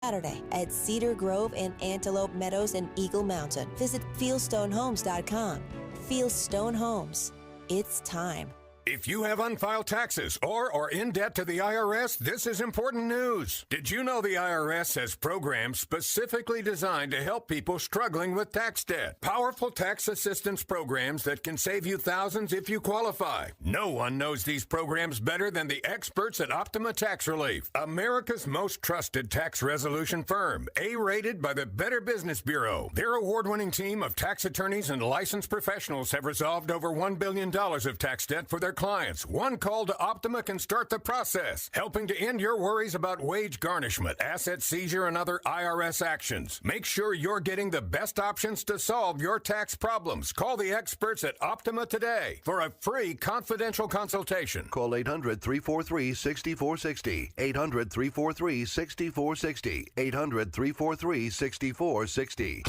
Saturday at Cedar Grove and Antelope Meadows in Eagle Mountain. Visit fieldstonehomes.com. Fieldstone Homes. It's time. If you have unfiled taxes or are in debt to the IRS, this is important news. Did you know the IRS has programs specifically designed to help people struggling with tax debt? Powerful tax assistance programs that can save you thousands if you qualify. No one knows these programs better than the experts at Optima Tax Relief, America's most trusted tax resolution firm, A-rated by the Better Business Bureau. Their award-winning team of tax attorneys and licensed professionals have resolved over $1 billion of tax debt for their clients. One call to Optima can start the process, helping to end your worries about wage garnishment, asset seizure, and other IRS actions. Make sure you're getting the best options to solve your tax problems. Call the experts at Optima today for a free confidential consultation. Call 800-343-6460. 800-343-6460. 800-343-6460.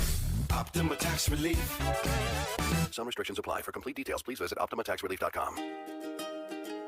Optima Tax Relief. Some restrictions apply. For complete details, please visit OptimaTaxRelief.com.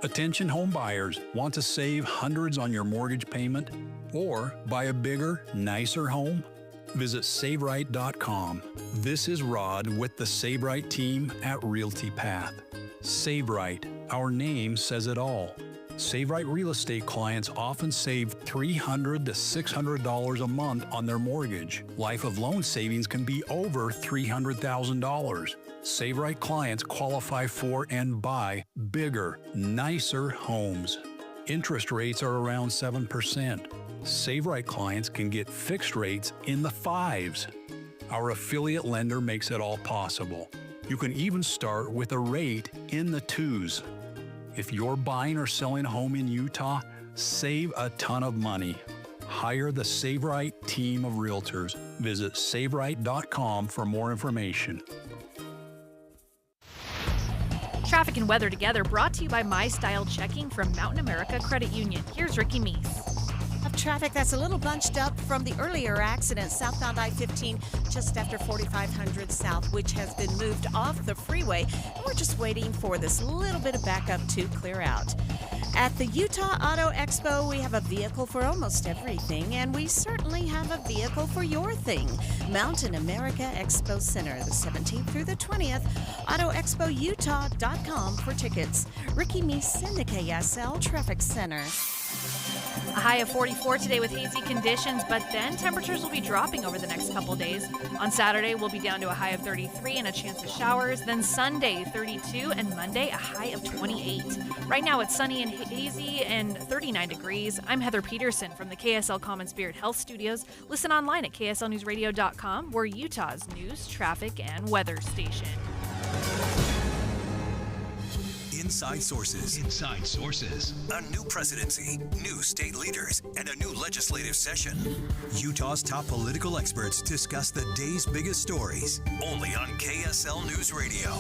Attention home buyers. Want to save hundreds on your mortgage payment or buy a bigger, nicer home? Visit SaveRight.com. This is Rod with the SaveRight team at Realty Path. SaveRight, our name says it all. SaveRight real estate clients often save $300 to $600 a month on their mortgage. Life of loan savings can be over $300,000. SaveRight clients qualify for and buy bigger, nicer homes. Interest rates are around 7%. SaveRight clients can get fixed rates in the 5s. Our affiliate lender makes it all possible. You can even start with a rate in the 2s. If you're buying or selling a home in Utah, save a ton of money. Hire the SaveRight team of realtors. Visit SaveRight.com for more information. Traffic and weather together brought to you by My Style Checking from Mountain America Credit Union. Here's Ricky Meese. Of traffic that's a little bunched up from the earlier accident southbound I-15 just after 4500 South, which has been moved off the freeway. And we're just waiting for this little bit of backup to clear out. At the Utah Auto Expo, we have a vehicle for almost everything, and we certainly have a vehicle for your thing. Mountain America Expo Center, the 17th through the 20th. AutoExpoUtah.com for tickets. Ricky Meese in the KSL Traffic Center. A high of 44 today with hazy conditions, but then temperatures will be dropping over the next couple days. On Saturday, we'll be down to a high of 33 and a chance of showers. Then Sunday, 32, and Monday, a high of 28. Right now, it's sunny and hazy and 39 degrees. I'm Heather Peterson from the KSL Common Spirit Health Studios. Listen online at KSLNewsRadio.com. We're Utah's news, traffic, and weather station. Inside Sources. Inside Sources. A new presidency, new state leaders, and a new legislative session. Utah's top political experts discuss the day's biggest stories. Only on KSL News Radio.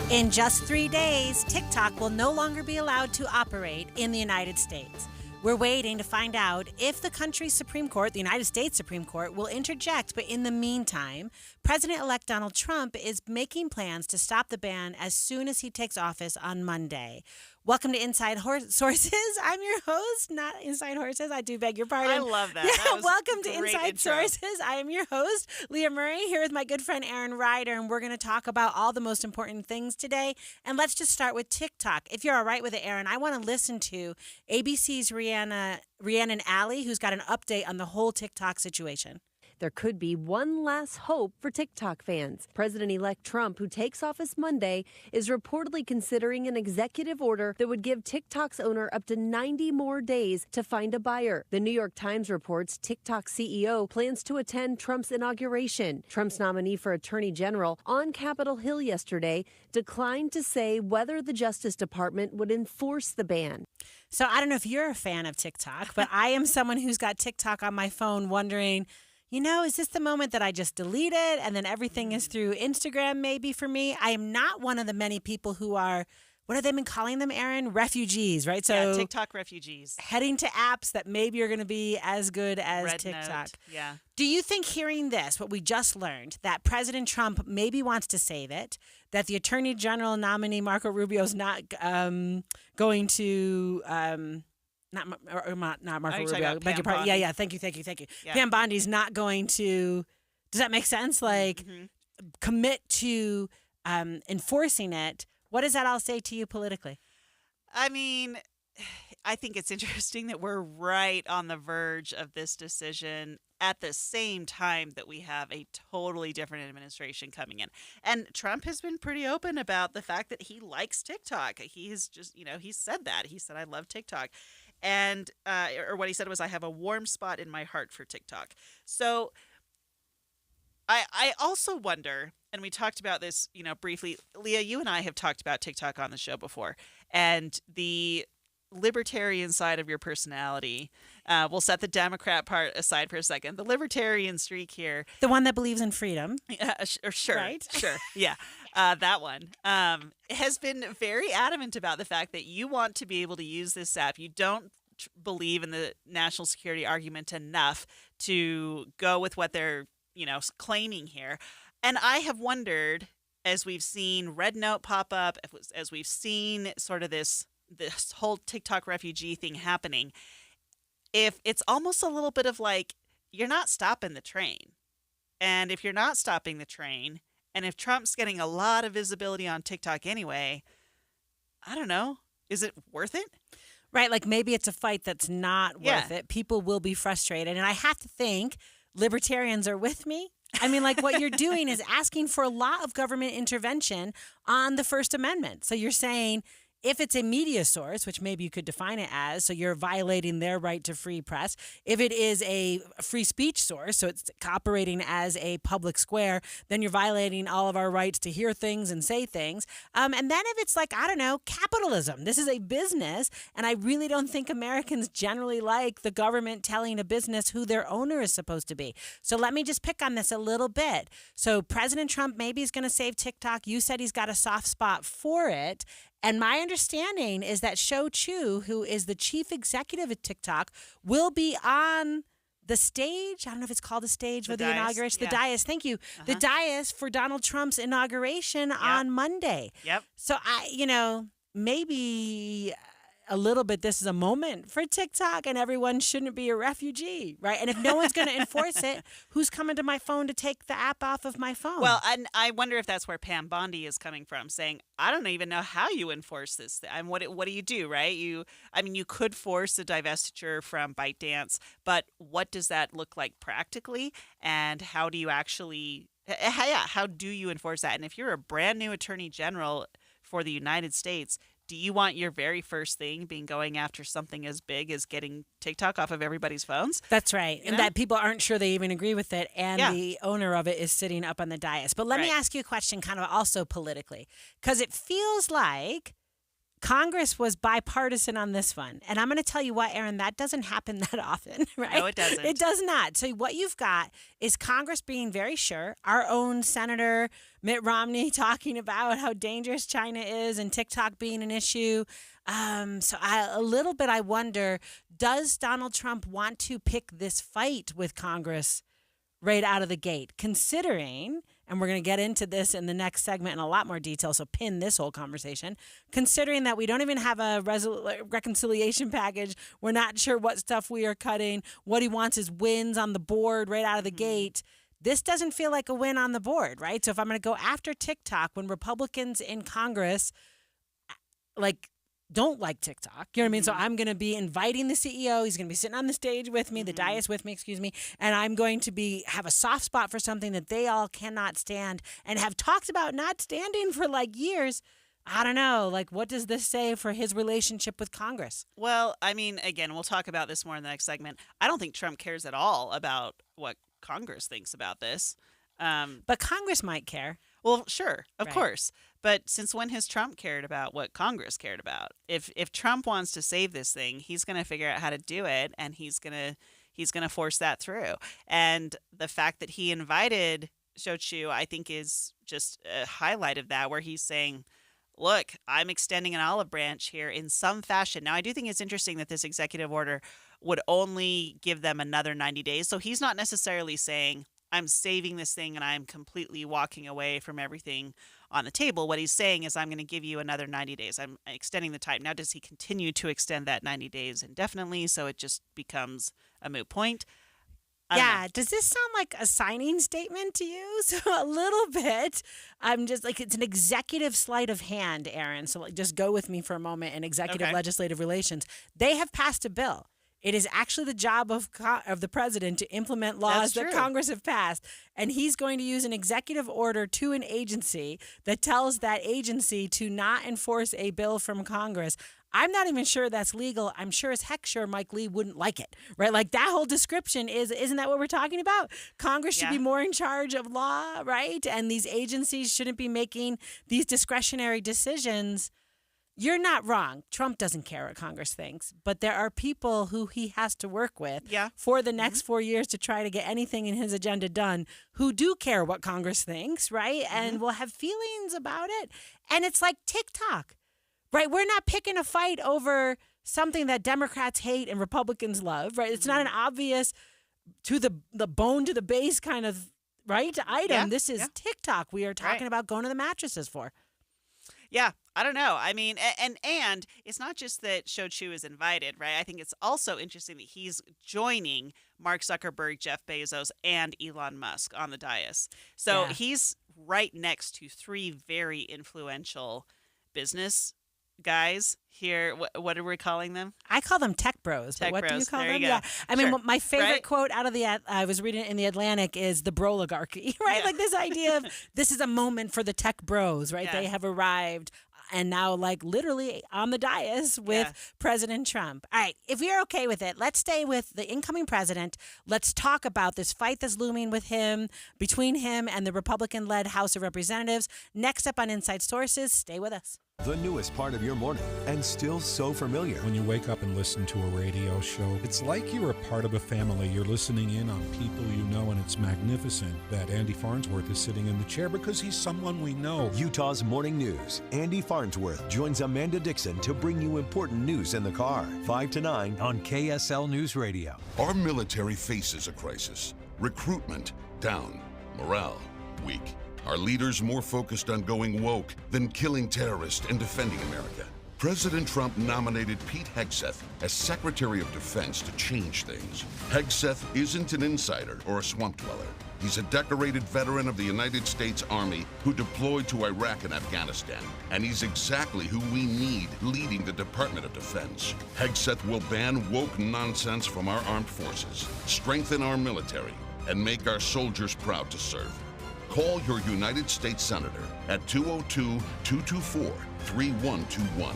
In just 3 days, TikTok will no longer be allowed to operate in the United States. We're waiting to find out if the country's Supreme Court, the United States Supreme Court, will interject. But in the meantime, President-elect Donald Trump is making plans to stop the ban as soon as he takes office on Monday. Welcome to Inside Sources. I'm your host, not Inside Horses. I do beg your pardon. I love that. Yeah, That was welcome to great Inside intro. Sources. I am your host, Leah Murray, here with my good friend Aaron Ryder, and we're going to talk about all the most important things today. And let's just start with TikTok. If you're all right with it, Aaron, I want to listen to ABC's Rhiannon Alley, who's got an update on the whole TikTok situation. There could be one last hope for TikTok fans. President-elect Trump, who takes office Monday, is reportedly considering an executive order that would give TikTok's owner up to 90 more days to find a buyer. The New York Times reports TikTok CEO plans to attend Trump's inauguration. Trump's nominee for Attorney General on Capitol Hill yesterday declined to say whether the Justice Department would enforce the ban. So I don't know if you're a fan of TikTok, but I am someone who's got TikTok on my phone wondering, you know, is this the moment that I just delete it and then everything is through Instagram maybe for me? I am not one of the many people who are, what have they been calling them, Aaron? Refugees, right? So yeah, TikTok refugees. Heading to apps that maybe are going to be as good as Red TikTok. Note, yeah. Do you think hearing this, what we just learned, that President Trump maybe wants to save it, that the Attorney General nominee Marco Rubio is not going to not Marco you talking Rubio. about Beg your Pam pardon. Yeah, Bondi? thank you. Yeah. Pam Bondi's not going to. Does that make sense? Like, commit to enforcing it. What does that all say to you politically? I mean, I think it's interesting that we're right on the verge of this decision at the same time that we have a totally different administration coming in. And Trump has been pretty open about the fact that he likes TikTok. He has just, he said that. He said, I love TikTok. And, or what he said was, I have a warm spot in my heart for TikTok. So I also wonder, and we talked about this, briefly. Leah, you and I have talked about TikTok on the show before, and the libertarian side of your personality. We'll set the Democrat part aside for a second. The libertarian streak here. The one that believes in freedom. Sure. Right? Sure. Yeah. That one has been very adamant about the fact that you want to be able to use this app. You don't believe in the national security argument enough to go with what they're claiming here. And I have wondered, as we've seen Red Note pop up, as we've seen sort of this whole TikTok refugee thing happening, if it's almost a little bit of like, you're not stopping the train. And if you're not stopping the train, and if Trump's getting a lot of visibility on TikTok anyway, I don't know, is it worth it? Right, like maybe it's a fight that's not worth it. People will be frustrated. And I have to think libertarians are with me. I mean, like what you're doing is asking for a lot of government intervention on the First Amendment. So you're saying if it's a media source, which maybe you could define it as, so you're violating their right to free press. If it is a free speech source, so it's operating as a public square, then you're violating all of our rights to hear things and say things. And then if it's like, I don't know, capitalism, this is a business, and I really don't think Americans generally like the government telling a business who their owner is supposed to be. So let me just pick on this a little bit. So President Trump maybe is going to save TikTok. You said he's got a soft spot for it. And my understanding is that Shou Chu, who is the chief executive at TikTok, will be on the stage. I don't know if it's called the stage for the inauguration. Yeah. The dais. Thank you. The dais for Donald Trump's inauguration on Monday. Yep. So maybe a little bit this is a moment for TikTok and everyone shouldn't be a refugee, right? And if no one's going to enforce it, who's coming to my phone to take the app off of my phone? Well, and I wonder if that's where Pam Bondi is coming from, saying, I don't even know how you enforce this. And what do you do, right? You could force a divestiture from ByteDance, but what does that look like practically? And how do you actually, how do you enforce that? And if you're a brand new attorney general for the United States, do you want your very first thing being going after something as big as getting TikTok off of everybody's phones? That's right. And that people aren't sure they even agree with it. And the owner of it is sitting up on the dais. But let me ask you a question kind of also politically, because it feels like Congress was bipartisan on this one. And I'm going to tell you what, Aaron, that doesn't happen that often, right? No, it doesn't. It does not. So what you've got is Congress being very sure, our own Senator Mitt Romney talking about how dangerous China is and TikTok being an issue. I wonder, does Donald Trump want to pick this fight with Congress right out of the gate, considering, and we're going to get into this in the next segment in a lot more detail, so pin this whole conversation, considering that we don't even have a reconciliation package, we're not sure what stuff we are cutting, what he wants is wins on the board right out of the gate. This doesn't feel like a win on the board, right? So if I'm going to go after TikTok when Republicans in Congress don't like TikTok, you know what I mean? So I'm going to be inviting the CEO. He's going to be sitting on the stage with me, the dais with me, and I'm going to have a soft spot for something that they all cannot stand and have talked about not standing for years. I don't know. What does this say for his relationship with Congress? Well, I mean, again, we'll talk about this more in the next segment. I don't think Trump cares at all about what Congress thinks about this. But Congress might care. Well, sure, of course. But since when has Trump cared about what Congress cared about? If Trump wants to save this thing, he's going to figure out how to do it, and he's going to force that through. And the fact that he invited Shou Chu, I think, is just a highlight of that, where he's saying, look, I'm extending an olive branch here in some fashion. Now, I do think it's interesting that this executive order would only give them another 90 days. So he's not necessarily saying, I'm saving this thing and I'm completely walking away from everything on the table. What he's saying is, I'm going to give you another 90 days. I'm extending the time. Now, does he continue to extend that 90 days indefinitely so it just becomes a moot point? Yeah. Does this sound like a signing statement to you? So a little bit. I'm just like, it's an executive sleight of hand, Aaron. So like, just go with me for a moment in executive legislative relations. They have passed a bill. It is actually the job of the president to implement laws that Congress have passed. And he's going to use an executive order to an agency that tells that agency to not enforce a bill from Congress. I'm not even sure that's legal. I'm sure as heck sure Mike Lee wouldn't like it, right? Like that whole description isn't that what we're talking about? Congress should be more in charge of law, right? And these agencies shouldn't be making these discretionary decisions. You're not wrong. Trump doesn't care what Congress thinks, but there are people who he has to work with for the next 4 years to try to get anything in his agenda done who do care what Congress thinks, right? And will have feelings about it. And it's like TikTok. Right, we're not picking a fight over something that Democrats hate and Republicans love, right? It's not an obvious to the bone to the base kind of item. Yeah, this is TikTok. We are talking about going to the mattresses for. Yeah, I don't know. I mean, and it's not just that Shou Chew is invited, right? I think it's also interesting that he's joining Mark Zuckerberg, Jeff Bezos, and Elon Musk on the dais. So he's right next to three very influential business guys here. What are we calling them? I call them tech bros. Tech what bros. Do you call there them? You go. Yeah. I mean, my favorite right? quote out of I was reading it in the Atlantic is the broligarchy, right? Yeah. Like this idea of this is a moment for the tech bros, right? They have arrived and now like literally on the dais with President Trump. All right, if you're okay with it, let's stay with the incoming president. Let's talk about this fight that's looming between him and the Republican-led House of Representatives. Next up on Inside Sources, stay with us. The newest part of your morning and still so familiar. When you wake up and listen to a radio show, it's like you're a part of a family. You're listening in on people you know, and it's magnificent that Andy Farnsworth is sitting in the chair because he's someone we know. Utah's Morning News. Andy Farnsworth joins Amanda Dixon to bring you important news in the car. 5 to 9 on KSL News Radio. Our military faces a crisis. Recruitment down. Morale weak. Our leaders more focused on going woke than killing terrorists and defending America. President Trump nominated Pete Hegseth as Secretary of Defense to change things. Hegseth isn't an insider or a swamp dweller. He's a decorated veteran of the United States Army who deployed to Iraq and Afghanistan. And he's exactly who we need leading the Department of Defense. Hegseth will ban woke nonsense from our armed forces, strengthen our military, and make our soldiers proud to serve. Call your United States Senator at 202-224-3121.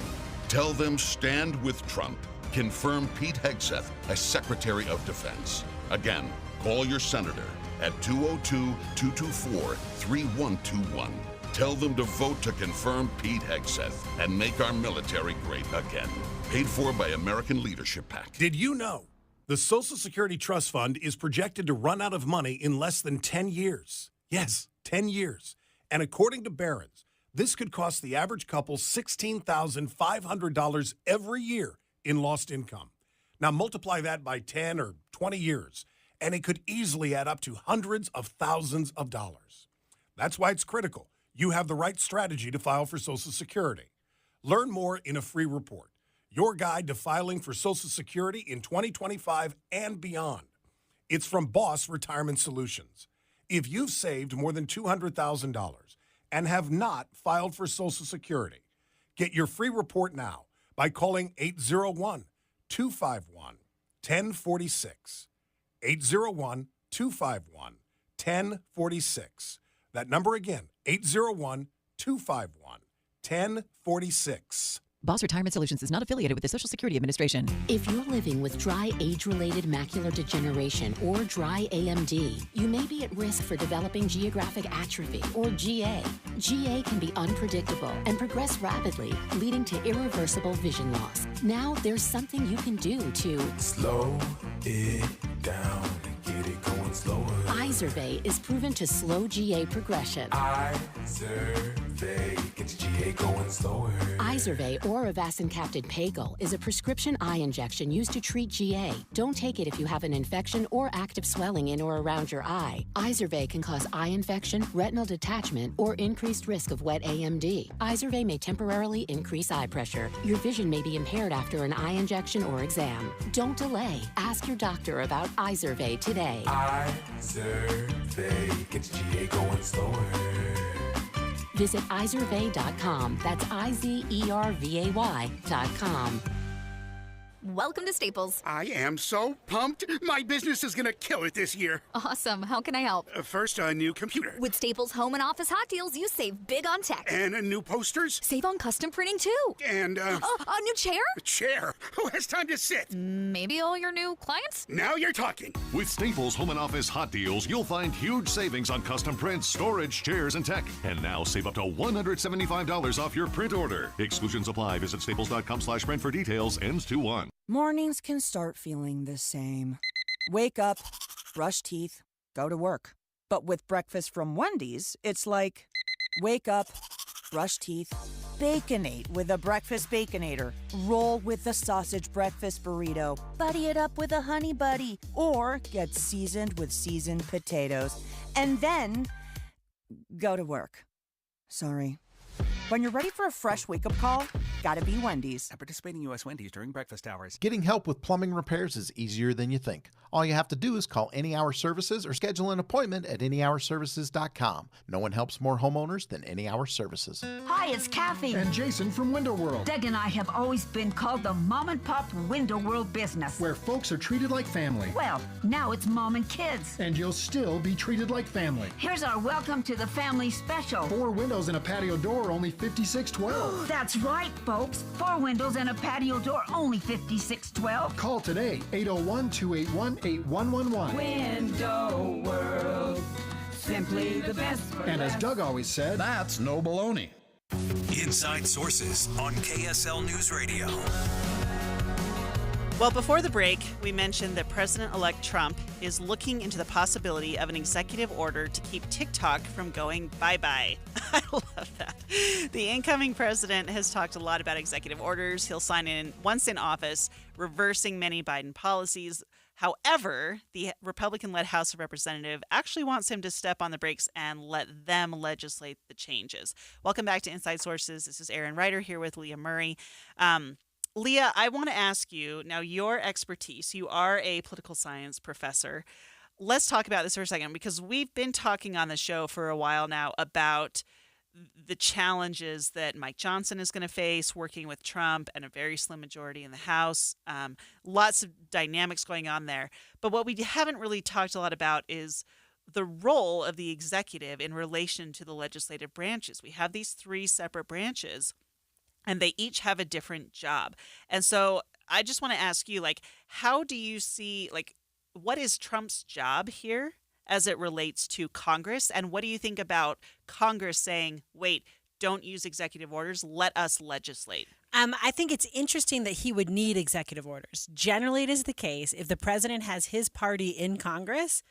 Tell them stand with Trump. Confirm Pete Hegseth as Secretary of Defense. Again, call your senator at 202-224-3121. Tell them to vote to confirm Pete Hegseth and make our military great again. Paid for by American Leadership PAC. Did you know the Social Security Trust Fund is projected to run out of money in less than 10 years? Yes, 10 years. And according to Barron's, this could cost the average couple $16,500 every year in lost income. Now multiply that by 10 or 20 years, and it could easily add up to hundreds of thousands of dollars. That's why it's critical you have the right strategy to file for Social Security. Learn more in a free report, your guide to filing for Social Security in 2025 and beyond. It's from Boss Retirement Solutions. If you've saved more than $200,000 and have not filed for Social Security, get your free report now by calling 801-251-1046. 801-251-1046. That number again, 801-251-1046. Boss Retirement Solutions is not affiliated with the Social Security Administration. If you're living with dry age-related macular degeneration or dry AMD, you may be at risk for developing geographic atrophy or GA. GA can be unpredictable and progress rapidly, leading to irreversible vision loss. Now there's something you can do to slow it down and get it going slower. Eyes Izervay is proven to slow GA progression. Izervay gets GA going slower. Izervay or avacincaptad pagel is a prescription eye injection used to treat GA. Don't take it if you have an infection or active swelling in or around your eye. Izervay can cause eye infection, retinal detachment, or increased risk of wet AMD. Izervay may temporarily increase eye pressure. Your vision may be impaired after an eye injection or exam. Don't delay. Ask your doctor about Izervay today. Izervay gets GA going slower. Visit Izervay.com. That's IZERVAY.com. Welcome to Staples. I am so pumped. My business is going to kill it this year. Awesome. How can I help? First, a new computer. With Staples Home and Office Hot Deals, you save big on tech. And new posters. Save on custom printing, too. And, a new chair? A chair? Who has time to sit? Maybe all your new clients? Now you're talking. With Staples Home and Office Hot Deals, you'll find huge savings on custom prints, storage, chairs, and tech. And now save up to $175 off your print order. Exclusions apply. Visit staples.com/print for details. Ends 2/1. Mornings can start feeling the same. Wake up, brush teeth, go to work. But with breakfast from Wendy's, it's like, wake up, brush teeth, Baconate with a breakfast Baconator. Roll with the sausage breakfast burrito. Buddy it up with a honey buddy. Or get seasoned with seasoned potatoes. And then go to work. Sorry. When you're ready for a fresh wake-up call, gotta be Wendy's. At participating U.S. Wendy's during breakfast hours. Getting help with plumbing repairs is easier than you think. All you have to do is call Any Hour Services or schedule an appointment at anyhourservices.com. No one helps more homeowners than Any Hour Services. Hi, it's Kathy. And Jason from Window World. Doug and I have always been called the mom and pop Window World business. Where folks are treated like family. Well, now it's mom and kids. And you'll still be treated like family. Here's our welcome to the family special. 4 windows and a patio door, only $56.12. That's right, folks. 4 windows and a patio door, only $56.12. Call today, 801-281-8111. Window World, simply the best for And as Doug always said, that's no baloney. Inside Sources on KSL News Radio. Well, before the break, we mentioned that President-elect Trump is looking into the possibility of an executive order to keep TikTok from going bye-bye. I love that. The incoming president has talked a lot about executive orders. He'll sign in once in office, reversing many Biden policies. However, the Republican-led House of Representatives actually wants him to step on the brakes and let them legislate the changes. Welcome back to Inside Sources. This is Erin Ryder here with Leah Murray. Leah, I want to ask you, now your expertise, you are a political science professor. Let's talk about this for a second, because we've been talking on the show for a while now about the challenges that Mike Johnson is going to face working with Trump and a very slim majority in the House. Lots of dynamics going on there. But what we haven't really talked a lot about is the role of the executive in relation to the legislative branches. We have these 3 separate branches, and they each have a different job. And so I just want to ask you, how do you see, what is Trump's job here as it relates to Congress? And what do you think about Congress saying, wait, don't use executive orders, let us legislate? I think it's interesting that he would need executive orders. Generally, it is the case if the president has his party in Congress,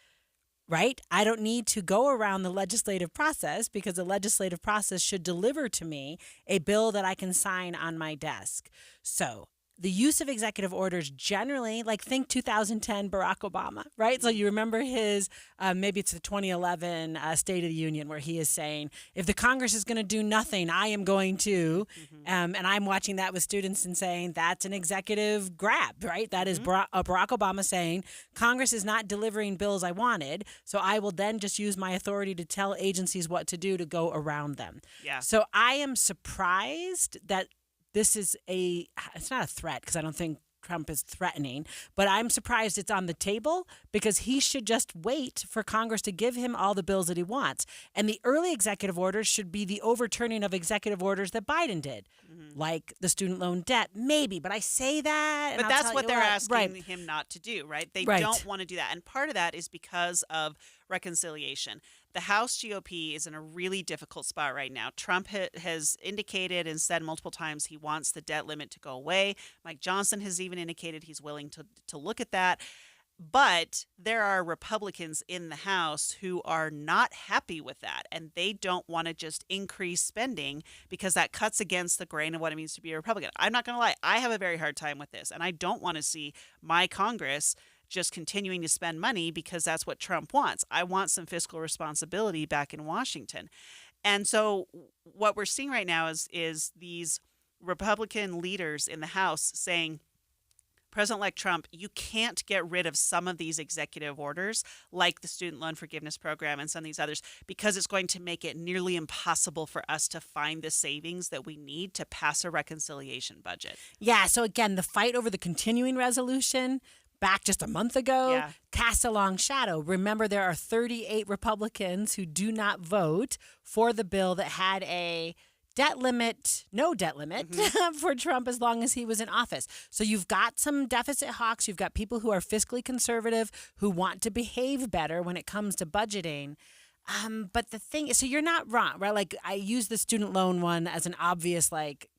right? I don't need to go around the legislative process, because the legislative process should deliver to me a bill that I can sign on my desk. So the use of executive orders generally, think 2010 Barack Obama, right? So you remember his, maybe it's the 2011 State of the Union, where he is saying, if the Congress is going to do nothing, I am going to. And I'm watching that with students and saying, that's an executive grab, right? That is Barack Obama saying, Congress is not delivering bills I wanted, so I will then just use my authority to tell agencies what to do to go around them. Yeah. So I am surprised that this is it's not a threat, because I don't think Trump is threatening, but I'm surprised it's on the table, because he should just wait for Congress to give him all the bills that he wants. And the early executive orders should be the overturning of executive orders that Biden did, like the student loan debt, maybe. But I say that. But that's what they're asking him not to do, right? They don't want to do that. And part of that is because of reconciliation. The House GOP is in a really difficult spot right now. Trump has indicated and said multiple times he wants the debt limit to go away. Mike Johnson has even indicated he's willing to look at that. But there are Republicans in the House who are not happy with that, and they don't want to just increase spending because that cuts against the grain of what it means to be a Republican. I'm not going to lie. I have a very hard time with this, and I don't want to see my Congress just continuing to spend money because that's what Trump wants. I want some fiscal responsibility back in Washington. And so what we're seeing right now is these Republican leaders in the House saying, President-elect Trump, you can't get rid of some of these executive orders, like the student loan forgiveness program and some of these others, because it's going to make it nearly impossible for us to find the savings that we need to pass a reconciliation budget. Yeah, so again, the fight over the continuing resolution back just a month ago casts a long shadow. Remember, there are 38 Republicans who do not vote for the bill that had a no debt limit for Trump as long as he was in office. So you've got some deficit hawks. You've got people who are fiscally conservative who want to behave better when it comes to budgeting. But the thing is, so you're not wrong, right? Like I use the student loan one as an obvious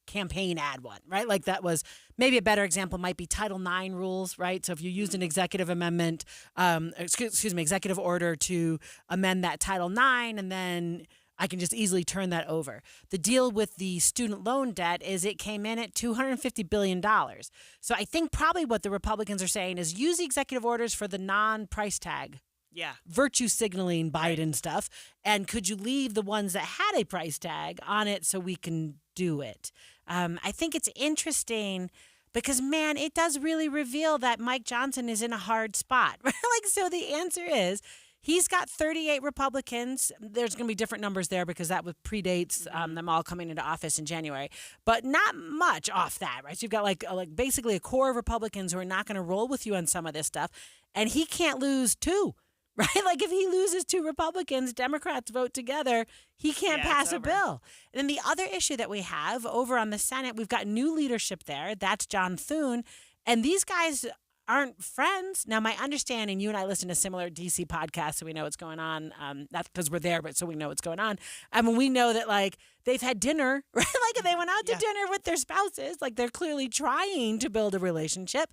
campaign ad one, right? Like that was maybe a better example might be Title IX rules, right? So if you used an executive amendment, executive order to amend that Title IX, and then I can just easily turn that over. The deal with the student loan debt is it came in at $250 billion. So I think probably what the Republicans are saying is use the executive orders for the non-price tag. Yeah. Virtue signaling Biden stuff. And could you leave the ones that had a price tag on it so we can do it? I think it's interesting because, man, it does really reveal that Mike Johnson is in a hard spot. So the answer is, he's got 38 Republicans. There's going to be different numbers there because that predates them all coming into office in January. But not much off that, right? So you've got like basically a core of Republicans who are not going to roll with you on some of this stuff. And he can't lose two, right? Like if he loses two Republicans, Democrats vote together, he can't pass a bill. And then the other issue that we have over on the Senate, we've got new leadership there. That's John Thune. And these guys aren't friends. Now, my understanding, you and I listen to similar DC podcasts, so we know what's going on. Not because we're there, but so we know what's going on. We know that, they've had dinner, right? They went out to dinner with their spouses. They're clearly trying to build a relationship.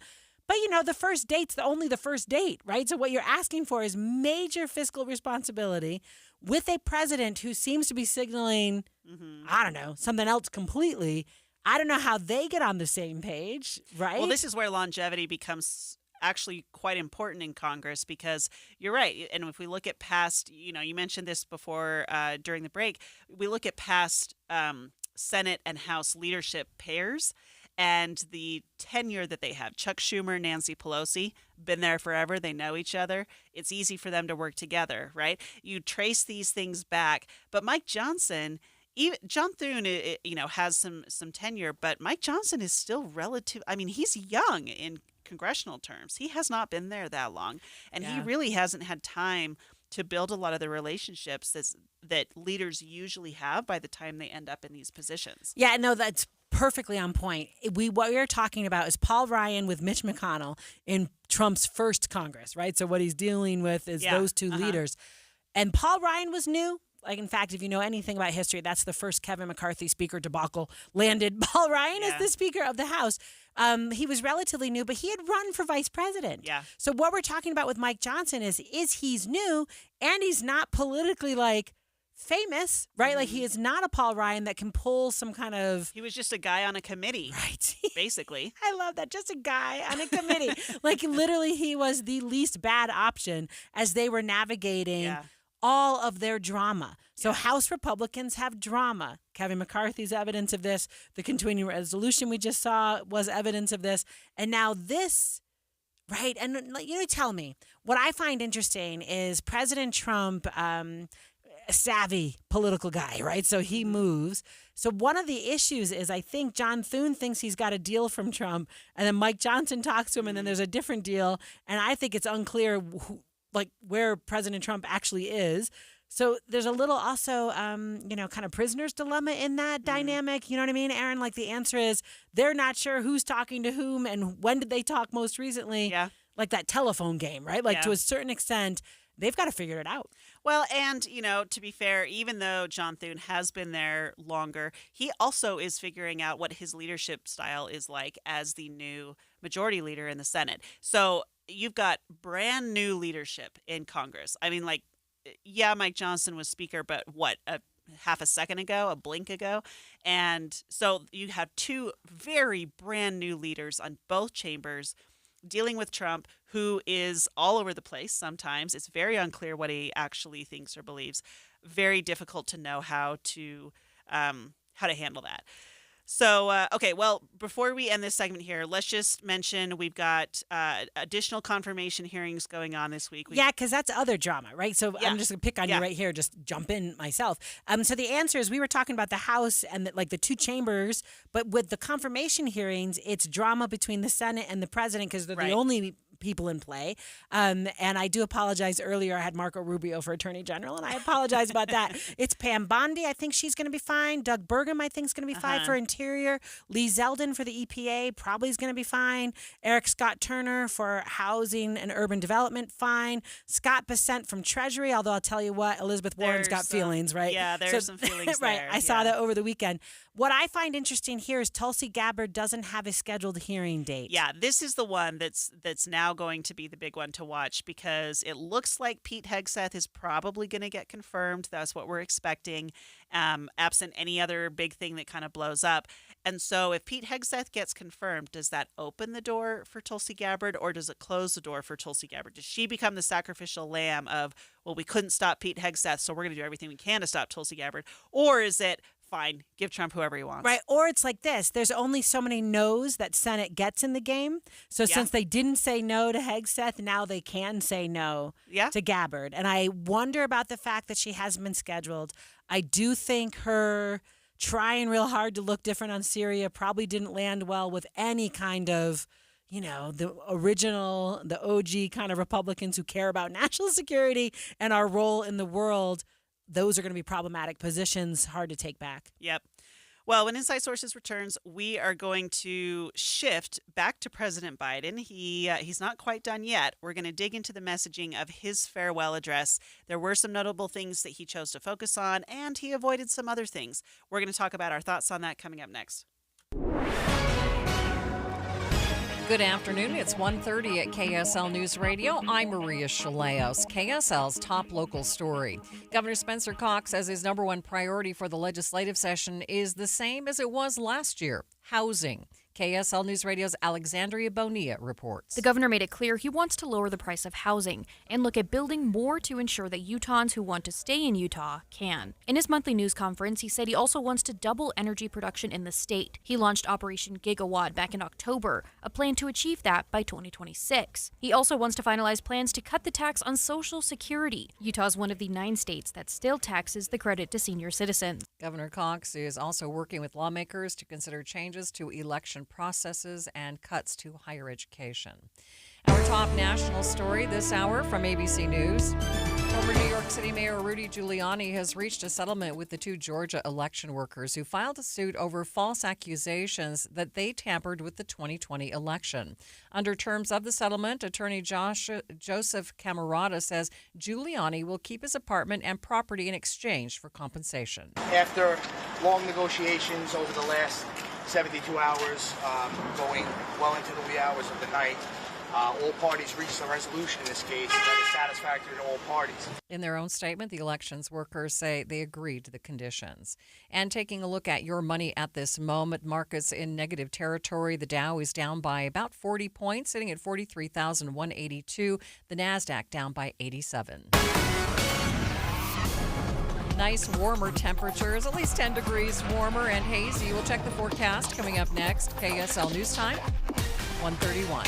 But, the first date's only the first date, right? So what you're asking for is major fiscal responsibility with a president who seems to be signaling, I don't know, something else completely. I don't know how they get on the same page, right? Well, this is where longevity becomes actually quite important in Congress because you're right. And if we look at past, you mentioned this before during the break, we look at past Senate and House leadership pairs and the tenure that they have. Chuck Schumer, Nancy Pelosi, been there forever. They know each other. It's easy for them to work together, right? You trace these things back. But Mike Johnson, John Thune, has some tenure, but Mike Johnson is still relative. I mean, he's young in congressional terms. He has not been there that long, and he really hasn't had time to build a lot of the relationships that leaders usually have by the time they end up in these positions. Yeah, no, that's perfectly on point. What we're talking about is Paul Ryan with Mitch McConnell in Trump's first Congress, right? So what he's dealing with is those two leaders. And Paul Ryan was new. In fact, if you know anything about history, that's the first Kevin McCarthy speaker debacle landed Paul Ryan as the Speaker of the House. He was relatively new, but he had run for vice president. Yeah. So what we're talking about with Mike Johnson is he's new and he's not politically famous, right? He is not a Paul Ryan that can pull some kind of... He was just a guy on a committee. Right. Basically. I love that. Just a guy on a committee. Literally, he was the least bad option as they were navigating all of their drama. So House Republicans have drama. Kevin McCarthy's evidence of this. The continuing resolution we just saw was evidence of this. And now this, right? And tell me, what I find interesting is President Trump, a savvy political guy, right? So he moves. So one of the issues is I think John Thune thinks he's got a deal from Trump, and then Mike Johnson talks to him, and then there's a different deal. And I think it's unclear where President Trump actually is. So there's a little also, kind of prisoner's dilemma in that dynamic. You know what I mean, Aaron? The answer is they're not sure who's talking to whom and when did they talk most recently. Yeah. Like that telephone game, right? To a certain extent, they've got to figure it out. Well, and, to be fair, even though John Thune has been there longer, he also is figuring out what his leadership style is like as the new majority leader in the Senate. So you've got brand new leadership in Congress. I mean, like, yeah, Mike Johnson was Speaker, but what, half a second ago, a blink ago? And so you have two very brand new leaders on both chambers dealing with Trump, who is all over the place sometimes. It's very unclear what he actually thinks or believes. Very difficult to know how to handle that. So, okay, well, before we end this segment here, let's just mention we've got additional confirmation hearings going on this week. Yeah, because that's other drama, right? So I'm just going to pick on you right here, just jump in myself. So the answer is we were talking about the House and the two chambers, but with the confirmation hearings, it's drama between the Senate and the president because they're the only people in play. And I do apologize earlier. I had Marco Rubio for Attorney General, and I apologize about that. It's Pam Bondi. I think she's going to be fine. Doug Burgum, I think, is going to be fine for Interior. Lee Zeldin for the EPA probably is going to be fine. Eric Scott Turner for Housing and Urban Development, fine. Scott Bessent from Treasury, although I'll tell you what, Elizabeth Warren's got feelings, right? Yeah, there's some feelings right. there. I saw that over the weekend. What I find interesting here is Tulsi Gabbard doesn't have a scheduled hearing date. Yeah, this is the one that's now going to be the big one to watch because it looks like Pete Hegseth is probably going to get confirmed. That's what we're expecting, absent any other big thing that kind of blows up. And so if Pete Hegseth gets confirmed, does that open the door for Tulsi Gabbard or does it close the door for Tulsi Gabbard? Does she become the sacrificial lamb of, well, we couldn't stop Pete Hegseth, so we're going to do everything we can to stop Tulsi Gabbard? Or is it, fine, give Trump whoever he wants? Right. Or it's like this. There's only so many no's that Senate gets in the game. So since they didn't say no to Hegseth, now they can say no to Gabbard. And I wonder about the fact that she hasn't been scheduled. I do think her trying real hard to look different on Syria probably didn't land well with any kind of, the original, the OG kind of Republicans who care about national security and our role in the world. Those are going to be problematic positions, hard to take back. Yep. Well, when Inside Sources returns, we are going to shift back to President Biden. He's not quite done yet. We're going to dig into the messaging of his farewell address. There were some notable things that he chose to focus on, and he avoided some other things. We're going to talk about our thoughts on that coming up next. Good afternoon. It's 1:30 at KSL News Radio. I'm Maria Chaleos. KSL's top local story. Governor Spencer Cox says his number one priority for the legislative session is the same as it was last year: housing. KSL News Radio's Alexandria Bonilla reports. The governor made it clear he wants to lower the price of housing and look at building more to ensure that Utahns who want to stay in Utah can. In his monthly news conference, he said he also wants to double energy production in the state. He launched Operation Gigawatt back in October, a plan to achieve that by 2026. He also wants to finalize plans to cut the tax on Social Security. Utah is one of the 9 states that still taxes the credit to senior citizens. Governor Cox is also working with lawmakers to consider changes to election processes and cuts to higher education. Our top national story this hour from ABC News. Former New York City Mayor Rudy Giuliani has reached a settlement with the 2 Georgia election workers who filed a suit over false accusations that they tampered with the 2020 election. Under terms of the settlement, attorney Joseph Camerata says Giuliani will keep his apartment and property in exchange for compensation. After long negotiations over the last 72 hours, going well into the wee hours of the night, all parties reached a resolution in this case that is satisfactory to all parties. In their own statement, the elections workers say they agreed to the conditions. And taking a look at your money at this moment, markets in negative territory. The Dow is down by about 40 points, sitting at 43,182. The NASDAQ down by 87. Nice warmer temperatures, at least 10 degrees warmer and hazy. We'll check the forecast coming up next. KSL News Time, 1:31.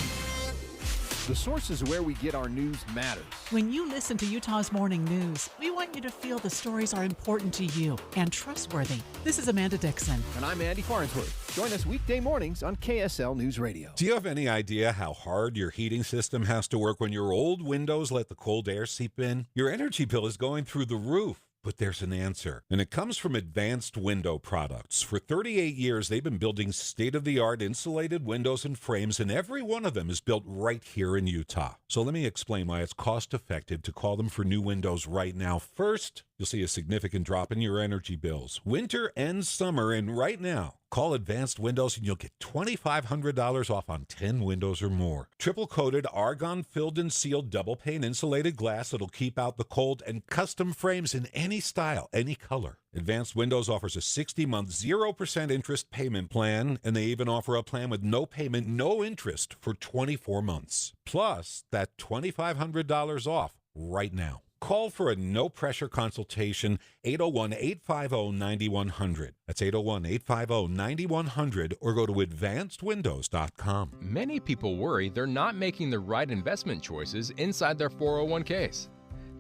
The sources where we get our news matters. When you listen to Utah's Morning News, we want you to feel the stories are important to you and trustworthy. This is Amanda Dixon. And I'm Andy Farnsworth. Join us weekday mornings on KSL News Radio. Do you have any idea how hard your heating system has to work when your old windows let the cold air seep in? Your energy bill is going through the roof. But there's an answer, and it comes from Advanced Window Products. For 38 years, they've been building state-of-the-art insulated windows and frames, and every one of them is built right here in Utah. So let me explain why it's cost-effective to call them for new windows right now. First, you'll see a significant drop in your energy bills. Winter and summer, and right now, Call Advanced Windows and you'll get $2,500 off on 10 windows or more. Triple-coated, argon-filled and sealed double-pane insulated glass that'll keep out the cold, and custom frames in any style, any color. Advanced Windows offers a 60-month, 0% interest payment plan, and they even offer a plan with no payment, no interest for 24 months. Plus, that $2,500 off right now. Call for a no-pressure consultation, 801-850-9100. That's 801-850-9100, or go to advancedwindows.com. Many people worry they're not making the right investment choices inside their 401ks.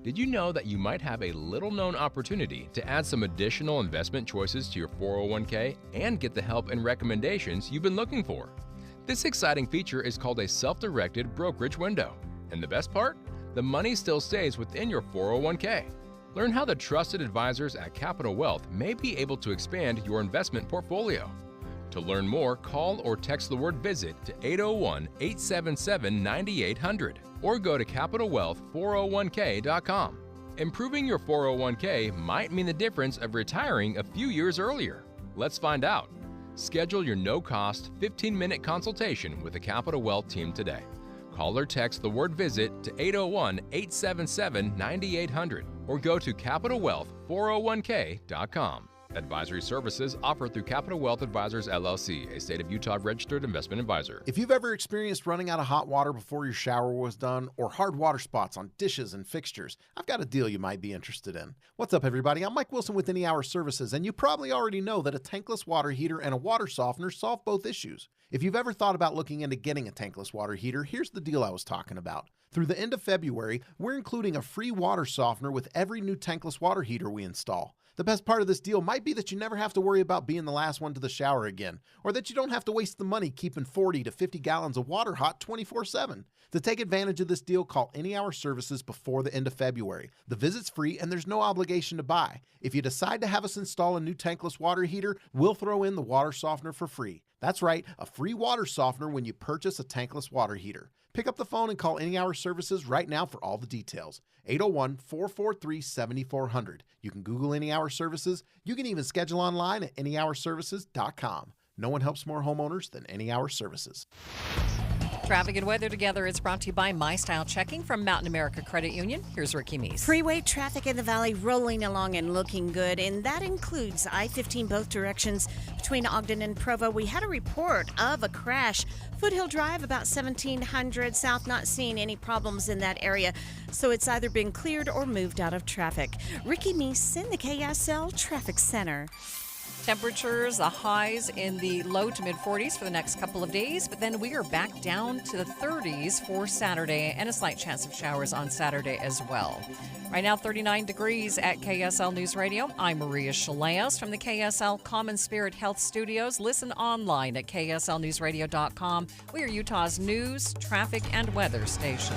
Did you know that you might have a little-known opportunity to add some additional investment choices to your 401k and get the help and recommendations you've been looking for? This exciting feature is called a self-directed brokerage window. And the best part? The money still stays within your 401k. Learn how the trusted advisors at Capital Wealth may be able to expand your investment portfolio. To learn more, call or text the word VISIT to 801-877-9800 or go to CapitalWealth401k.com. Improving your 401k might mean the difference of retiring a few years earlier. Let's find out. Schedule your no-cost 15-minute consultation with the Capital Wealth team today. Call or text the word VISIT to 801-877-9800 or go to CapitalWealth401k.com. Advisory services offered through Capital Wealth Advisors, LLC, a state of Utah registered investment advisor. If you've ever experienced running out of hot water before your shower was done or hard water spots on dishes and fixtures, I've got a deal you might be interested in. What's up, everybody? I'm Mike Wilson with Any Hour Services, and you probably already know that a tankless water heater and a water softener solve both issues. If you've ever thought about looking into getting a tankless water heater, here's the deal I was talking about. Through the end of February, we're including a free water softener with every new tankless water heater we install. The best part of this deal might be that you never have to worry about being the last one to the shower again, or that you don't have to waste the money keeping 40 to 50 gallons of water hot 24/7. To take advantage of this deal, call Any Hour Services before the end of February. The visit's free and there's no obligation to buy. If you decide to have us install a new tankless water heater, we'll throw in the water softener for free. That's right, a free water softener when you purchase a tankless water heater. Pick up the phone and call Any Hour Services right now for all the details. 801-443-7400. You can Google Any Hour Services. You can even schedule online at anyhourservices.com. No one helps more homeowners than Any Hour Services. Traffic and weather together. It's brought to you by My Style Checking from Mountain America Credit Union. Here's Ricky Meese. Freeway traffic in the valley rolling along and looking good, and that includes I-15 both directions between Ogden and Provo. We had a report of a crash. Foothill Drive about 1700 south, not seeing any problems in that area, so it's either been cleared or moved out of traffic. Ricky Meese in the KSL Traffic Center. Temperatures, the highs in the low to mid 40s for the next couple of days, but then we are back down to the 30s for Saturday and a slight chance of showers on Saturday as well. Right now, 39 degrees at KSL News Radio. I'm Maria Chaleos from the KSL Common Spirit Health Studios. Listen online at kslnewsradio.com. We are Utah's news, traffic, and weather station.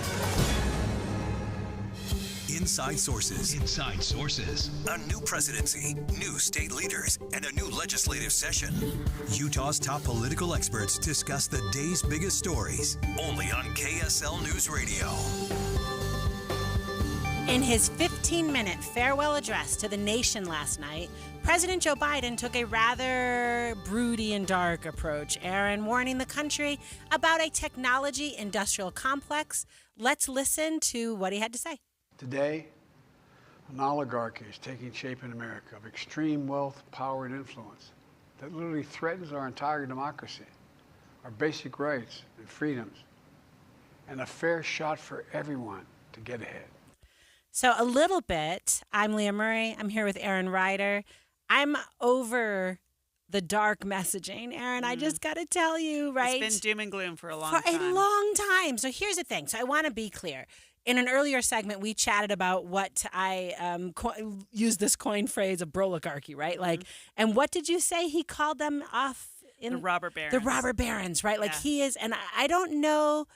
Inside Sources. Inside Sources. A new presidency, new state leaders, and a new legislative session. Utah's top political experts discuss the day's biggest stories. Only on KSL News Radio. In his 15-minute farewell address to the nation last night, President Joe Biden took a rather broody and dark approach, Aaron, warning the country about a technology industrial complex. Let's listen to what he had to say. Today, an oligarchy is taking shape in America of extreme wealth, power, and influence that literally threatens our entire democracy, our basic rights and freedoms, and a fair shot for everyone to get ahead. So a little bit, I'm Leah Murray. I'm here with Aaron Ryder. I'm over the dark messaging, Aaron. I just got to tell you, right? It's been doom and gloom for a long time. For a long time. So here's the thing. So I want to be clear. In an earlier segment, we chatted about what I used this coin phrase of broligarchy, right? Like, and what did you say he called them off? The robber barons. The robber barons, right? Like he is, and I don't know,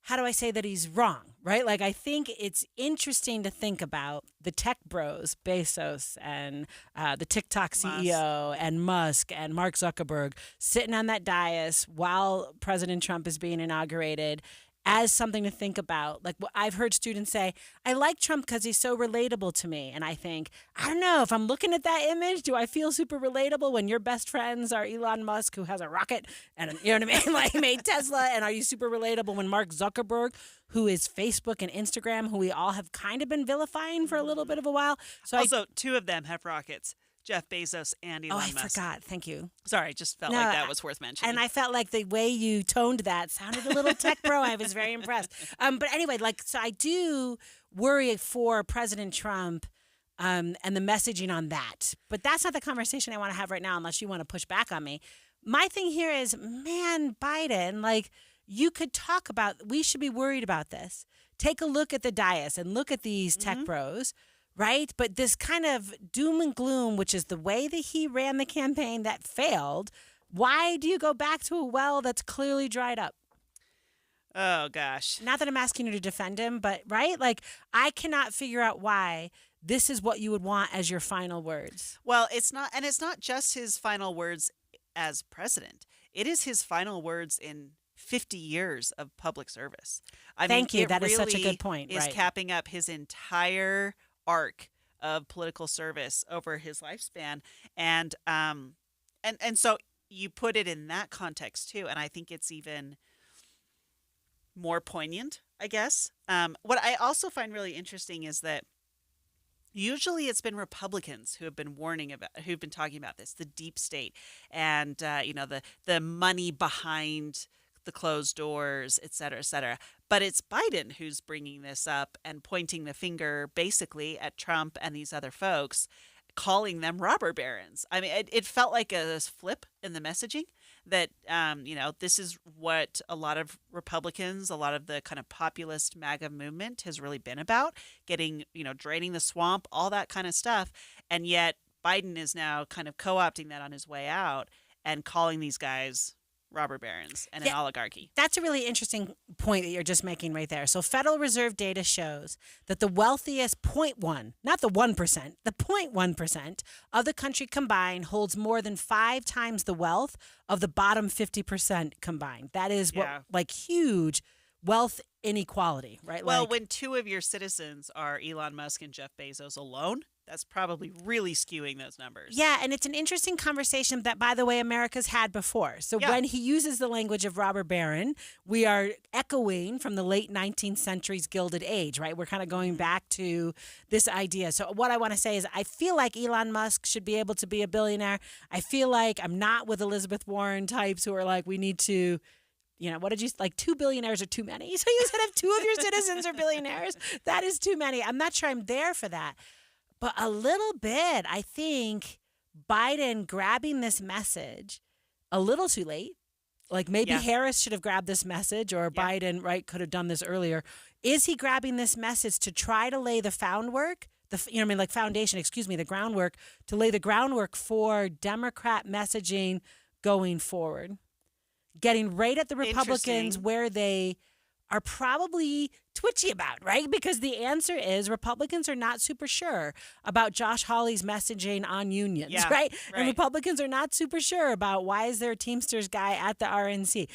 how do I say that he's wrong, right? Like I think it's interesting to think about the tech bros, Bezos and the TikTok CEO and Musk and Mark Zuckerberg sitting on that dais while President Trump is being inaugurated. as something to think about. Like I've heard students say, I like Trump because he's so relatable to me. And I think, I don't know, if I'm looking at that image, do I feel super relatable when your best friends are Elon Musk, who has a rocket and, you know what I mean, like made Tesla? And are you super relatable when Mark Zuckerberg, who is Facebook and Instagram, who we all have kind of been vilifying for a little bit of a while? So also, two of them have rockets. Jeff Bezos and Elon Musk. I forgot. Thank you. Sorry, just felt like that was worth mentioning. And I felt like the way you toned that sounded a little tech pro. I was very impressed. But anyway, so I do worry for President Trump and the messaging on that. But that's not the conversation I want to have right now unless you want to push back on me. My thing here is, man, Biden, you could talk about, we should be worried about this. Take a look at the dais and look at these tech bros. Right? But this kind of doom and gloom, which is the way that he ran the campaign that failed, why do you go back to a well that's clearly dried up? Oh, gosh. Not that I'm asking you to defend him, but right? I cannot figure out why this is what you would want as your final words. Well, it's not just his final words as president. It is his final words in 50 years of public service. Thank you. That really is such a good point. Is capping up his entire arc of political service over his lifespan, and so you put it in that context too, and I think it's even more poignant, I guess. What I also find really interesting is that usually it's been Republicans who have been who've been talking about this, the deep state, and the money behind the closed doors, et cetera, et cetera. But it's Biden who's bringing this up and pointing the finger basically at Trump and these other folks, calling them robber barons. I mean, it felt like a flip in the messaging that, this is what a lot of Republicans, a lot of the kind of populist MAGA movement has really been about, getting, draining the swamp, all that kind of stuff. And yet Biden is now kind of co-opting that on his way out and calling these guys robber barons and an oligarchy. That's a really interesting point that you're just making right there. So Federal Reserve data shows that the wealthiest 0.1, not the 1%, the 0.1% of the country combined holds more than 5 times the wealth of the bottom 50% combined. That is huge wealth inequality, right? Well, when 2 of your citizens are Elon Musk and Jeff Bezos alone, that's probably really skewing those numbers. Yeah, and it's an interesting conversation that, by the way, America's had before. So when he uses the language of robber baron, we are echoing from the late 19th century's Gilded Age, right? We're kind of going back to this idea. So what I want to say is I feel like Elon Musk should be able to be a billionaire. I feel like I'm not with Elizabeth Warren types who are like, we need to... what did you, 2 billionaires are too many? So you said if 2 of your citizens are billionaires, that is too many. I'm not sure I'm there for that. But a little bit, I think Biden grabbing this message a little too late. Maybe Harris should have grabbed this message or Biden, right, could have done this earlier. Is he grabbing this message to try to lay the groundwork to lay the groundwork for Democrat messaging going forward? Getting right at the Republicans where they are probably twitchy about, right? Because the answer is Republicans are not super sure about Josh Hawley's messaging on unions, right? And Republicans are not super sure about why is there a Teamsters guy at the RNC.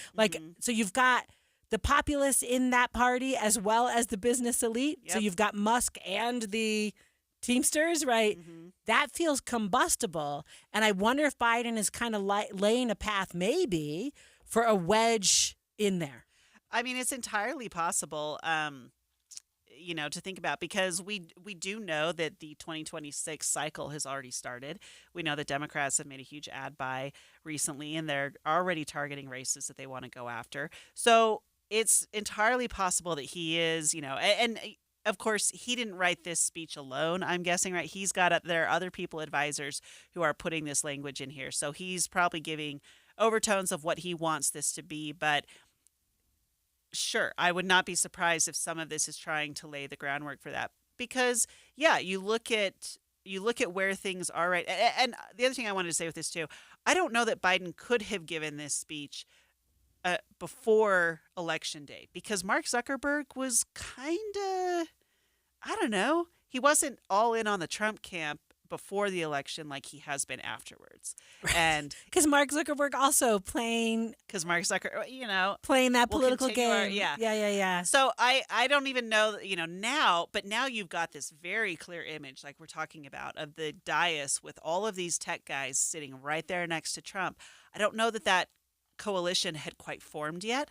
So you've got the populists in that party as well as the business elite. Yep. So you've got Musk and the Teamsters, right? Mm-hmm. That feels combustible. And I wonder if Biden is kind of laying a path maybe for a wedge in there. I mean, it's entirely possible, to think about because we do know that the 2026 cycle has already started. We know that Democrats have made a huge ad buy recently, and they're already targeting races that they want to go after. So it's entirely possible that he is, and of course, he didn't write this speech alone, I'm guessing, right? There are other people, advisors, who are putting this language in here. So he's probably giving overtones of what he wants this to be, but sure, I would not be surprised if some of this is trying to lay the groundwork for that. Because, you look at where things are right. And the other thing I wanted to say with this too, I don't know that Biden could have given this speech before Election Day because Mark Zuckerberg was kind of, I don't know, he wasn't all in on the Trump camp before the election like he has been afterwards. And because Mark Zuckerberg also playing playing that political game. Yeah. So I don't even know, now, but now you've got this very clear image like we're talking about of the dais with all of these tech guys sitting right there next to Trump. I don't know that coalition had quite formed yet.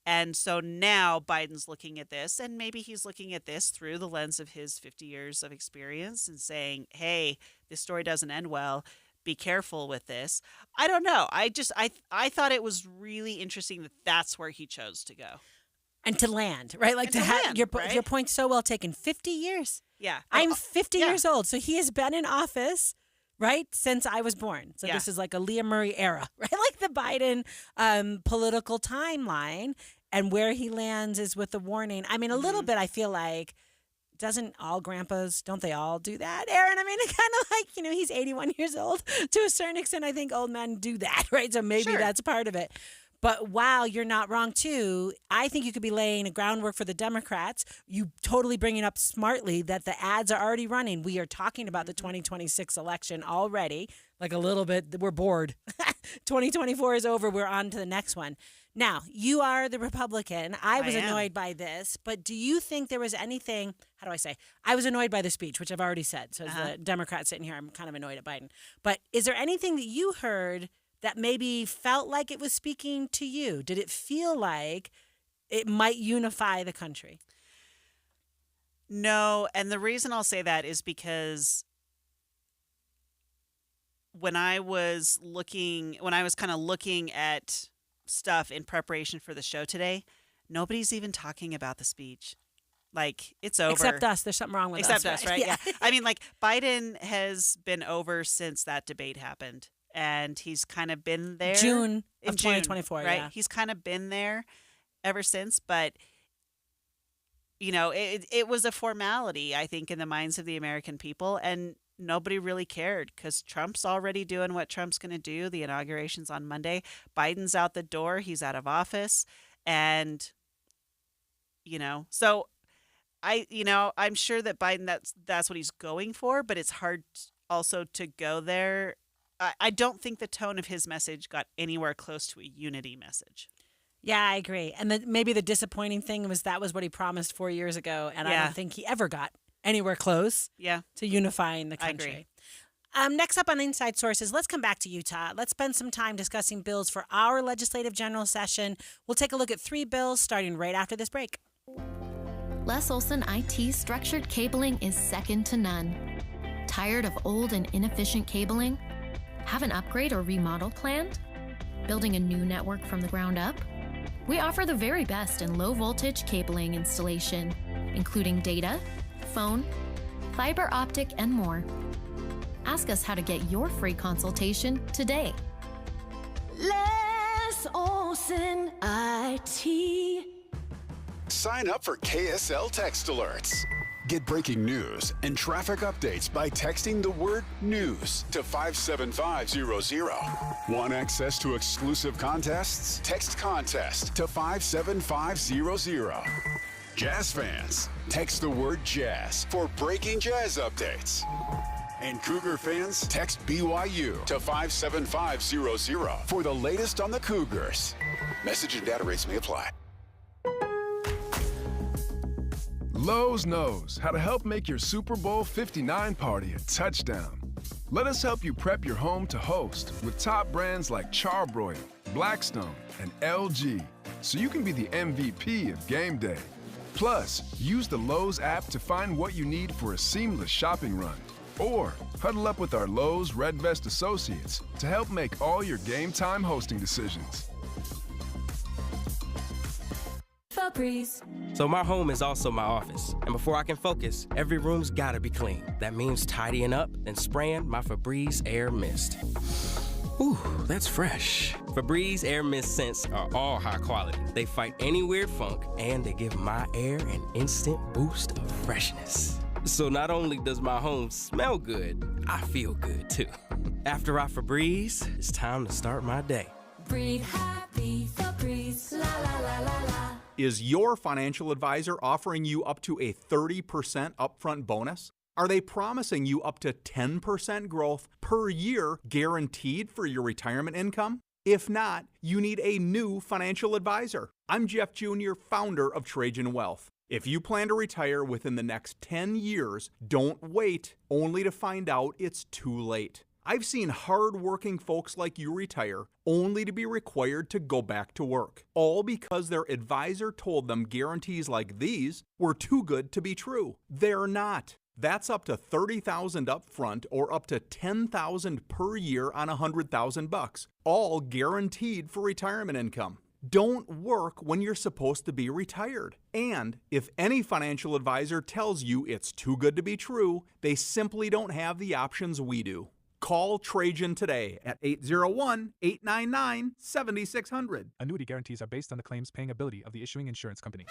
And so now Biden's looking at this, and maybe he's looking at this through the lens of his 50 years of experience and saying, hey, this story doesn't end well. Be careful with this. I don't know. I thought it was really interesting that that's where he chose to go. And to land, right? Like your point's so well taken. 50 years. Yeah. I'm 50 years old. So he has been in office, right, since I was born. So this is like a Leah Murray era, right? Like the Biden political timeline. And where he lands is with a warning. I mean, a little bit, I feel like, don't they all do that, Aaron? I mean, it's kind of like, he's 81 years old. To a certain extent, I think old men do that, right? So maybe that's part of it. But while you're not wrong, too, I think you could be laying a groundwork for the Democrats. You totally bring it up smartly that the ads are already running. We are talking about the 2026 election already, like a little bit. We're bored. 2024 is over. We're on to the next one. Now, you are the Republican. I was annoyed by this, but do you think there was anything, how do I say? I was annoyed by the speech, which I've already said. So as the Democrat sitting here, I'm kind of annoyed at Biden. But is there anything that you heard that maybe felt like it was speaking to you? Did it feel like it might unify the country? No, and the reason I'll say that is because when I was kind of looking at stuff in preparation for the show today, nobody's even talking about the speech. Like, it's over. Except us. There's something wrong with us. Except us, right? Yeah. I mean, like, Biden has been over since that debate happened. And he's kind of been there. June of 2024, right? Yeah. He's kind of been there ever since. But, it was a formality, I think, in the minds of the American people. And nobody really cared because Trump's already doing what Trump's going to do. The inauguration's on Monday. Biden's out the door. He's out of office. And, so I'm sure that Biden, that's what he's going for, but it's hard also to go there. I don't think the tone of his message got anywhere close to a unity message. Yeah, I agree. And maybe the disappointing thing was that was what he promised 4 years ago. And I don't think he ever got anywhere close to unifying the country. I agree. Next up on Inside Sources, let's come back to Utah. Let's spend some time discussing bills for our legislative general session. We'll take a look at 3 bills starting right after this break. Les Olson IT structured cabling is second to none. Tired of old and inefficient cabling? Have an upgrade or remodel planned? Building a new network from the ground up? We offer the very best in low voltage cabling installation, including data, phone, fiber optic, and more. Ask us how to get your free consultation today. Les Olson IT. Sign up for KSL Text Alerts. Get breaking news and traffic updates by texting the word news to 57500. Want access to exclusive contests? Text contest to 57500. Jazz fans, text the word jazz for breaking jazz updates. And Cougar fans, text BYU to 57500 for the latest on the Cougars. Message and data rates may apply. Lowe's knows how to help make your Super Bowl 59 party a touchdown. Let us help you prep your home to host with top brands like Charbroil, Blackstone, and LG, so you can be the MVP of game day. Plus, use the Lowe's app to find what you need for a seamless shopping run. Or huddle up with our Lowe's Red Vest associates to help make all your game time hosting decisions. Febreze. So my home is also my office. And before I can focus, every room's gotta be clean. That means tidying up and spraying my Febreze Air Mist. Ooh, that's fresh. Febreze Air Mist scents are all high quality. They fight any weird funk, and they give my air an instant boost of freshness. So not only does my home smell good, I feel good too. After I Febreze, it's time to start my day. Breathe happy, Febreze, la la la la la. Is your financial advisor offering you up to a 30% upfront bonus? Are they promising you up to 10% growth per year guaranteed for your retirement income? If not, you need a new financial advisor. I'm Jeff Jr., founder of Trajan Wealth. If you plan to retire within the next 10 years, don't wait only to find out it's too late. I've seen hard-working folks like you retire only to be required to go back to work, all because their advisor told them guarantees like these were too good to be true. They're not. That's up to $30,000 up front or up to $10,000 per year on $100,000, all guaranteed for retirement income. Don't work when you're supposed to be retired. And if any financial advisor tells you it's too good to be true, they simply don't have the options we do. Call Trajan today at 801-899-7600. Annuity guarantees are based on the claims paying ability of the issuing insurance company.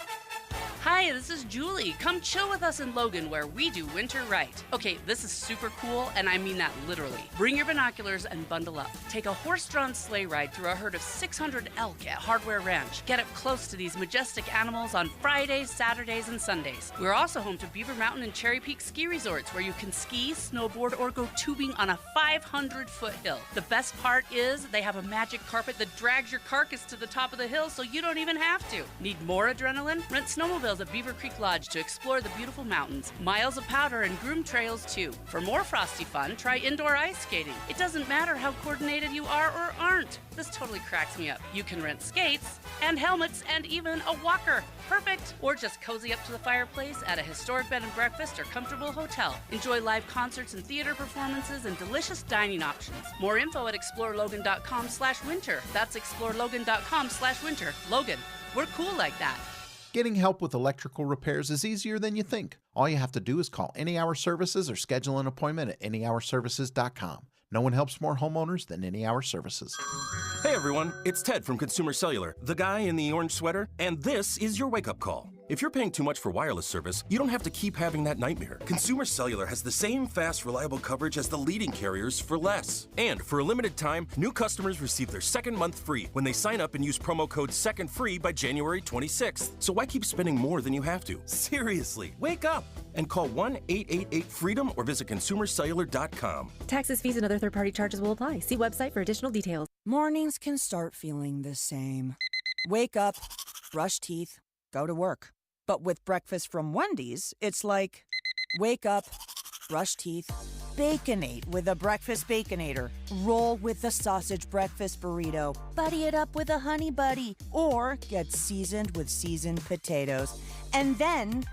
Hi, this is Julie. Come chill with us in Logan where we do winter right. Okay, this is super cool, and I mean that literally. Bring your binoculars and bundle up. Take a horse-drawn sleigh ride through a herd of 600 elk at Hardware Ranch. Get up close to these majestic animals on Fridays, Saturdays, and Sundays. We're also home to Beaver Mountain and Cherry Peak ski resorts where you can ski, snowboard, or go tubing on a 500-foot hill. The best part is they have a magic carpet that drags your carcass to the top of the hill so you don't even have to. Need more adrenaline? Rent snowmobiles at Beaver Creek Lodge to explore the beautiful mountains. Miles of powder and groomed trails too. For more frosty fun, try indoor ice skating. It doesn't matter how coordinated you are or aren't. This totally cracks me up. You can rent skates and helmets and even a walker. Perfect! Or just cozy up to the fireplace at a historic bed and breakfast or comfortable hotel. Enjoy live concerts and theater performances and delicious dining options. More info at explorelogan.com/winter. That's explorelogan.com/winter. Logan, we're cool like that. Getting help with electrical repairs is easier than you think. All you have to do is call Any Hour Services or schedule an appointment at anyhourservices.com. No one helps more homeowners than Any Hour Services. Hey everyone, it's Ted from Consumer Cellular, the guy in the orange sweater, and this is your wake-up call. If you're paying too much for wireless service, you don't have to keep having that nightmare. Consumer Cellular has the same fast, reliable coverage as the leading carriers for less. And for a limited time, new customers receive their second month free when they sign up and use promo code SECONDFREE by January 26th. So why keep spending more than you have to? Seriously, wake up and call 1-888-FREEDOM or visit consumercellular.com. Taxes, fees, and other third-party charges will apply. See website for additional details. Mornings can start feeling the same. Wake up, brush teeth, go to work. But with breakfast from Wendy's, it's like, wake up, brush teeth, Baconate with a breakfast Baconator. Roll with the sausage breakfast burrito. Buddy it up with a honey buddy. Or get seasoned with seasoned potatoes. And then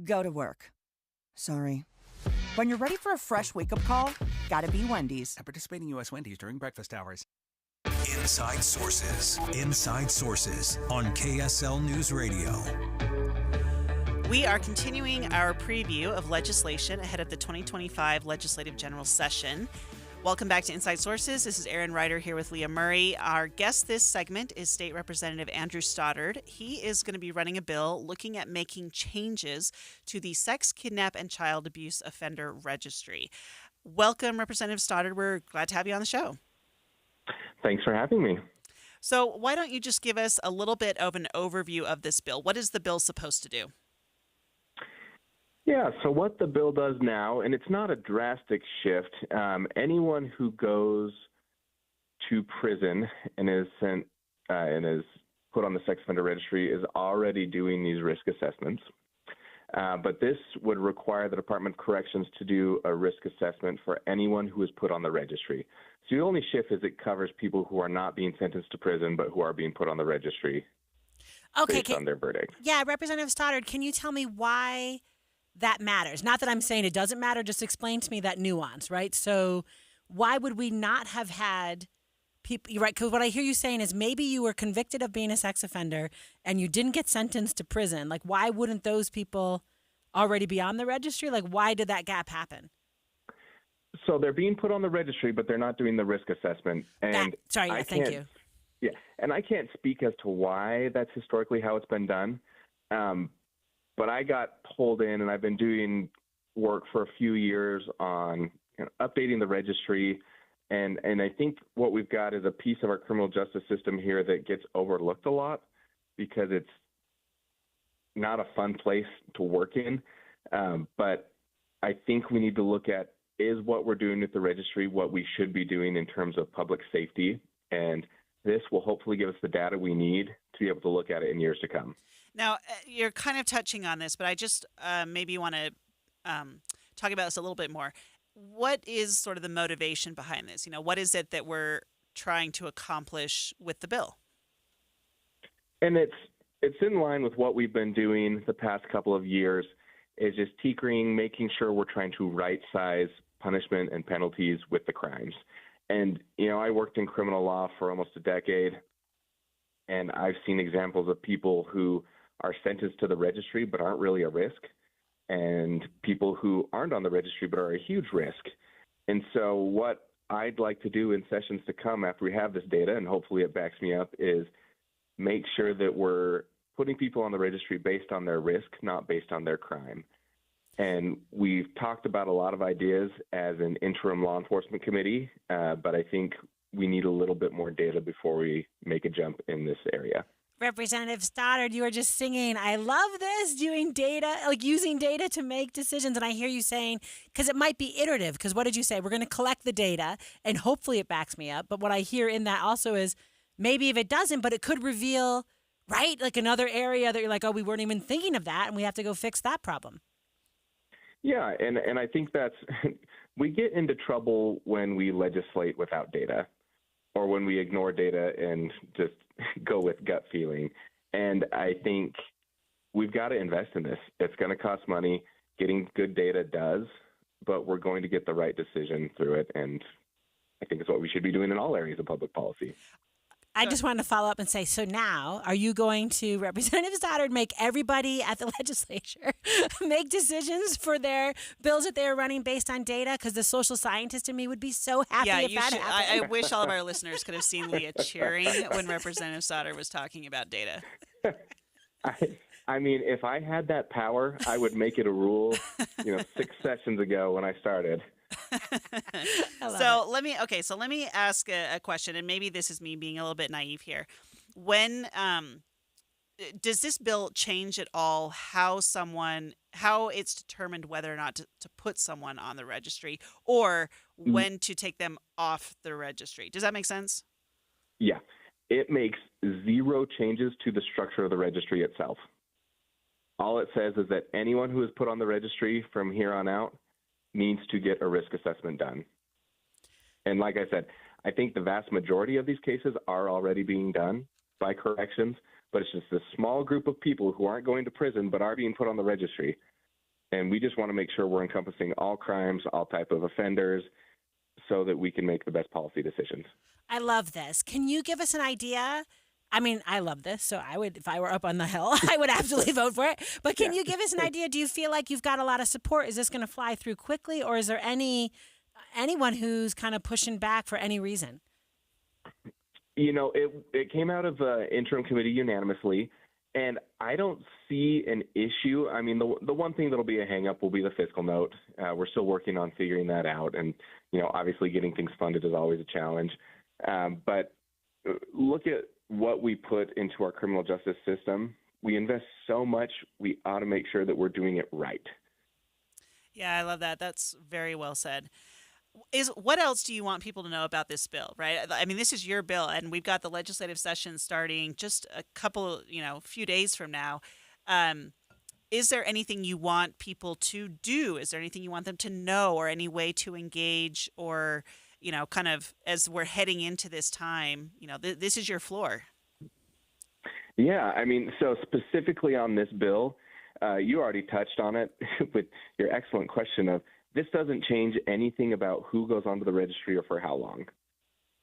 go to work. Sorry. When you're ready for a fresh wake-up call, gotta be Wendy's. At participating U.S. Wendy's during breakfast hours. Inside Sources. Inside Sources on KSL News Radio. We are continuing our preview of legislation ahead of the 2025 Legislative General Session. Welcome back to Inside Sources. This is Erin Ryder here with Leah Murray. Our guest this segment is State Representative Andrew Stoddard. He is going to be running a bill looking at making changes to the Sex, Kidnap, and Child Abuse Offender Registry. Welcome, Representative Stoddard. We're glad to have you on the show. Thanks for having me. So why don't you just give us a little bit of an overview of this bill? What is the bill supposed to do? Yeah, so what the bill does now, and it's not a drastic shift, anyone who goes to prison and is sent and is put on the sex offender registry is already doing these risk assessments. But this would require the Department of Corrections to do a risk assessment for anyone who is put on the registry. So the only shift is it covers people who are not being sentenced to prison but who are being put on the registry based on their verdict. Yeah, Representative Stoddard, can you tell me why that matters? Not that I'm saying it doesn't matter, just explain to me that nuance, right? So why would we not have had people, right? Because what I hear you saying is maybe you were convicted of being a sex offender and you didn't get sentenced to prison. Like, why wouldn't those people already be on the registry? Like, why did that gap happen? So they're being put on the registry, but they're not doing the risk assessment. And thank you. Yeah, and I can't speak as to why that's historically how it's been done. But I got pulled in, and I've been doing work for a few years on updating the registry. And I think what we've got is a piece of our criminal justice system here that gets overlooked a lot because it's not a fun place to work in. But I think we need to look at, is what we're doing with the registry what we should be doing in terms of public safety? And this will hopefully give us the data we need to be able to look at it in years to come. Now, you're kind of touching on this, but I just maybe want to talk about this a little bit more. What is sort of the motivation behind this? What is it that we're trying to accomplish with the bill? And it's in line with what we've been doing the past couple of years, is just tinkering, making sure we're trying to right-size punishment and penalties with the crimes. And, I worked in criminal law for almost a decade, and I've seen examples of people who are sentenced to the registry but aren't really a risk, and people who aren't on the registry but are a huge risk. And so what I'd like to do in sessions to come after we have this data, and hopefully it backs me up, is make sure that we're putting people on the registry based on their risk, not based on their crime. And we've talked about a lot of ideas as an interim law enforcement committee, but I think we need a little bit more data before we make a jump in this area. Representative Stoddard, you were just singing, I love this, doing data, like using data to make decisions. And I hear you saying, because it might be iterative, because what did you say? We're going to collect the data and hopefully it backs me up. But what I hear in that also is maybe if it doesn't, but it could reveal, right, like another area that you're like, oh, we weren't even thinking of that and we have to go fix that problem. Yeah, and I think that's we get into trouble when we legislate without data, or when we ignore data and just go with gut feeling. And I think we've got to invest in this. It's going to cost money. Getting good data does, but we're going to get the right decision through it. And I think it's what we should be doing in all areas of public policy. I just wanted to follow up and say, so now are you going to, Representative Stoddard, make everybody at the legislature make decisions for their bills that they're running based on data? Because the social scientist in me would be so happy if that happened. I wish all of our listeners could have seen Leah cheering when Representative Stoddard was talking about data. I mean, if I had that power, I would make it a rule, 6 sessions ago when I started. So let me ask a question, and maybe this is me being a little bit naive here. When does this bill change at all how it's determined whether or not to put someone on the registry, or when to take them off the registry? Does that make sense? Yeah, it makes 0 changes to the structure of the registry itself. All it says is that anyone who is put on the registry from here on out needs to get a risk assessment done. And like I said, I think the vast majority of these cases are already being done by corrections, but it's just a small group of people who aren't going to prison but are being put on the registry. And we just want to make sure we're encompassing all crimes, all type of offenders, so that we can make the best policy decisions. I love this. Can you give us an idea? I mean, I love this, so I would, if I were up on the Hill, I would absolutely vote for it. But can you give us an idea? Do you feel like you've got a lot of support? Is this going to fly through quickly, or is there anyone who's kind of pushing back for any reason? It came out of interim committee unanimously, and I don't see an issue. I mean, the one thing that'll be a hang-up will be the fiscal note. We're still working on figuring that out, and obviously getting things funded is always a challenge. But look at what we put into our criminal justice system. We invest so much, we ought to make sure that we're doing it right. Yeah, I love that. That's very well said. What else do you want people to know about this bill, right? I mean, this is your bill, and we've got the legislative session starting just a few days from now. Is there anything you want people to do? Is there anything you want them to know, or any way to engage, or kind of as we're heading into this time, this is your floor. Yeah, I mean, so specifically on this bill, you already touched on it with your excellent question of this doesn't change anything about who goes onto the registry or for how long.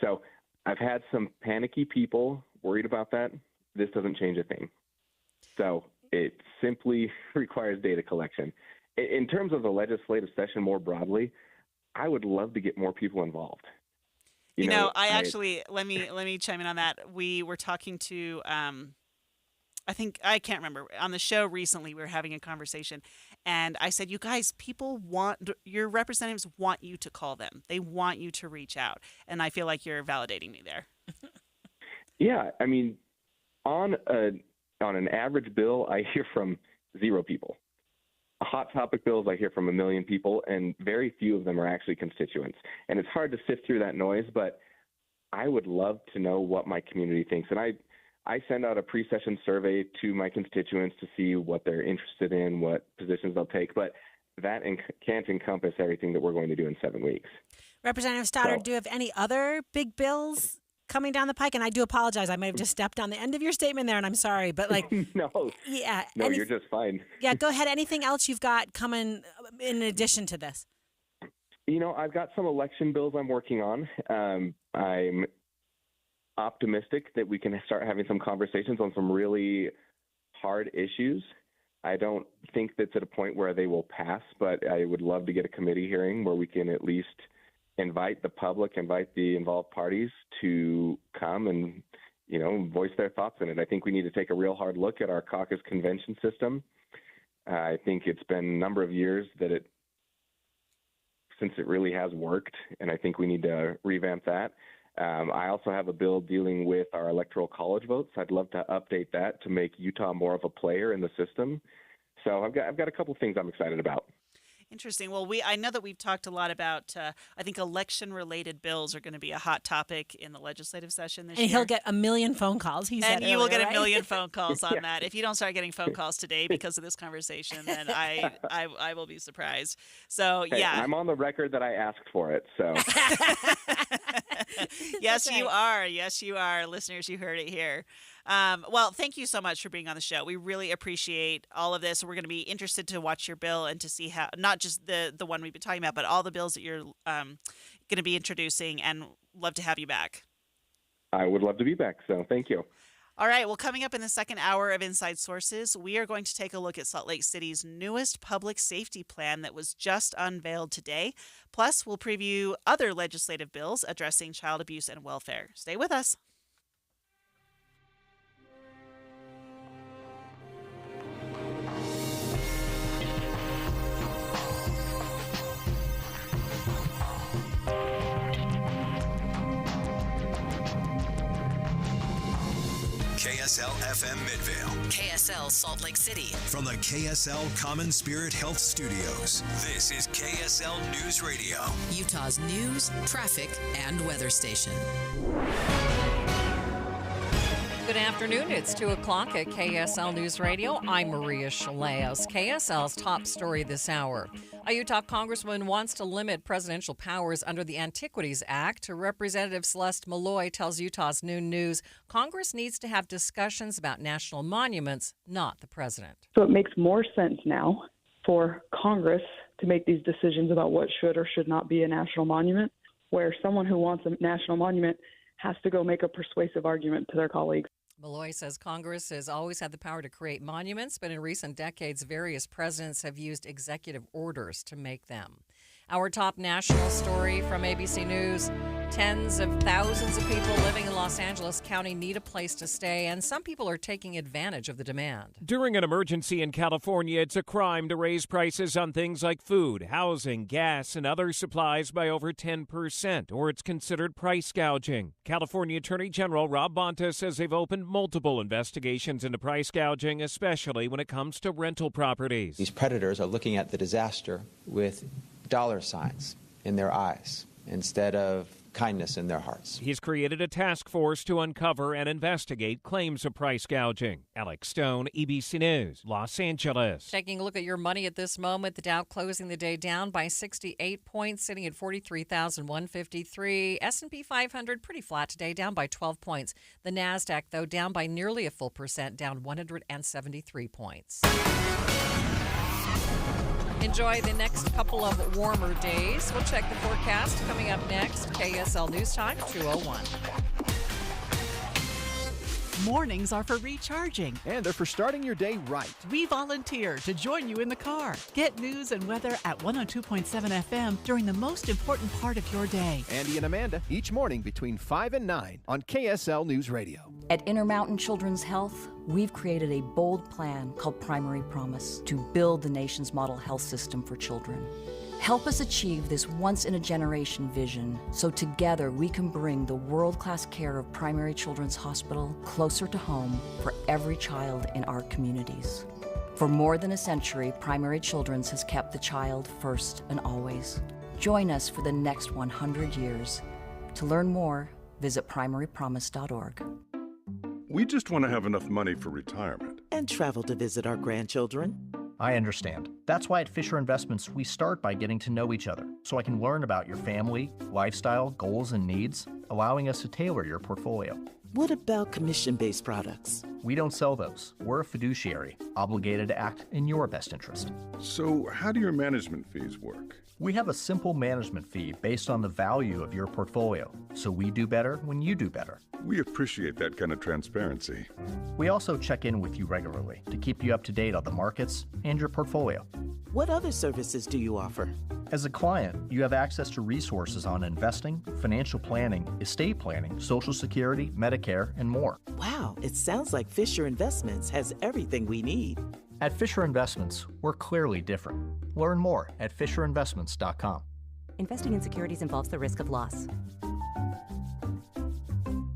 So I've had some panicky people worried about that. This doesn't change a thing. So it simply requires data collection. In terms of the legislative session more broadly, I would love to get more people involved. I actually let me chime in on that. We were talking to I can't remember, on the show recently. We were having a conversation, and I said, "You guys, your representatives want you to call them. They want you to reach out." And I feel like you're validating me there. Yeah, I mean, on an average bill, I hear from 0 people. hot topic bills, I hear from a million people, and very few of them are actually constituents. And it's hard to sift through that noise, but I would love to know what my community thinks. And I send out a pre-session survey to my constituents to see what they're interested in, what positions they'll take, but that can't encompass everything that we're going to do in 7 weeks. Representative Stoddard, do you have any other big bills coming down the pike? And I do apologize. I might have just stepped on the end of your statement there, and I'm sorry. But No, you're just fine. Yeah, go ahead. Anything else you've got coming in addition to this? I've got some election bills I'm working on. I'm optimistic that we can start having some conversations on some really hard issues. I don't think that's at a point where they will pass, but I would love to get a committee hearing where we can at least invite the public, invite the involved parties to come and, voice their thoughts in it. I think we need to take a real hard look at our caucus convention system. I think it's been a number of years since it really has worked, and I think we need to revamp that. I also have a bill dealing with our electoral college votes. I'd love to update that to make Utah more of a player in the system. So I've got a couple things I'm excited about. Interesting. Well, I know that we've talked a lot about, I think election-related bills are going to be a hot topic in the legislative session this year. And he'll get a million phone calls, he said. And you will get right? a million phone calls on that. If you don't start getting phone calls today because of this conversation, then I will be surprised. So, hey, yeah. I'm on the record that I asked for it, so. Yes, you are. Yes, you are. Listeners, you heard it here. Well, thank you so much for being on the show. We really appreciate all of this. We're going to be interested to watch your bill and to see how, not just the one we've been talking about, but all the bills that you're going to be introducing, and love to have you back. I would love to be back, so thank you. All right, well, coming up in the second hour of Inside Sources, we are going to take a look at Salt Lake City's newest public safety plan that was just unveiled today. Plus, we'll preview other legislative bills addressing child abuse and welfare. Stay with us. KSL FM Midvale. KSL Salt Lake City. From the KSL Common Spirit Health Studios, this is KSL News Radio. Utah's news, traffic, and weather station. Good afternoon. It's 2 o'clock at KSL News Radio. I'm Maria Chaleos. KSL's top story this hour. A Utah congresswoman wants to limit presidential powers under the Antiquities Act. Representative Celeste Malloy tells Utah's Noon News Congress needs to have discussions about national monuments, not the president. So it makes more sense now for Congress to make these decisions about what should or should not be a national monument, where someone who wants a national monument has to go make a persuasive argument to their colleagues. Malloy says Congress has always had the power to create monuments, but in recent decades, various presidents have used executive orders to make them. Our top national story from ABC News. Tens of thousands of people living in Los Angeles County need a place to stay, and some people are taking advantage of the demand. During an emergency in California, it's a crime to raise prices on things like food, housing, gas, and other supplies by over 10%, or it's considered price gouging. California Attorney General Rob Bonta says they've opened multiple investigations into price gouging, especially when it comes to rental properties. These predators are looking at the disaster with dollar signs in their eyes instead of kindness in their hearts. He's created a task force to uncover and investigate claims of price gouging. Alex Stone, ABC News, Los Angeles. Taking a look at your money at this moment, the Dow closing the day down by 68 points, sitting at 43,153. S&P 500 pretty flat today, down by 12 points. The NASDAQ, though, down by nearly a full percent, down 173 points. Enjoy the next couple of warmer days. We'll check the forecast coming up next. KSL News Time, 2:01. Mornings are for recharging. And they're for starting your day right. We volunteer to join you in the car. Get news and weather at 102.7 FM during the most important part of your day. Andy and Amanda, each morning between 5 and 9 on KSL News Radio. At Intermountain Children's Health, we've created a bold plan called Primary Promise to build the nation's model health system for children. Help us achieve this once-in-a-generation vision so together we can bring the world-class care of Primary Children's Hospital closer to home for every child in our communities. For more than a century, Primary Children's has kept the child first and always. Join us for the next 100 years. To learn more, visit primarypromise.org. We just want to have enough money for retirement. And travel to visit our grandchildren. I understand. That's why at Fisher Investments, we start by getting to know each other, so I can learn about your family, lifestyle, goals, and needs, allowing us to tailor your portfolio. What about commission-based products? We don't sell those. We're a fiduciary, obligated to act in your best interest. So how do your management fees work? We have a simple management fee based on the value of your portfolio, so we do better when you do better. We appreciate that kind of transparency. We also check in with you regularly to keep you up to date on the markets and your portfolio. What other services do you offer? As a client, you have access to resources on investing, financial planning, estate planning, Social Security, Medicare, and more. Wow, it sounds like Fisher Investments has everything we need. At Fisher Investments, we're clearly different. Learn more at FisherInvestments.com. Investing in securities involves the risk of loss.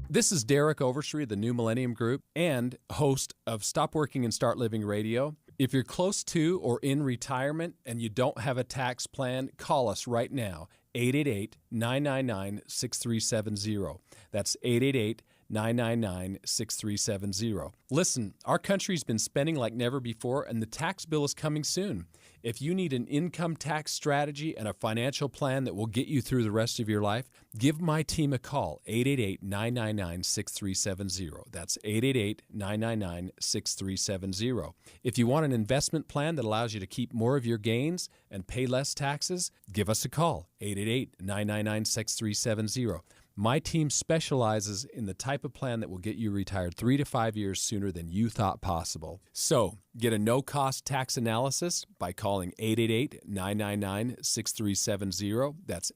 This is Derek Overstreet of the New Millennium Group and host of Stop Working and Start Living Radio. If you're close to or in retirement and you don't have a tax plan, call us right now, 888-999-6370. That's 888-999-6370. Listen, our country's been spending like never before, and the tax bill is coming soon. If you need an income tax strategy and a financial plan that will get you through the rest of your life, give my team a call, 888-999-6370. That's 888-999-6370. If you want an investment plan that allows you to keep more of your gains and pay less taxes, give us a call, 888-999-6370. My team specializes in the type of plan that will get you retired 3 to 5 years sooner than you thought possible. So, get a no-cost tax analysis by calling 888-999-6370. That's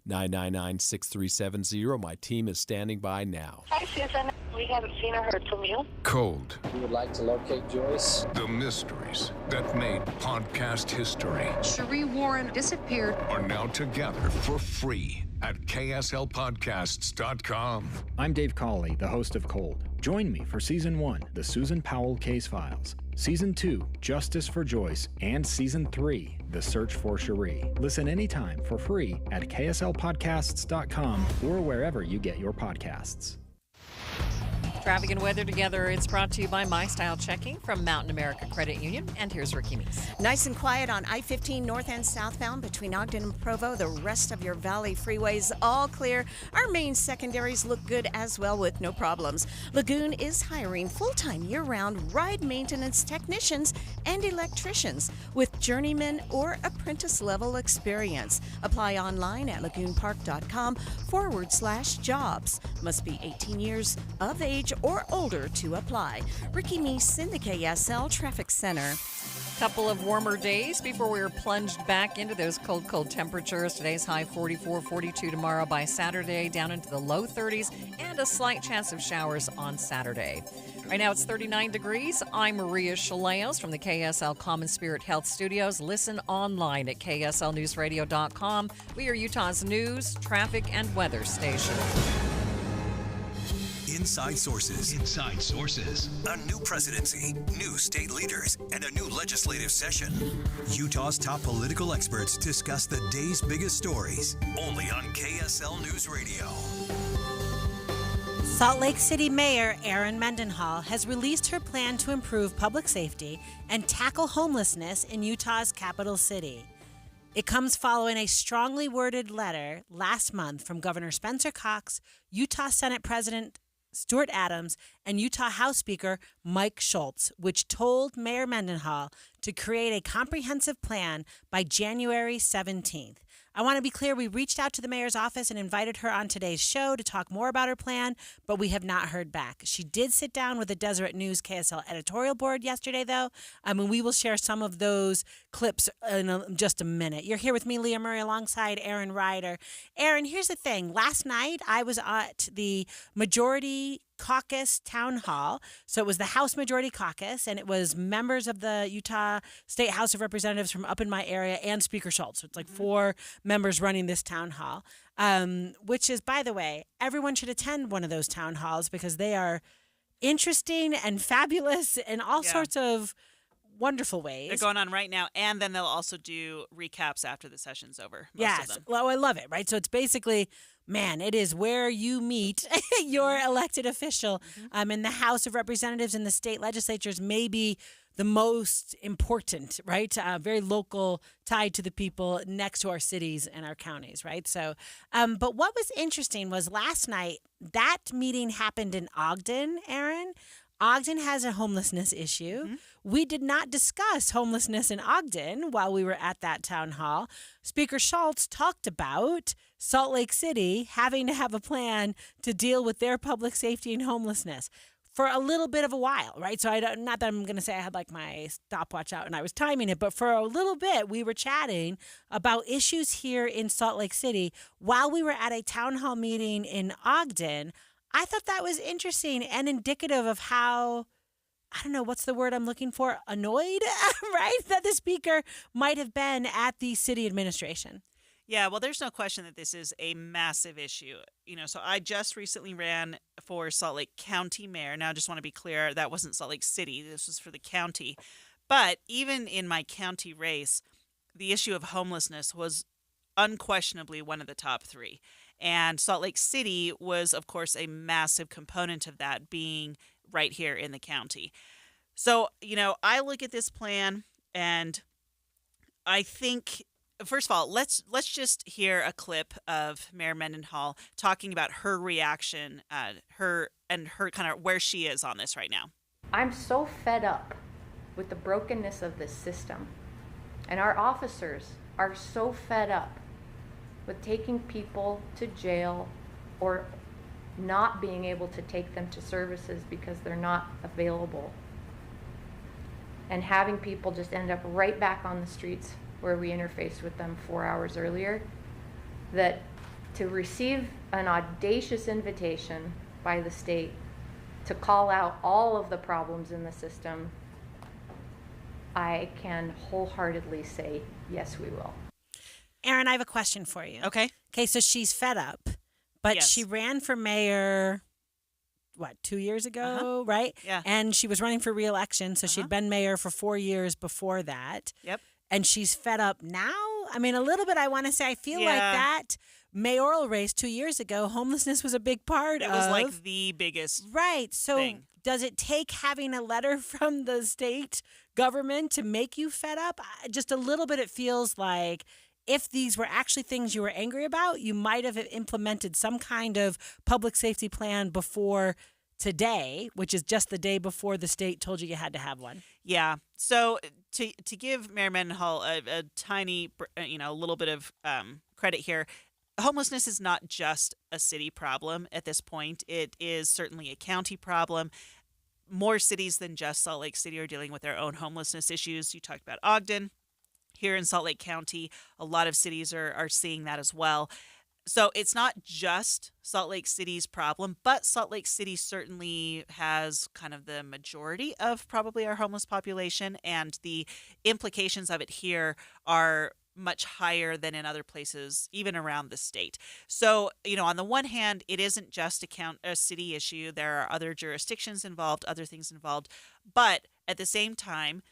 888-999-6370. My team is standing by now. Hi, Susan. We haven't seen or heard from you. Cold. We would like to locate Joyce. The mysteries that made podcast history. Cherie Warren disappeared. Are now together for free at kslpodcasts.com. I'm Dave Cawley, the host of Cold. Join me for Season 1, The Susan Powell Case Files. Season 2, Justice for Joyce. And Season 3, The Search for Cherie. Listen anytime for free at kslpodcasts.com or wherever you get your podcasts. Traffic and weather together. It's brought to you by My Style Checking from Mountain America Credit Union. And here's Ricky Meese. Nice and quiet on I-15 north and southbound between Ogden and Provo. The rest of your valley freeways all clear. Our main secondaries look good as well with no problems. Lagoon is hiring full-time year-round ride maintenance technicians and electricians with journeyman or apprentice-level experience. Apply online at lagoonpark.com/jobs. Must be 18 years of age or older to apply. Ricky Meese in the KSL Traffic Center. Couple of warmer days before we were plunged back into those cold temperatures. Today's high 44, 42 tomorrow. By Saturday, down into the low 30s and a slight chance of showers on Saturday. Right now it's 39 degrees. I'm Maria Chaleos from the KSL Common Spirit Health Studios. Listen online at kslnewsradio.com. We are Utah's news, traffic, and weather station. Inside Sources. Inside Sources. A new presidency, new state leaders, and a new legislative session. Utah's top political experts discuss the day's biggest stories. Only on KSL News Radio. Salt Lake City Mayor Erin Mendenhall has released her plan to improve public safety and tackle homelessness in Utah's capital city. It comes following a strongly worded letter last month from Governor Spencer Cox, Utah Senate President Stuart Adams, and Utah House Speaker Mike Schultz, which told Mayor Mendenhall to create a comprehensive plan by January 17th. I want to be clear, we reached out to the mayor's office and invited her on today's show to talk more about her plan, but we have not heard back. She did sit down with the Deseret News KSL editorial board yesterday, though. We will share some of those clips in just a minute. You're here with me, Leah Murray, alongside Aaron Ryder. Aaron, here's the thing. Last night, I was at the Majority Caucus Town Hall. So it was the House Majority Caucus, and it was members of the Utah State House of Representatives from up in my area and Speaker Schultz. So it's like 4 members running this town hall, which is, by the way, everyone should attend one of those town halls because they are interesting and fabulous and all sorts of wonderful ways. They're going on right now, and then they'll also do recaps after the session's over. Yes. Well, I love it, right? So it's basically, man, it is where you meet your elected official. In the House of Representatives and the state legislatures may be the most important, right? Very local, tied to the people next to our cities and our counties, right? So, but what was interesting was last night, that meeting happened in Ogden, Aaron. Ogden has a homelessness issue. We did not discuss homelessness in Ogden while we were at that town hall. Speaker Schultz talked about Salt Lake City having to have a plan to deal with their public safety and homelessness for a little bit of a while, right? So not that I'm going to say I had like my stopwatch out and I was timing it, but for a little bit we were chatting about issues here in Salt Lake City while we were at a town hall meeting in Ogden. I thought that was interesting and indicative of how, I don't know, what's the word I'm looking for? Annoyed, right? That the speaker might have been at the city administration. Yeah, well, there's no question that this is a massive issue. So I just recently ran for Salt Lake County mayor. Now, I just want to be clear, that wasn't Salt Lake City. This was for the county. But even in my county race, the issue of homelessness was unquestionably one of the top three. And Salt Lake City was, of course, a massive component of that, being right here in the county. So, I look at this plan and I think, first of all, let's just hear a clip of Mayor Mendenhall talking about her reaction, her kind of where she is on this right now. I'm so fed up with the brokenness of this system, and our officers are so fed up with taking people to jail or not being able to take them to services because they're not available, and having people just end up right back on the streets where we interfaced with them 4 hours earlier, that to receive an audacious invitation by the state to call out all of the problems in the system, I can wholeheartedly say, yes, we will. Aaron, I have a question for you. Okay, so she's fed up, but yes. She ran for mayor, 2 years ago, right? Yeah. And she was running for re-election, so she'd been mayor for 4 years before that. Yep. And she's fed up now? I mean, a little bit, I want to say. I feel like that mayoral race 2 years ago, homelessness was a big part of. It was like the biggest Right. So thing. Does it take having a letter from the state government to make you fed up? Just a little bit, it feels like if these were actually things you were angry about, you might have implemented some kind of public safety plan before today, which is just the day before the state told you had to have one. Yeah. So to give Mayor Mendenhall a tiny, a little bit of credit here, homelessness is not just a city problem at this point. It is certainly a county problem. More cities than just Salt Lake City are dealing with their own homelessness issues. You talked about Ogden. Here in Salt Lake County, a lot of cities are seeing that as well. So it's not just Salt Lake City's problem, but Salt Lake City certainly has kind of the majority of probably our homeless population, and the implications of it here are much higher than in other places, even around the state. So, on the one hand, it isn't just a city issue. There are other jurisdictions involved, other things involved. But at the same time,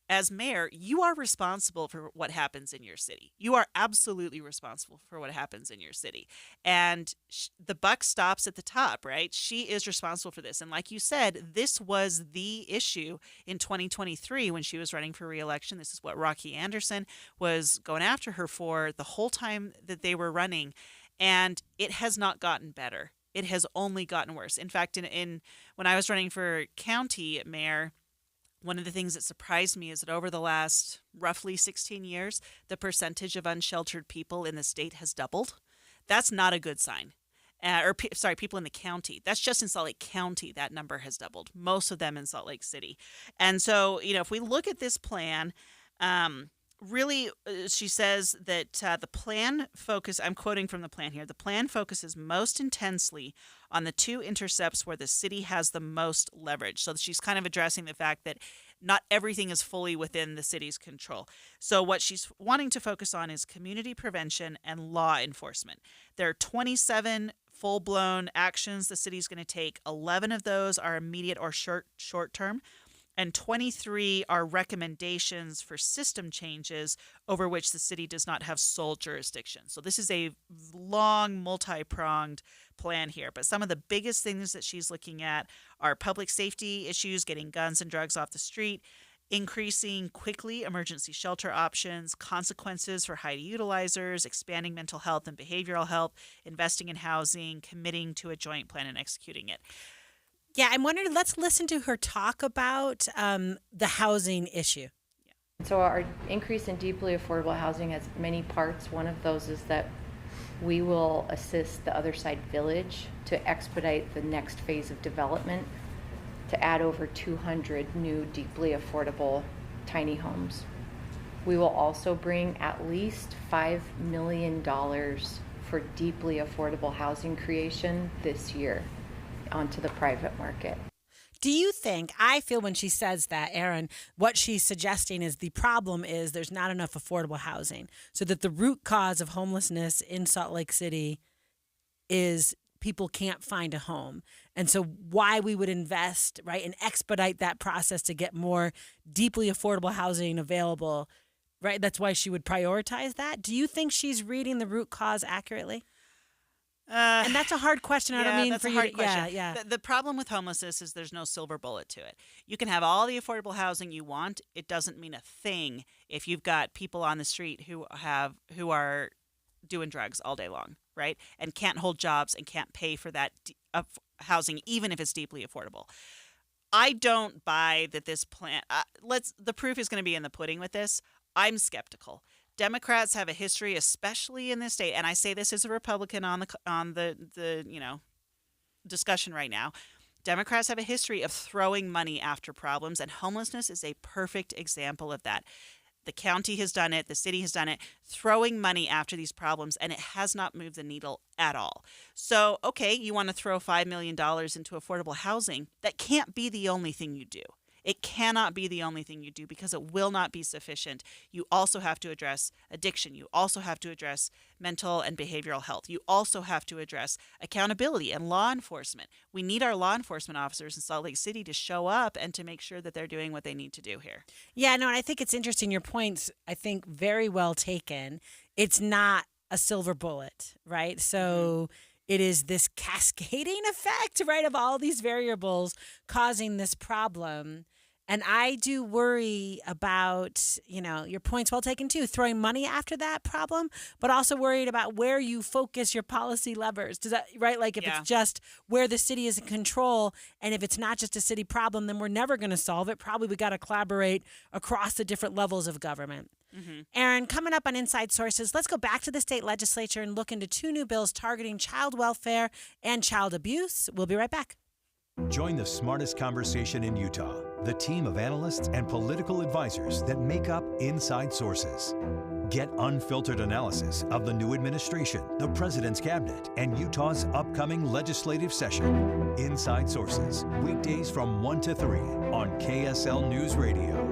as mayor, you are responsible for what happens in your city. You are absolutely responsible for what happens in your city. And the buck stops at the top, right? She is responsible for this. And like you said, this was the issue in 2023 when she was running for re-election. This is what Rocky Anderson was going after her for the whole time that they were running. And it has not gotten better. It has only gotten worse. In fact, in when I was running for county mayor, one of the things that surprised me is that over the last roughly 16 years, the percentage of unsheltered people in the state has doubled. That's not a good sign. People in the county. That's just in Salt Lake County, that number has doubled. Most of them in Salt Lake City. And so, if we look at this plan, really, she says that the plan I'm quoting from the plan here, the plan focuses most intensely on the two intercepts where the city has the most leverage. So she's kind of addressing the fact that not everything is fully within the city's control. So what she's wanting to focus on is community prevention and law enforcement. There are 27 full-blown actions the city's going to take. 11 of those are immediate or short term. and 23 are recommendations for system changes over which the city does not have sole jurisdiction. So this is a long, multi-pronged plan here. But some of the biggest things that she's looking at are public safety issues, getting guns and drugs off the street, increasing quickly emergency shelter options, consequences for high utilizers, expanding mental health and behavioral health, investing in housing, committing to a joint plan and executing it. Yeah, I'm wondering, let's listen to her talk about the housing issue. So our increase in deeply affordable housing has many parts. One of those is that we will assist the Other Side Village to expedite the next phase of development to add over 200 new deeply affordable tiny homes. We will also bring at least $5 million for deeply affordable housing creation this year onto the private market. Do you think, I feel when she says that, Aaron, what she's suggesting is the problem is there's not enough affordable housing, so that the root cause of homelessness in Salt Lake City is people can't find a home. And so why we would invest, right, and expedite that process to get more deeply affordable housing available, right? That's why she would prioritize that. Do you think she's reading the root cause accurately? And that's a hard question. I don't mean that's for a you hard to, question. yeah. The problem with homelessness is there's no silver bullet to it. You can have all the affordable housing you want. It doesn't mean a thing if you've got people on the street who are doing drugs all day long, right? And can't hold jobs and can't pay for that housing, even if it's deeply affordable. I don't buy that this plan. The proof is going to be in the pudding with this. I'm skeptical. Democrats have a history, especially in this state, and I say this as a Republican on the discussion right now. Democrats have a history of throwing money after problems, and homelessness is a perfect example of that. The county has done it, the city has done it, throwing money after these problems, and it has not moved the needle at all. So, okay, you want to throw $5 million into affordable housing. That can't be the only thing you do. It cannot be the only thing you do because it will not be sufficient. You also have to address addiction. You also have to address mental and behavioral health. You also have to address accountability and law enforcement. We need our law enforcement officers in Salt Lake City to show up and to make sure that they're doing what they need to do here. Yeah, no, and I think it's interesting. Your point's, I think, very well taken. It's not a silver bullet, right? So it is this cascading effect, right, of all these variables causing this problem. And I do worry about, your point's well taken too, throwing money after that problem, but also worried about where you focus your policy levers. Does that, right? Like if it's just where the city is in control, and if it's not just a city problem, then we're never going to solve it. Probably we got to collaborate across the different levels of government. Aaron, coming up on Inside Sources, let's go back to the state legislature and look into 2 new bills targeting child welfare and child abuse. We'll be right back. Join the smartest conversation in Utah, the team of analysts and political advisors that make up Inside Sources. Get unfiltered analysis of the new administration, the president's cabinet, and Utah's upcoming legislative session. Inside Sources, weekdays from 1 to 3 on KSL News Radio.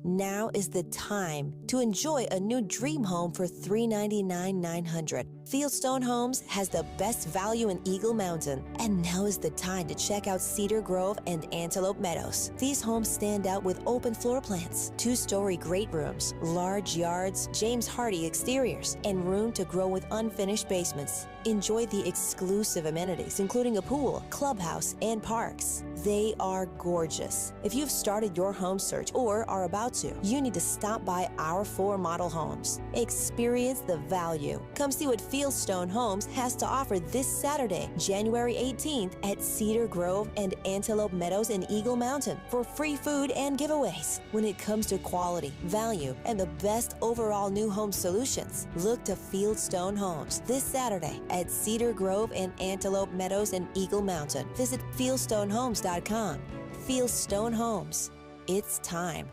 Now is the time to enjoy a new dream home for $399,900. Fieldstone Homes has the best value in Eagle Mountain. And now is the time to check out Cedar Grove and Antelope Meadows. These homes stand out with open floor plans, 2-story great rooms, large yards, James Hardy exteriors, and room to grow with unfinished basements. Enjoy the exclusive amenities, including a pool, clubhouse, and parks. They are gorgeous. If you've started your home search or are about to, you need to stop by our 4 model homes. Experience the value. Come see what Fieldstone Homes has to offer this Saturday, January 18th at Cedar Grove and Antelope Meadows in Eagle Mountain for free food and giveaways. When it comes to quality, value, and the best overall new home solutions, look to Fieldstone Homes this Saturday at Cedar Grove and Antelope Meadows in Eagle Mountain. Visit fieldstonehomes.com. Fieldstone Homes. It's time.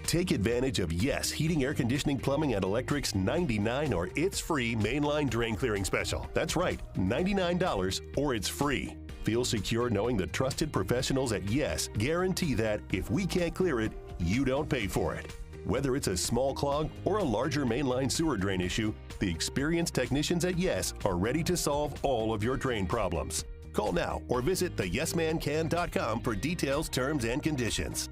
Take advantage of Yes Heating, Air Conditioning, Plumbing, and Electric's $99 or it's free mainline drain clearing special. That's right, $99 or it's free. Feel secure knowing the trusted professionals at Yes guarantee that if we can't clear it, you don't pay for it. Whether it's a small clog or a larger mainline sewer drain issue, the experienced technicians at Yes are ready to solve all of your drain problems. Call now or visit theyesmancan.com for details, terms, and conditions.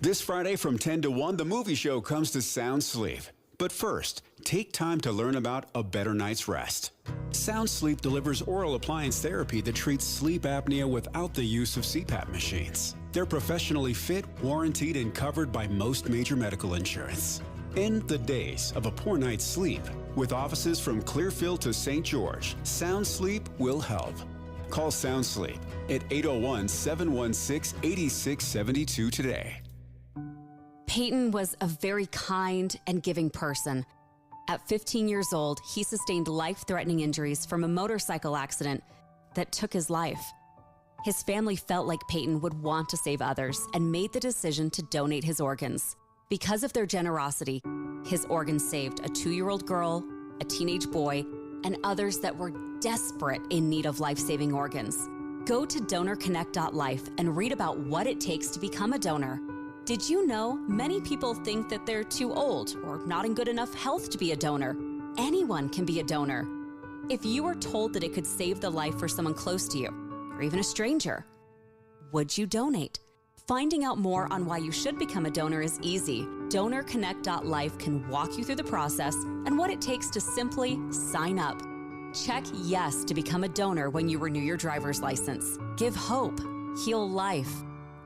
This Friday from 10 to 1, the movie show comes to Sound Sleep. But first, take time to learn about a better night's rest. Sound Sleep delivers oral appliance therapy that treats sleep apnea without the use of CPAP machines. They're professionally fit, warranted, and covered by most major medical insurance. End the days of a poor night's sleep. With offices from Clearfield to St. George, Sound Sleep will help. Call Sound Sleep at 801-716-8672 today. Peyton was a very kind and giving person. At 15 years old, he sustained life-threatening injuries from a motorcycle accident that took his life. His family felt like Peyton would want to save others and made the decision to donate his organs. Because of their generosity, his organs saved a 2-year-old girl, a teenage boy, and others that were desperate in need of life-saving organs. Go to donorconnect.life and read about what it takes to become a donor. Did you know many people think that they're too old or not in good enough health to be a donor? Anyone can be a donor. If you were told that it could save the life for someone close to you, or even a stranger, would you donate? Finding out more on why you should become a donor is easy. DonorConnect.life can walk you through the process and what it takes to simply sign up. Check yes to become a donor when you renew your driver's license. Give hope. Heal life.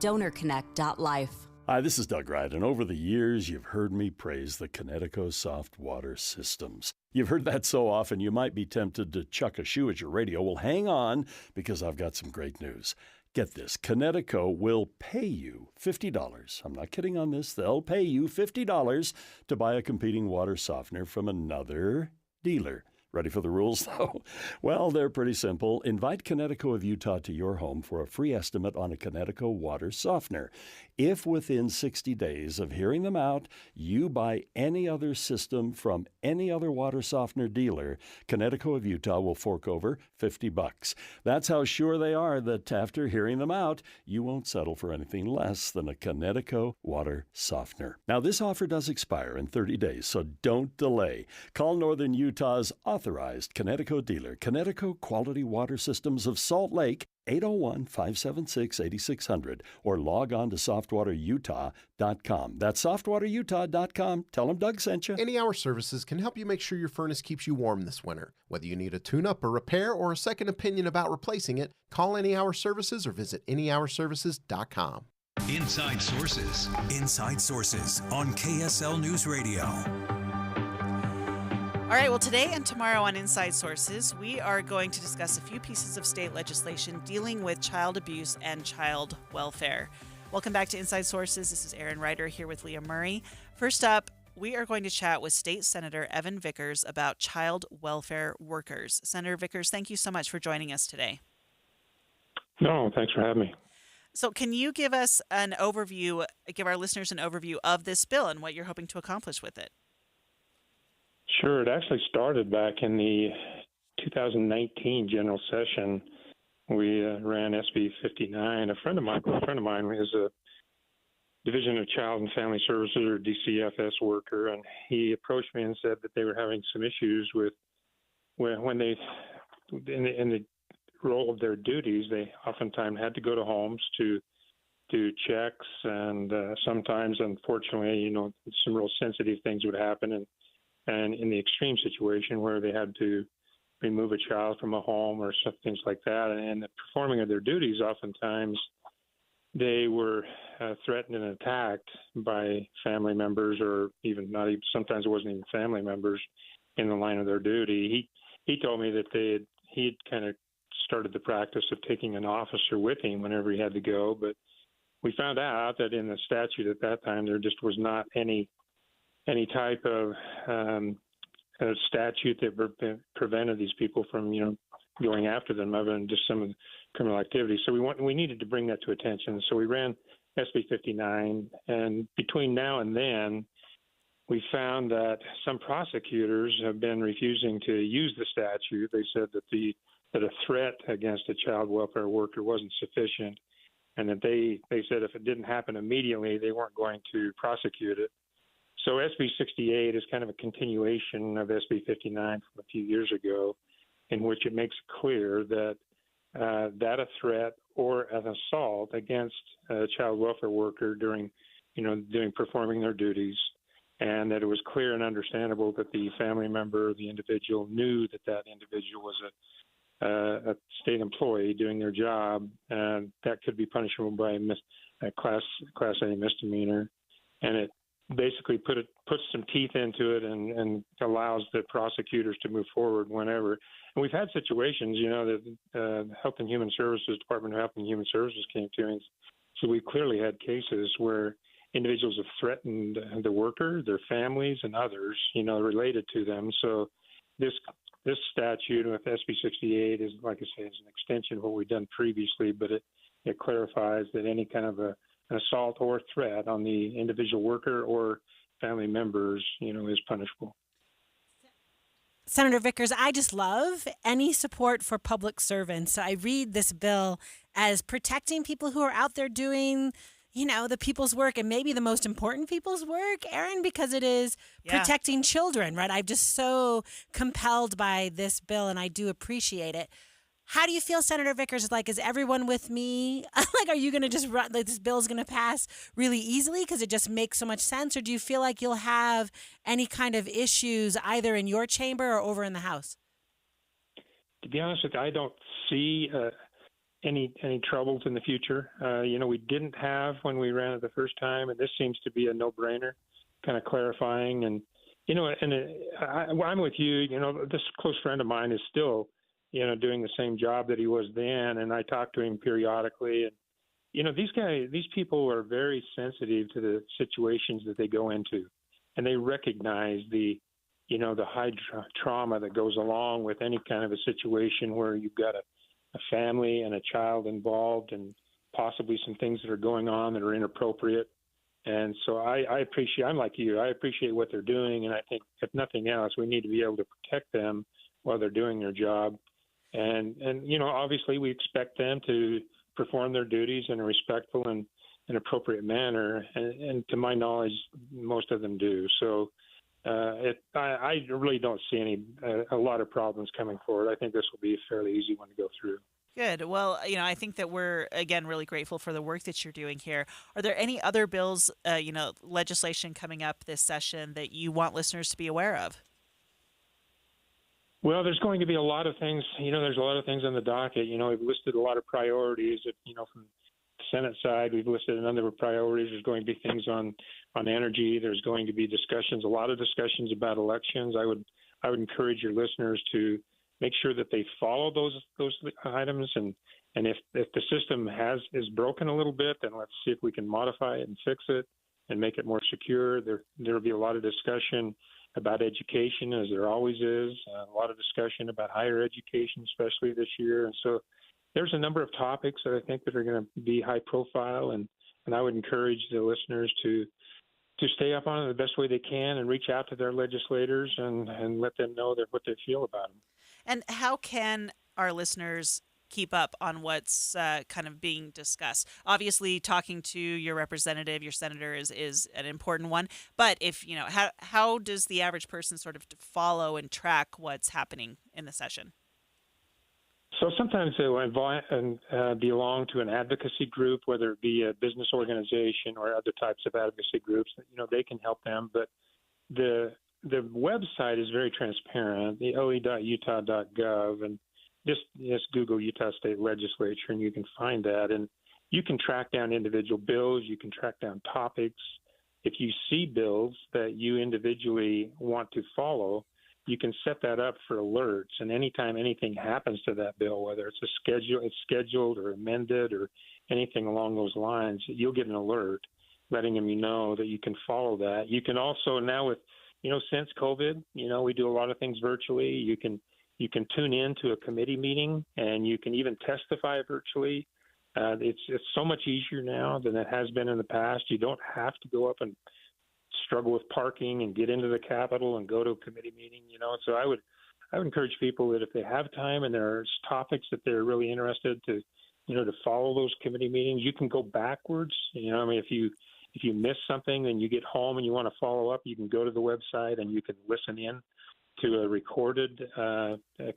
DonorConnect.life. Hi, this is Doug Wright, and over the years, you've heard me praise the Connecticut soft water systems. You've heard that so often, you might be tempted to chuck a shoe at your radio. Well, hang on, because I've got some great news. Get this, Connecticut will pay you $50. I'm not kidding on this. They'll pay you $50 to buy a competing water softener from another dealer. Ready for the rules, though? Well, they're pretty simple. Invite Connecticut of Utah to your home for a free estimate on a Connecticut water softener. If within 60 days of hearing them out, you buy any other system from any other water softener dealer, Connecticut of Utah will fork over $50. That's how sure they are that after hearing them out, you won't settle for anything less than a Connecticut water softener. Now, this offer does expire in 30 days, so don't delay. Call Northern Utah's authorized Connecticut dealer, Connecticut Quality Water Systems of Salt Lake, 801-576-8600, or log on to softwaterutah.com. That's softwaterutah.com. Tell them Doug sent you. Any Hour Services can help you make sure your furnace keeps you warm this winter. Whether you need a tune-up, a repair, or a second opinion about replacing it, call Any Hour Services or visit anyhourservices.com. Inside Sources. Inside Sources on KSL News Radio. All right, well, today and tomorrow on Inside Sources, we are going to discuss a few pieces of state legislation dealing with child abuse and child welfare. Welcome back to Inside Sources. This is Erin Ryder here with Leah Murray. First up, we are going to chat with State Senator Evan Vickers about child welfare workers. Senator Vickers, thank you so much for joining us today. No, thanks for having me. So can you give us an overview, give our listeners an overview of this bill and what you're hoping to accomplish with it? Sure. It actually started back in the 2019 general session. We ran SB 59. A friend of mine is a Division of Child and Family Services, or DCFS worker, and he approached me and said that they were having some issues with when they, in the role of their duties, they oftentimes had to go to homes to do checks, and sometimes, unfortunately, some real sensitive things would happen, and in the extreme situation where they had to remove a child from a home or some things like that, and the performing of their duties, oftentimes they were threatened and attacked by family members, or sometimes it wasn't even family members in the line of their duty. He told me that he had kind of started the practice of taking an officer with him whenever he had to go, but we found out that in the statute at that time there just was not any type of statute that prevented these people from, going after them other than just some of the criminal activity. So we needed to bring that to attention. So we ran SB 59, and between now and then, we found that some prosecutors have been refusing to use the statute. They said that a threat against a child welfare worker wasn't sufficient, and that they said if it didn't happen immediately, they weren't going to prosecute it. So SB 68 is kind of a continuation of SB 59 from a few years ago, in which it makes clear that that a threat or an assault against a child welfare worker during performing their duties, and that it was clear and understandable that the family member, the individual, knew that that individual was a state employee doing their job, that could be punishable by a class A misdemeanor, and it basically puts some teeth into it and allows the prosecutors to move forward whenever. And we've had situations, that Department of Health and Human Services came to, and so we clearly had cases where individuals have threatened the worker, their families, and others, related to them. So this statute with SB 68 is, like I say, is an extension of what we've done previously, but it clarifies that any kind of an assault or threat on the individual worker or family members, is punishable. Senator Vickers, I just love any support for public servants. So I read this bill as protecting people who are out there doing, the people's work, and maybe the most important people's work, Aaron, because it is protecting children, right? I'm just so compelled by this bill, and I do appreciate it. How do you feel, Senator Vickers? Is everyone with me? Are you going to just run, this bill is going to pass really easily because it just makes so much sense? Or do you feel like you'll have any kind of issues either in your chamber or over in the House? To be honest with you, I don't see any troubles in the future. We didn't have when we ran it the first time, and this seems to be a no-brainer, kind of clarifying. And, I'm with you. This close friend of mine is still doing the same job that he was then, and I talk to him periodically. And these people are very sensitive to the situations that they go into, and they recognize the high trauma that goes along with any kind of a situation where you've got a family and a child involved, and possibly some things that are going on that are inappropriate. And so I appreciate. I'm like you. I appreciate what they're doing, and I think if nothing else, we need to be able to protect them while they're doing their job. And obviously we expect them to perform their duties in a respectful and an appropriate manner. And to my knowledge, most of them do. So I really don't see a lot of problems coming forward. I think this will be a fairly easy one to go through. Good. Well, I think that we're, again, really grateful for the work that you're doing here. Are there any other bills, legislation coming up this session that you want listeners to be aware of? Well, there's going to be a lot of things. There's a lot of things on the docket. We've listed a lot of priorities. From the Senate side, we've listed a number of priorities. There's going to be things on energy. There's going to be a lot of discussions about elections. I would encourage your listeners to make sure that they follow those items. And if the system is broken a little bit, then let's see if we can modify it and fix it and make it more secure. There will be a lot of discussion about education, as there always is, a lot of discussion about higher education, especially this year. And so there's a number of topics that I think that are going to be high profile, and I would encourage the listeners to stay up on it the best way they can and reach out to their legislators and let them know what they feel about them. And how can our listeners keep up on what's kind of being discussed? Obviously, talking to your representative, your senator, is an important one. But if how does the average person sort of follow and track what's happening in the session? So sometimes they will belong to an advocacy group, whether it be a business organization or other types of advocacy groups. They can help them. But the website is very transparent, the oe.utah.gov, and just Google Utah State Legislature, and you can find that. And you can track down individual bills. You can track down topics. If you see bills that you individually want to follow, you can set that up for alerts. And anytime anything happens to that bill, whether it's scheduled or amended or anything along those lines, you'll get an alert letting them know that you can follow that. You can also now with, since COVID, we do a lot of things virtually. You can tune in to a committee meeting, and you can even testify virtually. It's so much easier now than it has been in the past. You don't have to go up and struggle with parking and get into the Capitol and go to a committee meeting. So I would encourage people that if they have time and there are topics that they're really interested to follow those committee meetings, you can go backwards. If you miss something and you get home and you want to follow up, you can go to the website and you can listen in to a recorded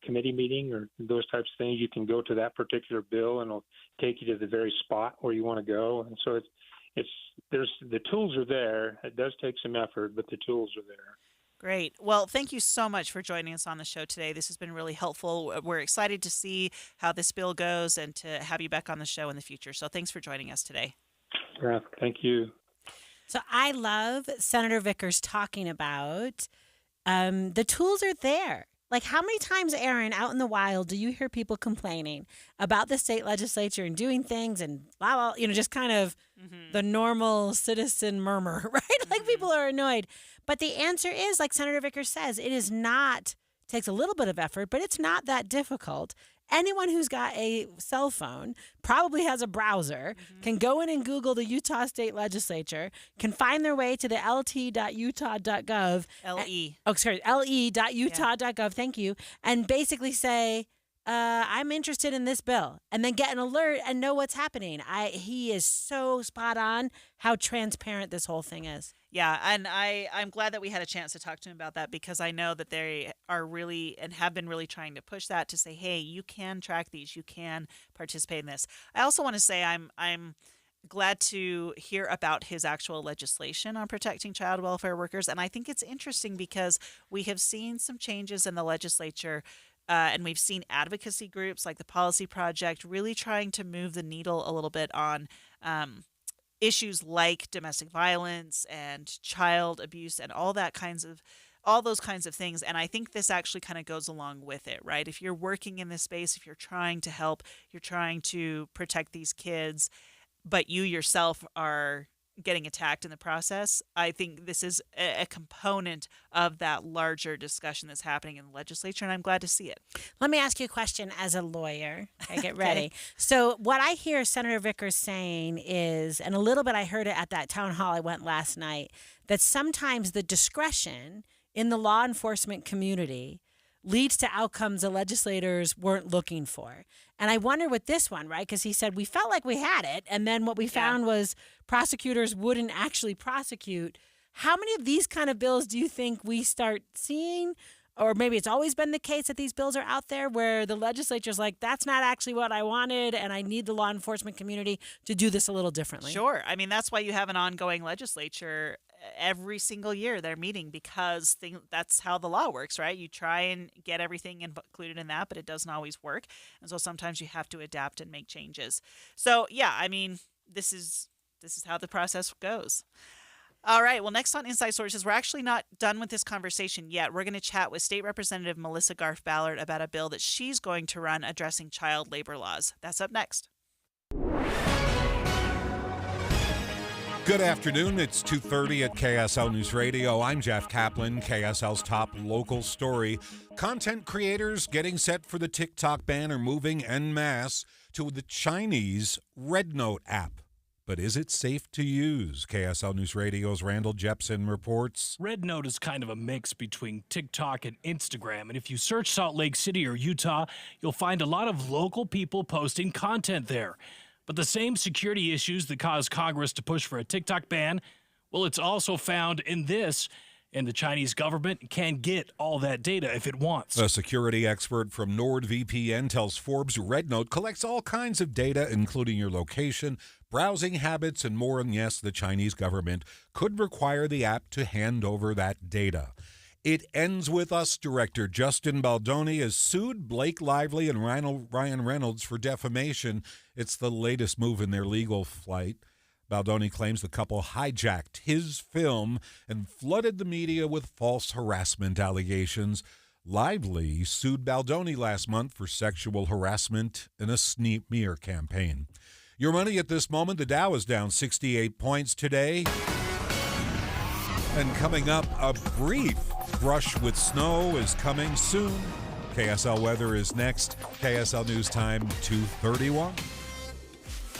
committee meeting or those types of things, you can go to that particular bill and it'll take you to the very spot where you want to go. And so there's the tools are there. It does take some effort, but the tools are there. Great. Well, thank you so much for joining us on the show today. This has been really helpful. We're excited to see how this bill goes and to have you back on the show in the future. So thanks for joining us today. Yeah, thank you. So I love Senator Vickers talking about the tools are there. Like, how many times, Aaron, out in the wild, do you hear people complaining about the state legislature and doing things and blah, blah, just kind of the normal citizen murmur, right? Like, people are annoyed. But the answer is, like Senator Vickers says, takes a little bit of effort, but it's not that difficult. Anyone who's got a cell phone probably has a browser, can go in and Google the Utah State Legislature, can find their way to the lt.utah.gov. le.utah.gov, thank you, and basically say, I'm interested in this bill, and then get an alert and know what's happening. He is so spot on how transparent this whole thing is. Yeah, and I'm glad that we had a chance to talk to him about that, because I know that they are really and have been really trying to push that to say, hey, you can track these, you can participate in this. I also want to say I'm glad to hear about his actual legislation on protecting child welfare workers, and I think it's interesting because we have seen some changes in the legislature. And we've seen advocacy groups like the Policy Project really trying to move the needle a little bit on issues like domestic violence and child abuse and all those kinds of things. And I think this actually kind of goes along with it, right? If you're working in this space, if you're trying to help, you're trying to protect these kids, but you yourself are getting attacked in the process, I think this is a component of that larger discussion that's happening in the legislature, and I'm glad to see it. Let me ask you a question as a lawyer. Okay, get ready. So what I hear Senator Vickers saying is, and a little bit I heard it at that town hall I went last night, that sometimes the discretion in the law enforcement community leads to outcomes the legislators weren't looking for. And I wonder with this one, right? Because he said we felt like we had it, and then what we found was prosecutors wouldn't actually prosecute. How many of these kind of bills do you think we start seeing? Or maybe it's always been the case that these bills are out there where the legislature's like, that's not actually what I wanted, and I need the law enforcement community to do this a little differently. Sure. I mean, that's why you have an ongoing legislature every single year they're meeting, because that's how the law works, right? You try and get everything included in that, but it doesn't always work. And so sometimes you have to adapt and make changes. So, yeah, I mean, this is how the process goes. All right. Well, next on Inside Sources, we're actually not done with this conversation yet. We're going to chat with State Representative Melissa Garf-Ballard about a bill that she's going to run addressing child labor laws. That's up next. Good afternoon. It's 2:30 at KSL News Radio. I'm Jeff Kaplan, KSL's top local story. Content creators getting set for the TikTok ban are moving en masse to the Chinese Red Note app. But is it safe to use? KSL News Radio's Randall Jepson reports. Red Note is kind of a mix between TikTok and Instagram. And if you search Salt Lake City or Utah, you'll find a lot of local people posting content there. But the same security issues that caused Congress to push for a TikTok ban, well, it's also found in this. And the Chinese government can get all that data if it wants. A security expert from NordVPN tells Forbes Red Note collects all kinds of data, including your location, browsing habits, and more. And yes, the Chinese government could require the app to hand over that data. It Ends With Us director Justin Baldoni has sued Blake Lively and Ryan Reynolds for defamation. It's the latest move in their legal fight. Baldoni claims the couple hijacked his film and flooded the media with false harassment allegations. Lively sued Baldoni last month for sexual harassment in a smear campaign. Your money at this moment, the Dow is down 68 points today. And coming up, a brief brush with snow is coming soon. KSL weather is next. KSL News Time 2:31.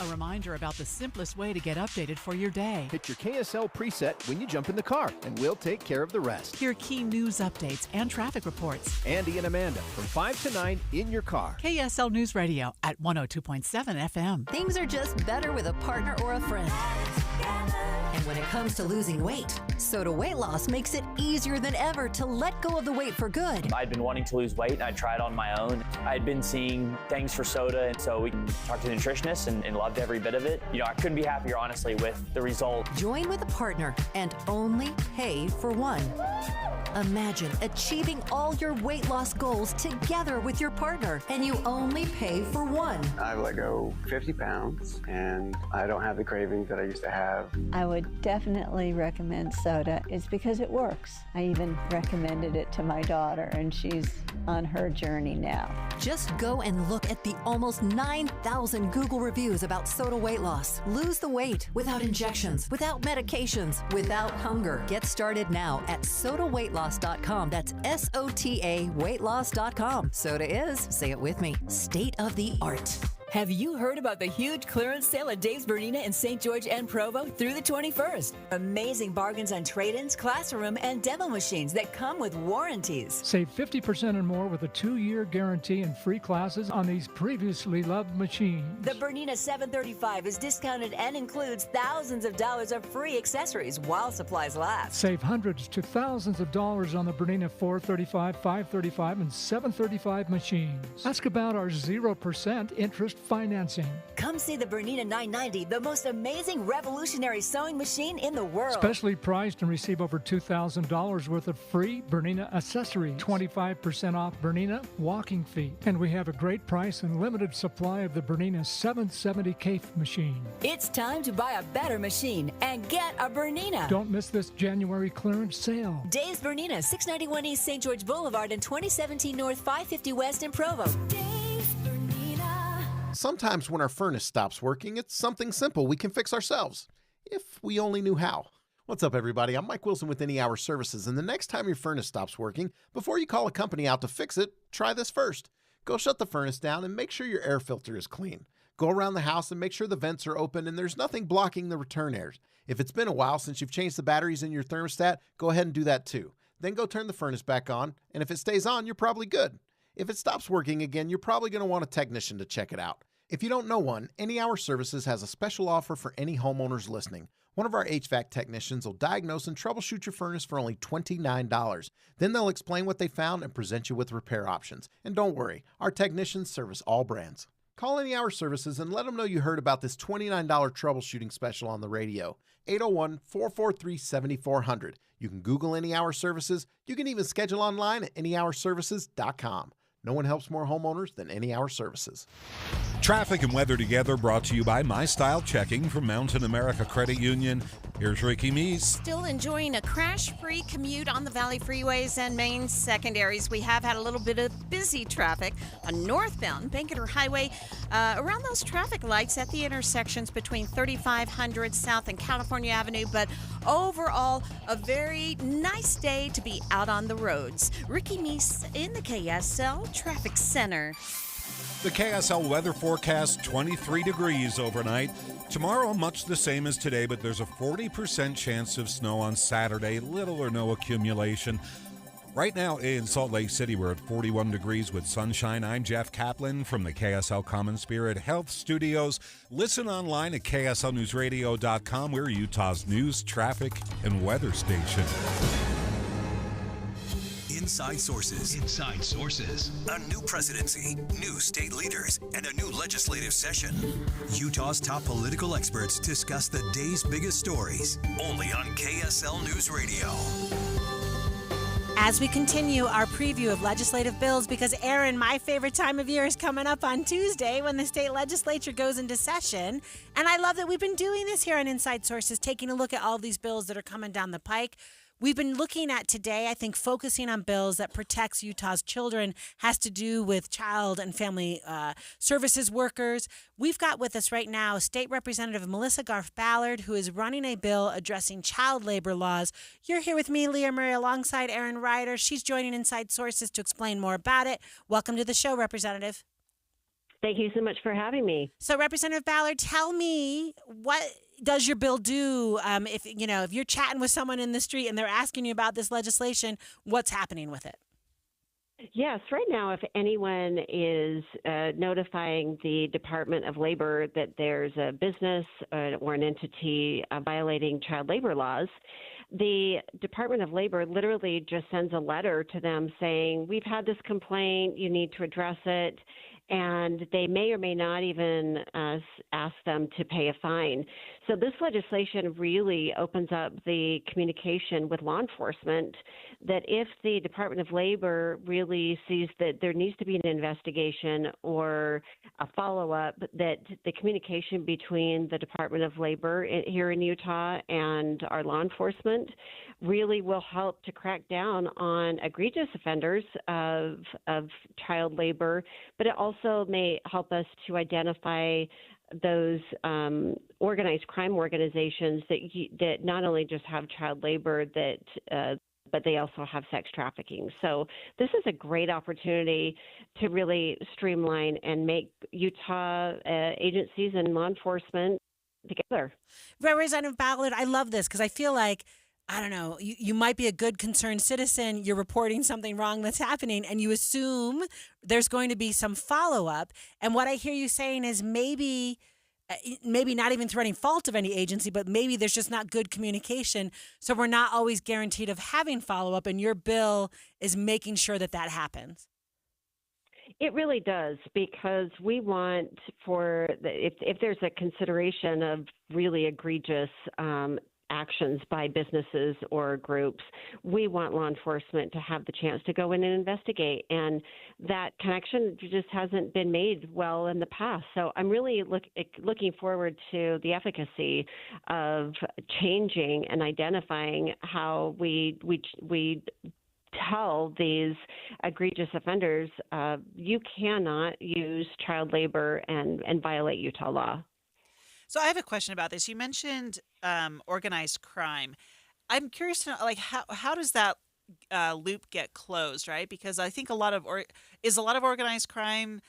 A reminder about the simplest way to get updated for your day. Hit your KSL preset when you jump in the car, and we'll take care of the rest. Hear key news updates and traffic reports. Andy and Amanda from 5 to 9 in your car. KSL News Radio at 102.7 FM. Things are just better with a partner or a friend. And when it comes to losing weight. Soda Weight Loss makes it easier than ever to let go of the weight for good. I'd been wanting to lose weight, and I tried on my own. I'd been seeing things for soda, and so we talked to the nutritionist and loved every bit of it. I couldn't be happier, honestly, with the result. Join with a partner and only pay for one. Imagine achieving all your weight loss goals together with your partner, and you only pay for one. I've let go 50 pounds, and I don't have the cravings that I used to have. I would definitely recommend soda. It's because it works. I even recommended it to my daughter, and she's on her journey now. Just go and look at the almost 9,000 Google reviews about soda weight loss. Lose the weight without injections, without medications, without hunger. Get started now at sodaweightloss.com. That's SOTA weightloss.com. Soda is, say it with me, state of the art. Have you heard about the huge clearance sale at Dave's Bernina in St. George and Provo through the 21st? Amazing bargains on trade-ins, classroom, and demo machines that come with warranties. Save 50% or more with a 2-year guarantee and free classes on these previously loved machines. The Bernina 735 is discounted and includes thousands of dollars of free accessories while supplies last. Save hundreds to thousands of dollars on the Bernina 435, 535, and 735 machines. Ask about our 0% interest financing. Come see the Bernina 990, the most amazing revolutionary sewing machine in the world. Specially priced and receive over $2,000 worth of free Bernina accessories. 25% off Bernina walking feet. And we have a great price and limited supply of the Bernina 770 CAFE machine. It's time to buy a better machine and get a Bernina. Don't miss this January clearance sale. Dave's Bernina, 691 East St. George Boulevard and 2017 North 550 West in Provo. Sometimes when our furnace stops working, it's something simple we can fix ourselves, if we only knew how. What's up, everybody? I'm Mike Wilson with Any Hour Services, and the next time your furnace stops working, before you call a company out to fix it, try this first. Go shut the furnace down and make sure your air filter is clean. Go around the house and make sure the vents are open and there's nothing blocking the return air. If it's been a while since you've changed the batteries in your thermostat, go ahead and do that too. Then go turn the furnace back on, and if it stays on, you're probably good. If it stops working again, you're probably going to want a technician to check it out. If you don't know one, Any Hour Services has a special offer for any homeowners listening. One of our HVAC technicians will diagnose and troubleshoot your furnace for only $29. Then they'll explain what they found and present you with repair options. And don't worry, our technicians service all brands. Call Any Hour Services and let them know you heard about this $29 troubleshooting special on the radio. 801-443-7400. You can Google Any Hour Services. You can even schedule online at anyhourservices.com. No one helps more homeowners than Any Hour Services. Traffic and weather together brought to you by My Style Checking from Mountain America Credit Union. Here's Ricky Meese. Still enjoying a crash-free commute on the Valley freeways and main secondaries. We have had a little bit of busy traffic on northbound Bankerter Highway around those traffic lights at the intersections between 3500 South and California Avenue. But overall, a very nice day to be out on the roads. Ricky Meese in the KSL Traffic Center. The KSL weather forecast, 23 degrees overnight. Tomorrow, much the same as today, but there's a 40% chance of snow on Saturday, little or no accumulation. Right now in Salt Lake City, we're at 41 degrees with sunshine. I'm Jeff Kaplan from the KSL Common Spirit Health Studios. Listen online at KSLNewsRadio.com. We're Utah's news, traffic, and weather station. Inside Sources. Inside Sources. A new presidency, new state leaders, and a new legislative session. Utah's top political experts discuss the day's biggest stories. Only on KSL News Radio. As we continue our preview of legislative bills, because Aaron, my favorite time of year is coming up on Tuesday when the state legislature goes into session. And I love that we've been doing this here on Inside Sources, taking a look at all these bills that are coming down the pike. We've been looking at today, I think, focusing on bills that protects Utah's children, has to do with child and family services workers. We've got with us right now State Representative Melissa Garf-Ballard, who is running a bill addressing child labor laws. You're here with me, Leah Murray, alongside Erin Ryder. She's joining Inside Sources to explain more about it. Welcome to the show, Representative. Thank you so much for having me. So, Representative Ballard, tell me, what does your bill do? If you're chatting with someone in the street and they're asking you about this legislation, what's happening with it? Yes, right now, if anyone is notifying the Department of Labor that there's a business or an entity violating child labor laws, the Department of Labor literally just sends a letter to them saying, we've had this complaint, you need to address it. And they may or may not even ask them to pay a fine. So this legislation really opens up the communication with law enforcement that if the Department of Labor really sees that there needs to be an investigation or a follow-up, that the communication between the Department of Labor here in Utah and our law enforcement really will help to crack down on egregious offenders of child labor, but it also may help us to identify those organized crime organizations that not only just have child labor but they also have sex trafficking. So this is a great opportunity to really streamline and make Utah agencies and law enforcement together. Representative Ballard, I love this because I feel like, I don't know, you might be a good concerned citizen, you're reporting something wrong that's happening, and you assume there's going to be some follow-up. And what I hear you saying is maybe not even through any fault of any agency, but maybe there's just not good communication, so we're not always guaranteed of having follow-up, and your bill is making sure that happens. It really does, because we want if there's a consideration of really egregious actions by businesses or groups, we want law enforcement to have the chance to go in and investigate. And that connection just hasn't been made well in the past. So I'm really looking forward to the efficacy of changing and identifying how we tell these egregious offenders, you cannot use child labor and violate Utah law. So I have a question about this. You mentioned organized crime. I'm curious to know, like, how does that loop get closed, right? Because I think a lot of organized crime,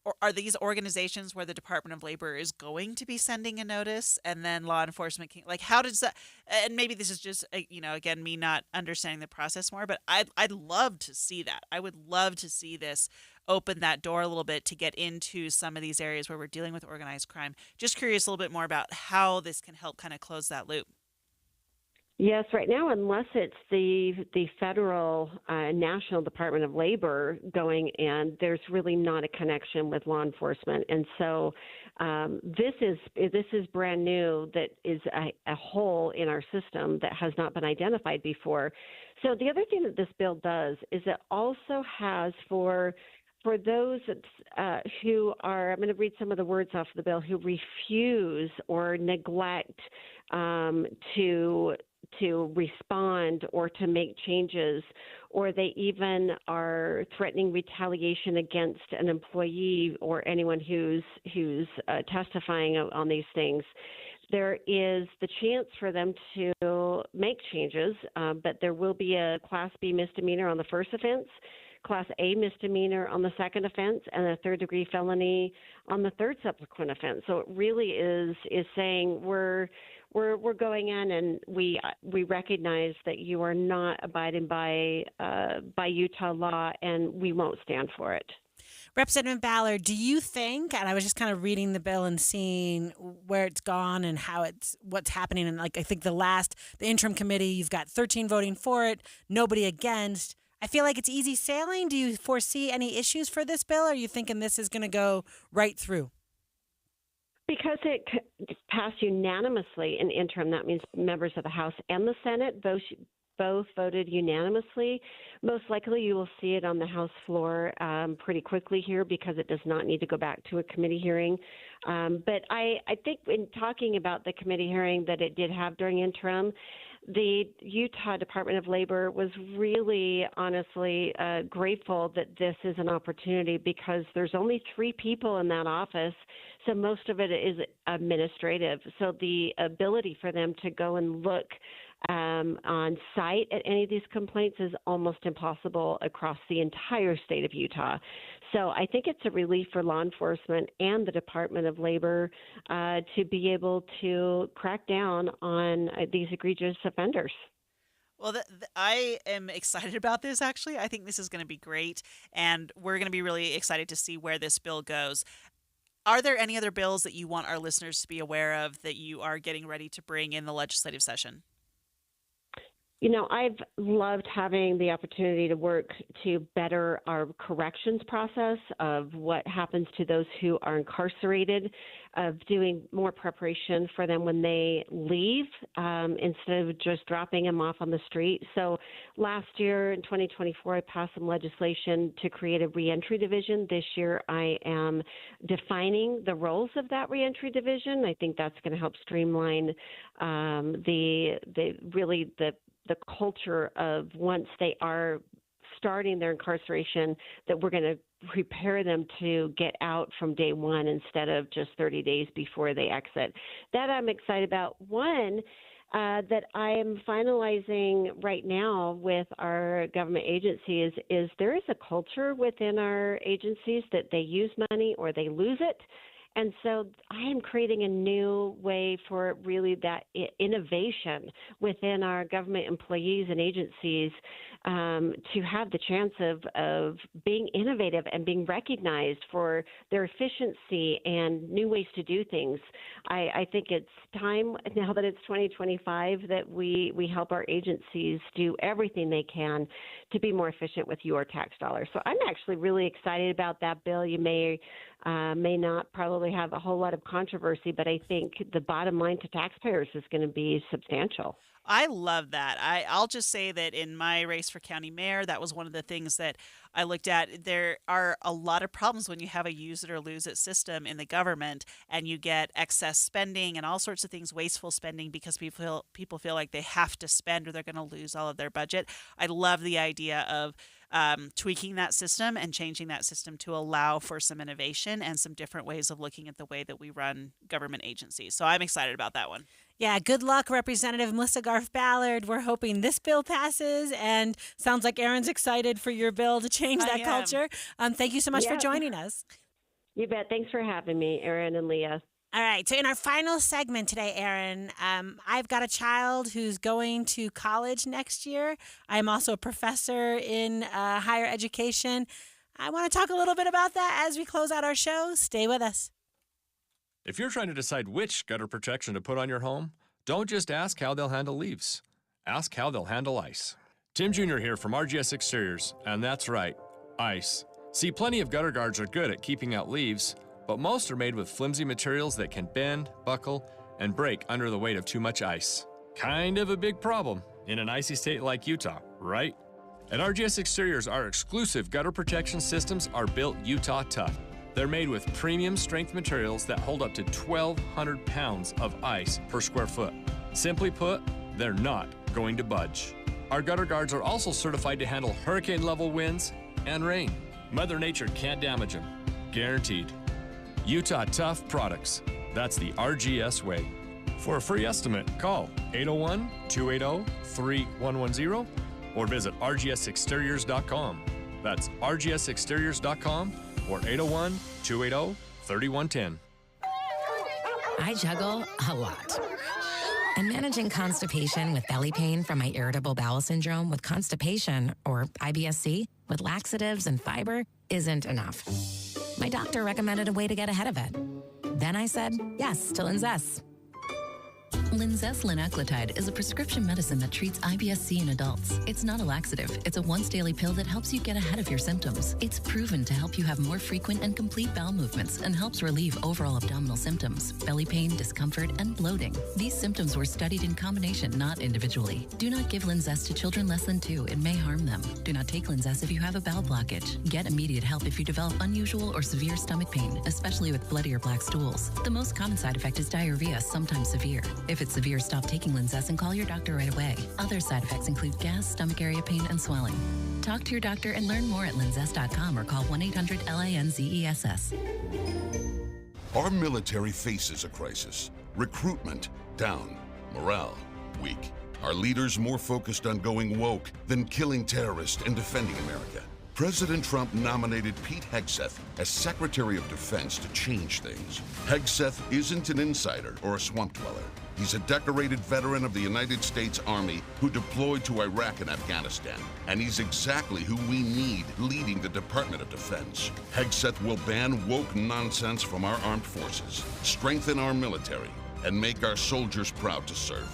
or are these organizations where the Department of Labor is going to be sending a notice, and then law enforcement can, like, how does that? And maybe this is just again, me not understanding the process more, but I'd love to see that. I would love to see this open that door a little bit to get into some of these areas where we're dealing with organized crime. Just curious a little bit more about how this can help kind of close that loop. Yes, right now, unless it's the federal National Department of Labor going in, there's really not a connection with law enforcement. And so this is brand new, that is a hole in our system that has not been identified before. So the other thing that this bill does is it also has for those who are, I'm going to read some of the words off the bill, who refuse or neglect to respond or to make changes, or they even are threatening retaliation against an employee or anyone who's testifying on these things. There is the chance for them to make changes, but there will be a Class B misdemeanor on the first offense, Class A misdemeanor on the second offense, and a third-degree felony on the third subsequent offense. So it really is saying we're going in and we recognize that you are not abiding by Utah law, and we won't stand for it. Representative Ballard, do you think, and I was just kind of reading the bill and seeing where it's gone and what's happening, and like I think the interim committee, you've got 13 voting for it, nobody against. I feel like it's easy sailing. Do you foresee any issues for this bill, or are you thinking this is going to go right through? Because it passed unanimously in interim, that means members of the House and the Senate both voted unanimously. Most likely you will see it on the House floor pretty quickly here, because it does not need to go back to a committee hearing. But I think in talking about the committee hearing that it did have during interim, the Utah Department of Labor was really, honestly, grateful that this is an opportunity, because there's only 3 people in that office, so most of it is administrative. So the ability for them to go and look on site at any of these complaints is almost impossible across the entire state of Utah. So I think it's a relief for law enforcement and the Department of Labor to be able to crack down on these egregious offenders. Well, I am excited about this, actually. I think this is going to be great, and we're going to be really excited to see where this bill goes. Are there any other bills that you want our listeners to be aware of that you are getting ready to bring in the legislative session? I've loved having the opportunity to work to better our corrections process of what happens to those who are incarcerated, of doing more preparation for them when they leave instead of just dropping them off on the street. So last year in 2024, I passed some legislation to create a reentry division. This year, I am defining the roles of that reentry division. I think that's going to help streamline the culture of once they are starting their incarceration, that we're going to prepare them to get out from day one instead of just 30 days before they exit. That I'm excited about. One, that I am finalizing right now with our government agencies is there is a culture within our agencies that they use money or they lose it. And so I am creating a new way for really that innovation within our government employees and agencies to have the chance of being innovative and being recognized for their efficiency and new ways to do things. I think it's time, now that it's 2025, that we help our agencies do everything they can to be more efficient with your tax dollars. So I'm actually really excited about that bill. You may not probably have a whole lot of controversy, but I think the bottom line to taxpayers is going to be substantial. I love that. I'll just say that in my race for county mayor, that was one of the things that I looked at. There are a lot of problems when you have a use it or lose it system in the government and you get excess spending and all sorts of things, wasteful spending, because people feel like they have to spend or they're going to lose all of their budget. I love the idea of tweaking that system and changing that system to allow for some innovation and some different ways of looking at the way that we run government agencies. So I'm excited about that one. Yeah, good luck, Representative Melissa Garf-Ballard. We're hoping this bill passes, and sounds like Erin's excited for your bill to change that culture. Thank you so much for joining us. You bet. Thanks for having me, Erin and Leah. All right, so in our final segment today, Erin, I've got a child who's going to college next year. I'm also a professor in higher education. I want to talk a little bit about that as we close out our show. Stay with us. If you're trying to decide which gutter protection to put on your home, don't just ask how they'll handle leaves. Ask how they'll handle ice. Tim Jr. here from RGS Exteriors, and that's right, ice. See, plenty of gutter guards are good at keeping out leaves, but most are made with flimsy materials that can bend, buckle, and break under the weight of too much ice. Kind of a big problem in an icy state like Utah, right? At RGS Exteriors, our exclusive gutter protection systems are built Utah tough. They're made with premium strength materials that hold up to 1,200 pounds of ice per square foot. Simply put, they're not going to budge. Our gutter guards are also certified to handle hurricane-level winds and rain. Mother Nature can't damage them. Guaranteed. Utah Tough Products. That's the RGS way. For a free estimate, call 801-280-3110 or visit rgsexteriors.com. That's rgsexteriors.com or 801-280-3110. I juggle a lot. And managing constipation with belly pain from my irritable bowel syndrome with constipation, or IBS-C, with laxatives and fiber isn't enough. My doctor recommended a way to get ahead of it. Then I said yes to Linzess. Linzess linaclotide is a prescription medicine that treats IBS-C in adults. It's not a laxative. It's a once-daily pill that helps you get ahead of your symptoms. It's proven to help you have more frequent and complete bowel movements and helps relieve overall abdominal symptoms, belly pain, discomfort, and bloating. These symptoms were studied in combination, not individually. Do not give Linzess to children less than 2. It may harm them. Do not take Linzess if you have a bowel blockage. Get immediate help if you develop unusual or severe stomach pain, especially with bloody or black stools. The most common side effect is diarrhea, sometimes severe. If it's severe, stop taking Linzess and call your doctor right away. Other side effects include gas, stomach area pain, and swelling. Talk to your doctor and learn more at linzess.com or call 1-800-LINZESS. Our military faces a crisis. Recruitment down. Morale weak. Our leaders more focused on going woke than killing terrorists and defending America. President Trump nominated Pete Hegseth as Secretary of Defense to change things. Hegseth isn't an insider or a swamp dweller. He's a decorated veteran of the United States Army who deployed to Iraq and Afghanistan, and he's exactly who we need leading the Department of Defense. Hegseth will ban woke nonsense from our armed forces, strengthen our military, and make our soldiers proud to serve.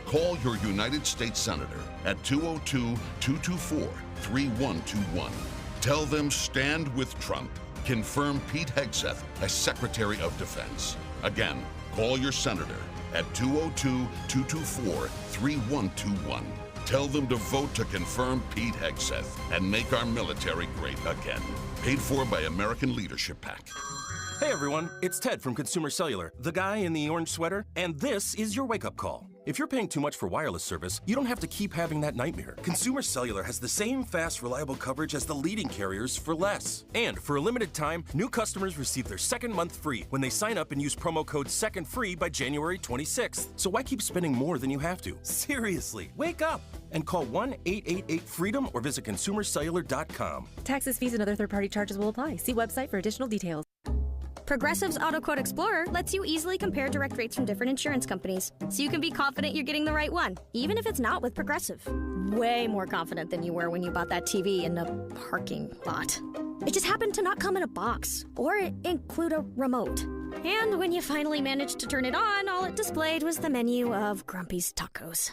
Call your United States Senator at 202-224-3121. Tell them stand with Trump. Confirm Pete Hegseth as Secretary of Defense. Again, call your senator at 202-224-3121. Tell them to vote to confirm Pete Hegseth and make our military great again. Paid for by American Leadership PAC. Hey everyone, it's Ted from Consumer Cellular, the guy in the orange sweater, and this is your wake-up call. If you're paying too much for wireless service, you don't have to keep having that nightmare. Consumer Cellular has the same fast, reliable coverage as the leading carriers for less. And for a limited time, new customers receive their second month free when they sign up and use promo code SECONDFREE by January 26th. So why keep spending more than you have to? Seriously, wake up and call 1-888-FREEDOM or visit consumercellular.com. Taxes, fees, and other third-party charges will apply. See website for additional details. Progressive's Auto Quote Explorer lets you easily compare direct rates from different insurance companies, so you can be confident you're getting the right one, even if it's not with Progressive. Way more confident than you were when you bought that TV in the parking lot. It just happened to not come in a box, or include a remote. And when you finally managed to turn it on, all it displayed was the menu of Grumpy's Tacos.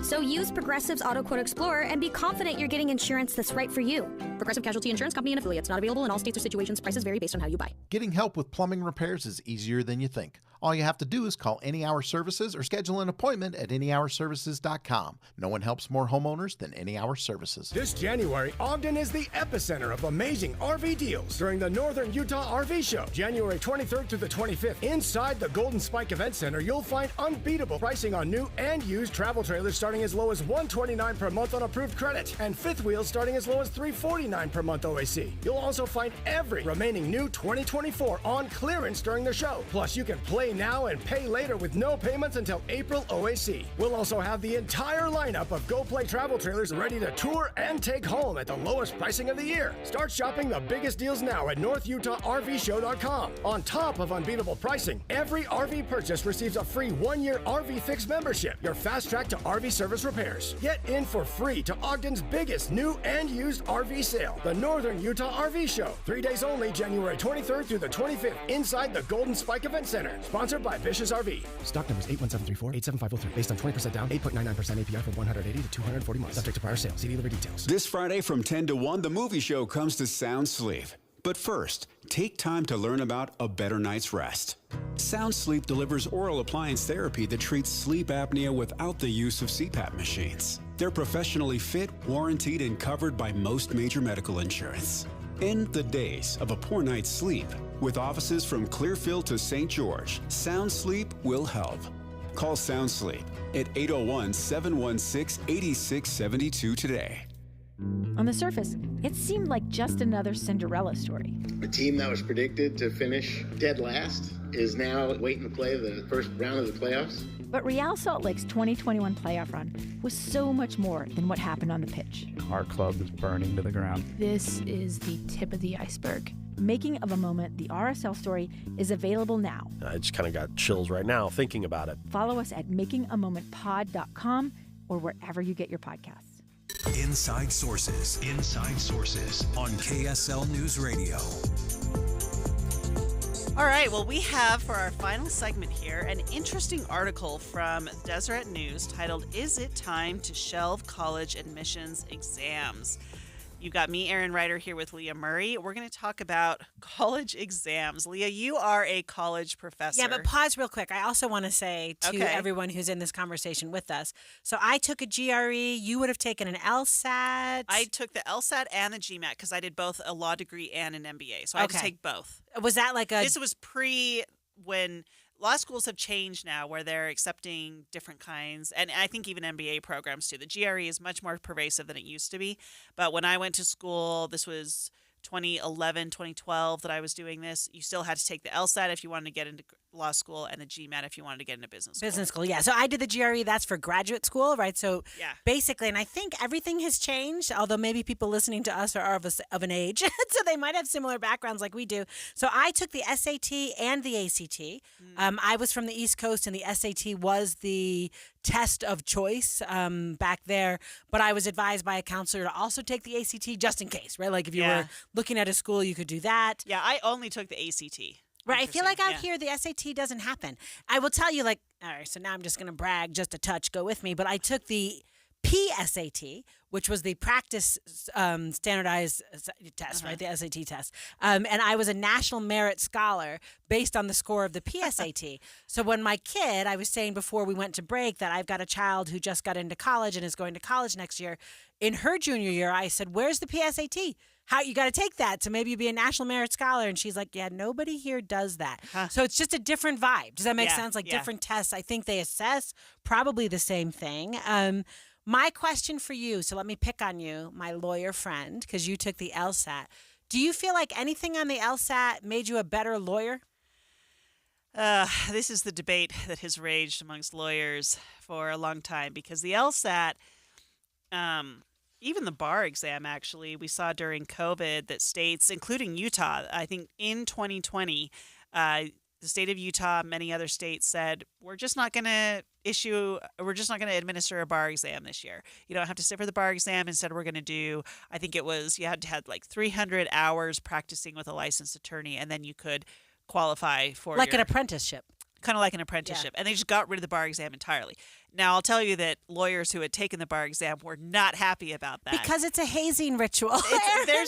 So use Progressive's Auto Quote Explorer and be confident you're getting insurance that's right for you. Progressive Casualty Insurance Company and affiliates. Not available in all states or situations. Prices vary based on how you buy. Getting help with plumbing repairs is easier than you think. All you have to do is call Any Hour Services or schedule an appointment at anyhourservices.com. No one helps more homeowners than Any Hour Services. This January, Ogden is the epicenter of amazing RV deals during the Northern Utah RV Show, January 23rd through the 25th. Inside the Golden Spike Event Center, you'll find unbeatable pricing on new and used travel trailers starting as low as $129 per month on approved credit, and fifth wheels starting as low as $349 per month OAC. You'll also find every remaining new 2024 on clearance during the show. Plus, you can play now and pay later with no payments until April OAC. We'll also have the entire lineup of Go Play travel trailers ready to tour and take home at the lowest pricing of the year. Start shopping the biggest deals now at NorthUtahRVShow.com. On top of unbeatable pricing, every RV purchase receives a free 1-year RV Fix membership, your fast track to RV service repairs. Get in for free to Ogden's biggest new and used RV sale, the Northern Utah RV Show. 3 days only, January 23rd through the 25th, inside the Golden Spike Event Center. Sponsored by Vicious RV. Stock numbers 81734-87503. Based on 20% down, 8.99% APR for 180 to 240 months. Subject to prior sale. See dealer for details. This Friday from 10 to 1, the movie show comes to Sound Sleep. But first, take time to learn about a better night's rest. Sound Sleep delivers oral appliance therapy that treats sleep apnea without the use of CPAP machines. They're professionally fit, warranted, and covered by most major medical insurance. End the days of a poor night's sleep. With offices from Clearfield to St. George, Sound Sleep will help. Call Sound Sleep at 801-716-8672 today. On the surface, it seemed like just another Cinderella story. A team that was predicted to finish dead last is now waiting to play the first round of the playoffs. But Real Salt Lake's 2021 playoff run was so much more than what happened on the pitch. Our club is burning to the ground. This is the tip of the iceberg. Making of a Moment, the RSL story, is available now. I just kind of got chills right now thinking about it. Follow us at makingamomentpod.com or wherever you get your podcasts. Inside Sources. Inside Sources on KSL News Radio. All right, well, we have for our final segment here an interesting article from Deseret News titled, "Is It Time to Shelve College Admissions Exams?" You've got me, Erin Ryder, here with Leah Murray. We're going to talk about college exams. Leah, you are a college professor. Yeah, but pause real quick. I also want to say to everyone who's in this conversation with us, so I took a GRE. You would have taken an LSAT. I took the LSAT and the GMAT because I did both a law degree and an MBA. So I had to take both. Was that like a... This was when law schools have changed now where they're accepting different kinds, and I think even MBA programs too. The GRE is much more pervasive than it used to be. But when I went to school, this was 2011, 2012 that I was doing this, you still had to take the LSAT if you wanted to get into law school, and the GMAT if you wanted to get into business school. Business school, yeah. So I did the GRE. That's for graduate school, right? So Yeah. basically, and I think everything has changed, although maybe people listening to us are of an age, so they might have similar backgrounds like we do. So I took the SAT and the ACT. I was from the East Coast, and the SAT was the test of choice back there. But I was advised by a counselor to also take the ACT just in case, right? Like if you were looking at a school, you could do that. Yeah, I only took the ACT. Right. I feel like out here, the SAT doesn't happen. I will tell you, like, all right, so now I'm just going to brag just a touch, go with me. But I took the PSAT, which was the practice standardized test, right? The SAT test. And I was a national merit scholar based on the score of the PSAT. So when my kid, I was saying before we went to break that I've got a child who just got into college and is going to college next year. In her junior year, I said, where's the PSAT? How you got to take that to maybe be a national merit scholar? And she's like, yeah, nobody here does that. So it's just a different vibe. Does that make sense? Like different tests. I think they assess probably the same thing. My question for you, so let me pick on you, my lawyer friend, because you took the LSAT. Do you feel like anything on the LSAT made you a better lawyer? This is the debate that has raged amongst lawyers for a long time, because the LSAT, even the bar exam, actually, we saw during COVID that states, including Utah, I think in 2020, the state of Utah, many other states said, we're just not going to administer a bar exam this year. You don't have to sit for the bar exam. Instead, we're going to do, I think it was, you had to have like 300 hours practicing with a licensed attorney, and then you could qualify for an apprenticeship. Kind of like an apprenticeship. And they just got rid of the bar exam entirely. Now, I'll tell you that lawyers who had taken the bar exam were not happy about that. Because it's a hazing ritual. There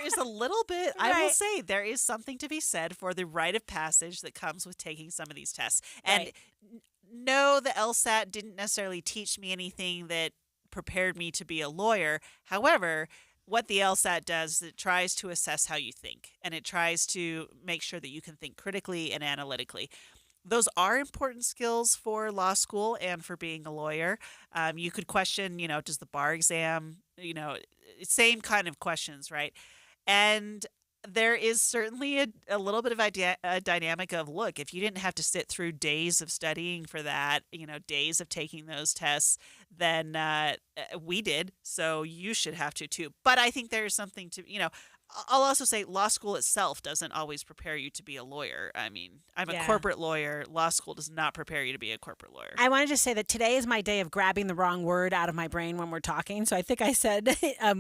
is a little bit, I will say, there is something to be said for the rite of passage that comes with taking some of these tests. And no, the LSAT didn't necessarily teach me anything that prepared me to be a lawyer. However, what the LSAT does is it tries to assess how you think, and it tries to make sure that you can think critically and analytically. Those are important skills for law school and for being a lawyer. You could question, does the bar exam, same kind of questions, right? And there is certainly a little bit of a dynamic of, look, if you didn't have to sit through days of studying for that, days of taking those tests, then we did. So you should have to too. But I think there's something to, I'll also say law school itself doesn't always prepare you to be a lawyer. I mean, I'm a corporate lawyer. Law school does not prepare you to be a corporate lawyer. I wanted to say that today is my day of grabbing the wrong word out of my brain when we're talking. So I think I said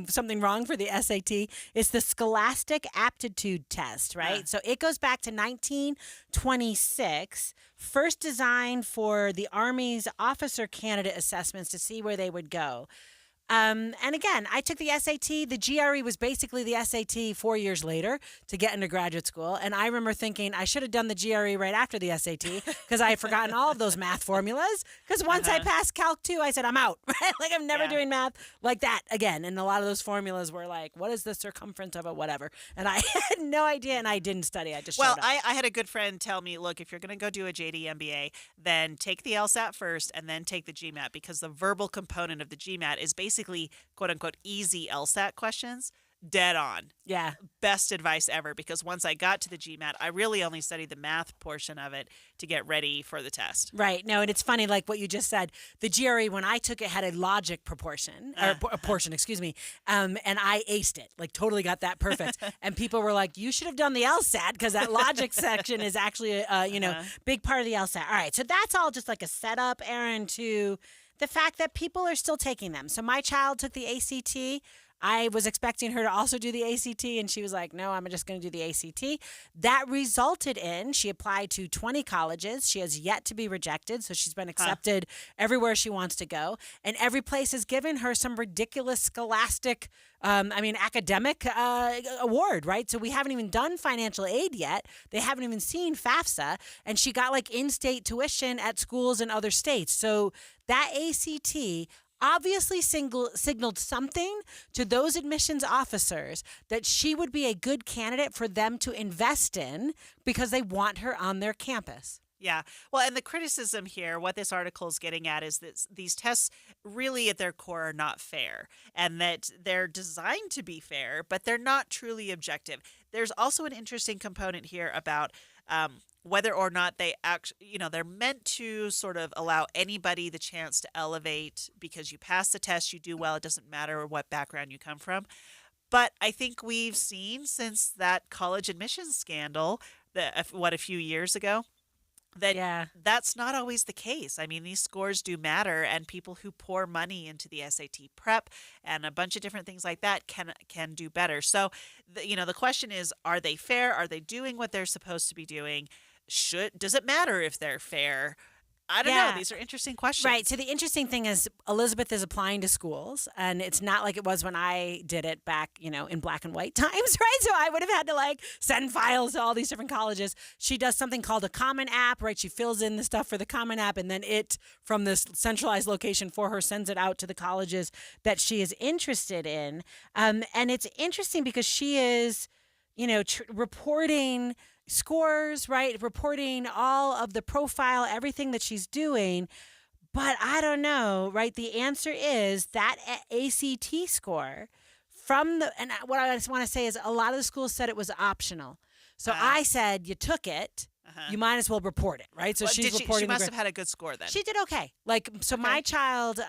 something wrong for the SAT. It's the Scholastic Aptitude Test, right? So it goes back to 1926, first designed for the Army's officer candidate assessments to see where they would go. And again, I took the SAT. The GRE was basically the SAT 4 years later to get into graduate school. And I remember thinking I should have done the GRE right after the SAT because I had forgotten all of those math formulas. Because once I passed Calc 2, I said, I'm out. Right? Like I'm never doing math like that again. And a lot of those formulas were like, what is the circumference of a whatever? And I had no idea, and I didn't study. I just showed up. I had a good friend tell me, look, if you're going to go do a JD MBA, then take the LSAT first and then take the GMAT, because the verbal component of the GMAT is basically quote unquote easy LSAT questions. Dead on. Yeah. Best advice ever, because once I got to the GMAT, I really only studied the math portion of it to get ready for the test. Right. No, and it's funny, like what you just said, the GRE, when I took it, had a logic proportion, or a portion, excuse me, and I aced it, like totally got that perfect. And people were like, you should have done the LSAT, because that logic section is actually, big part of the LSAT. All right, so that's all just like a setup, Aaron, to the fact that people are still taking them. So my child took the ACT. I was expecting her to also do the ACT, and she was like, no, I'm just going to do the ACT. That resulted in she applied to 20 colleges. She has yet to be rejected, so she's been accepted everywhere she wants to go. And every place has given her some ridiculous scholastic, academic award, right? So we haven't even done financial aid yet. They haven't even seen FAFSA, and she got like in-state tuition at schools in other states. So that ACT obviously signaled something to those admissions officers that she would be a good candidate for them to invest in because they want her on their campus. Yeah. Well, and the criticism here, what this article is getting at, is that these tests really at their core are not fair, and that they're designed to be fair, but they're not truly objective. There's also an interesting component here about whether or not they actually, they're meant to sort of allow anybody the chance to elevate because you pass the test, you do well, it doesn't matter what background you come from. But I think we've seen since that college admissions scandal, a few years ago, that that's not always the case. I mean, these scores do matter, and people who pour money into the SAT prep and a bunch of different things like that can do better. So, the question is, are they fair? Are they doing what they're supposed to be doing? Does it matter if they're fair? I don't know. These are interesting questions. Right. So the interesting thing is Elizabeth is applying to schools, and it's not like it was when I did it back, in black and white times, right? So I would have had to send files to all these different colleges. She does something called a Common App, right? She fills in the stuff for the Common App, and then it, from this centralized location for her, sends it out to the colleges that she is interested in. And it's interesting because she is, reporting scores, right? Reporting all of the profile, everything that she's doing. But I don't know, right? The answer is that ACT score and what I just want to say is a lot of the schools said it was optional. So I said, you took it, you might as well report it, right? So she's reporting. She must have had a good score then. She did okay. My child,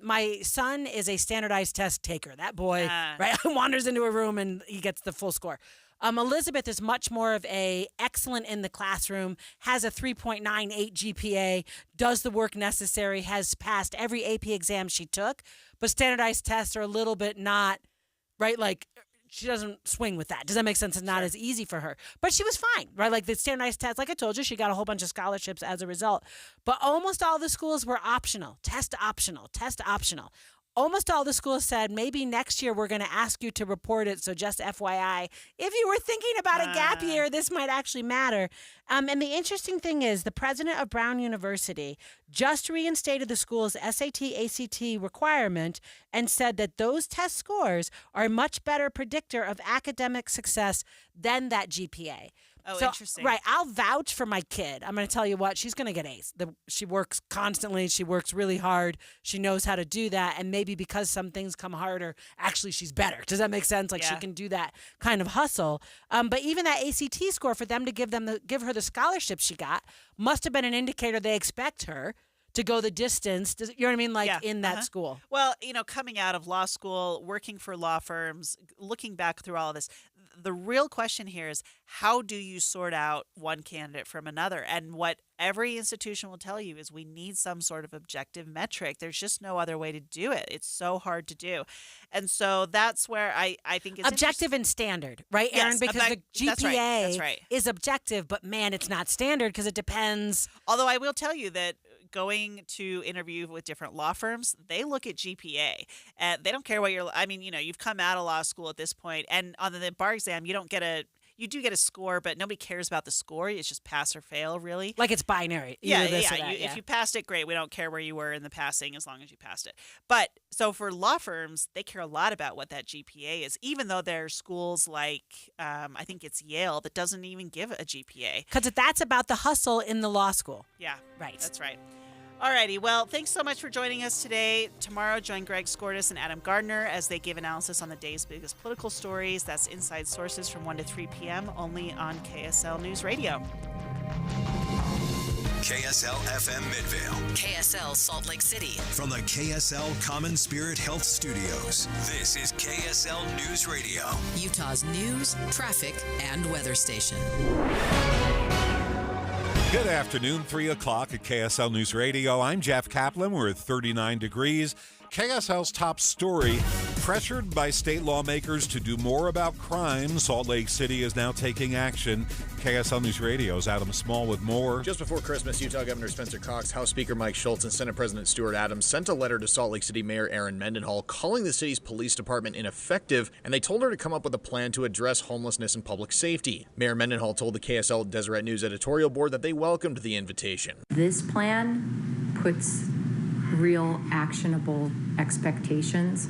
my son is a standardized test taker. That boy, right, wanders into a room and he gets the full score. Elizabeth is much more of a excellent in the classroom, has a 3.98 GPA, does the work necessary, has passed every AP exam she took, but standardized tests are a little bit not, right, she doesn't swing with that. Does that make sense? It's not as easy for her. But she was fine, right? The standardized tests, like I told you, she got a whole bunch of scholarships as a result. But almost all the schools were optional, test optional. Almost all the schools said, maybe next year we're going to ask you to report it. So just FYI, if you were thinking about a gap year, this might actually matter. And the interesting thing is the president of Brown University just reinstated the school's SAT, ACT requirement and said that those test scores are a much better predictor of academic success than that GPA. Oh, so, interesting. Right. I'll vouch for my kid. I'm going to tell you what, she's going to get A's. She works constantly. She works really hard. She knows how to do that. And maybe because some things come harder, actually she's better. Does that make sense? She can do that kind of hustle. But even that ACT score, for them to give her the scholarship she got, must have been an indicator they expect her to go the distance, you know what I mean? In that school. Well, coming out of law school, working for law firms, looking back through all of this, the real question here is, how do you sort out one candidate from another? And what every institution will tell you is we need some sort of objective metric. There's just no other way to do it. It's so hard to do. And so that's where I think it's objective and standard, right, Aaron? Yes, because the GPA that's right. is objective, but man, it's not standard because it depends. Although I will tell you that going to interview with different law firms, they look at GPA. They don't care what you've come out of law school at this point, and on the bar exam, you do get a score, but nobody cares about the score. It's just pass or fail, really. It's binary. If you passed it, great. We don't care where you were in the passing as long as you passed it. But so for law firms, they care a lot about what that GPA is, even though there are schools like, I think it's Yale, that doesn't even give a GPA. Because that's about the hustle in the law school. Yeah. Right. That's right. Alrighty, well, thanks so much for joining us today. Tomorrow, join Greg Skordas and Adam Gardner as they give analysis on the day's biggest political stories. That's Inside Sources from 1 to 3 p.m. only on KSL News Radio. KSL FM Midvale. KSL Salt Lake City. From the KSL Common Spirit Health Studios, this is KSL News Radio. Utah's news, traffic, and weather station. Good afternoon, 3 o'clock at KSL News Radio. I'm Jeff Kaplan. We're at 39 degrees. KSL's top story, pressured by state lawmakers to do more about crime, Salt Lake City is now taking action. KSL News Radio's Adam Small with more. Just before Christmas, Utah Governor Spencer Cox, House Speaker Mike Schultz, and Senate President Stuart Adams sent a letter to Salt Lake City Mayor Erin Mendenhall calling the city's police department ineffective, and they told her to come up with a plan to address homelessness and public safety. Mayor Mendenhall told the KSL Deseret News editorial board that they welcomed the invitation. This plan puts real actionable expectations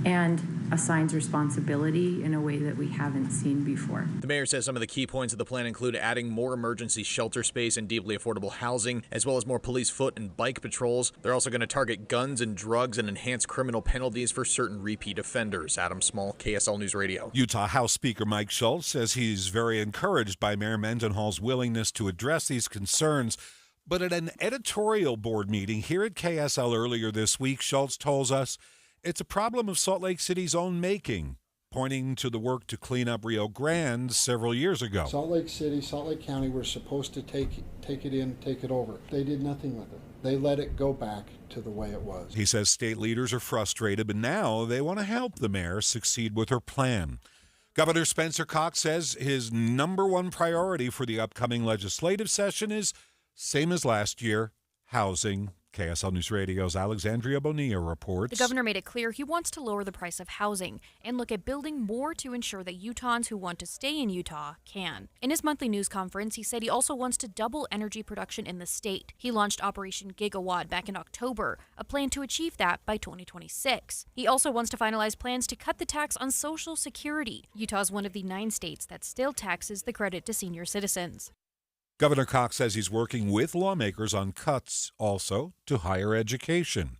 and assigns responsibility in a way that we haven't seen before. The mayor says some of the key points of the plan include adding more emergency shelter space and deeply affordable housing, as well as more police foot and bike patrols. They're also going to target guns and drugs and enhance criminal penalties for certain repeat offenders. Adam Small, KSL News Radio. Utah House Speaker Mike Schultz says he's very encouraged by Mayor Mendenhall's willingness to address these concerns. But at an editorial board meeting here at KSL earlier this week, Schultz tells us it's a problem of Salt Lake City's own making, pointing to the work to clean up Rio Grande several years ago. Salt Lake City, Salt Lake County were supposed to take it over. They did nothing with it. They let it go back to the way it was. He says state leaders are frustrated, but now they want to help the mayor succeed with her plan. Governor Spencer Cox says his number one priority for the upcoming legislative session is same as last year, housing. KSL News Radio's Alexandria Bonilla reports. The governor made it clear he wants to lower the price of housing and look at building more to ensure that Utahns who want to stay in Utah can. In his monthly news conference, he said he also wants to double energy production in the state. He launched Operation Gigawatt back in October, a plan to achieve that by 2026. He also wants to finalize plans to cut the tax on Social Security. Utah is one of the 9 states that still taxes the credit to senior citizens. Governor Cox says he's working with lawmakers on cuts also to higher education.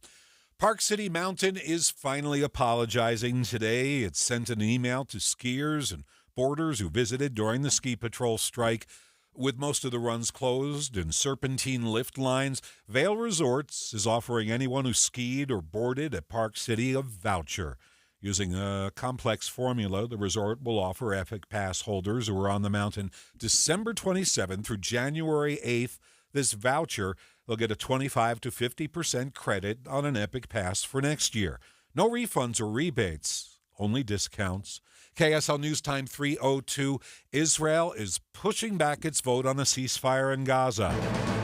Park City Mountain is finally apologizing today. It sent an email to skiers and boarders who visited during the ski patrol strike. With most of the runs closed and serpentine lift lines, Vail Resorts is offering anyone who skied or boarded at Park City a voucher. Using a complex formula, the resort will offer Epic Pass holders who are on the mountain December 27th through January 8th this voucher. They'll get a 25 to 50% credit on an Epic Pass for next year. No refunds or rebates, only discounts. KSL News Time 3:02. Israel is pushing back its vote on a ceasefire in Gaza.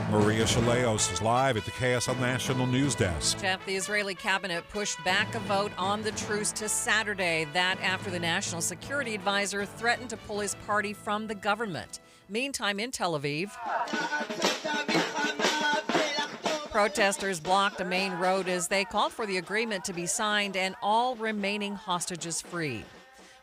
Maria Chaleos is live at the KSL National News Desk. Jeff, the Israeli cabinet pushed back a vote on the truce to Saturday. That after the National Security Advisor threatened to pull his party from the government. Meantime, in Tel Aviv, protesters blocked a main road as they called for the agreement to be signed and all remaining hostages freed.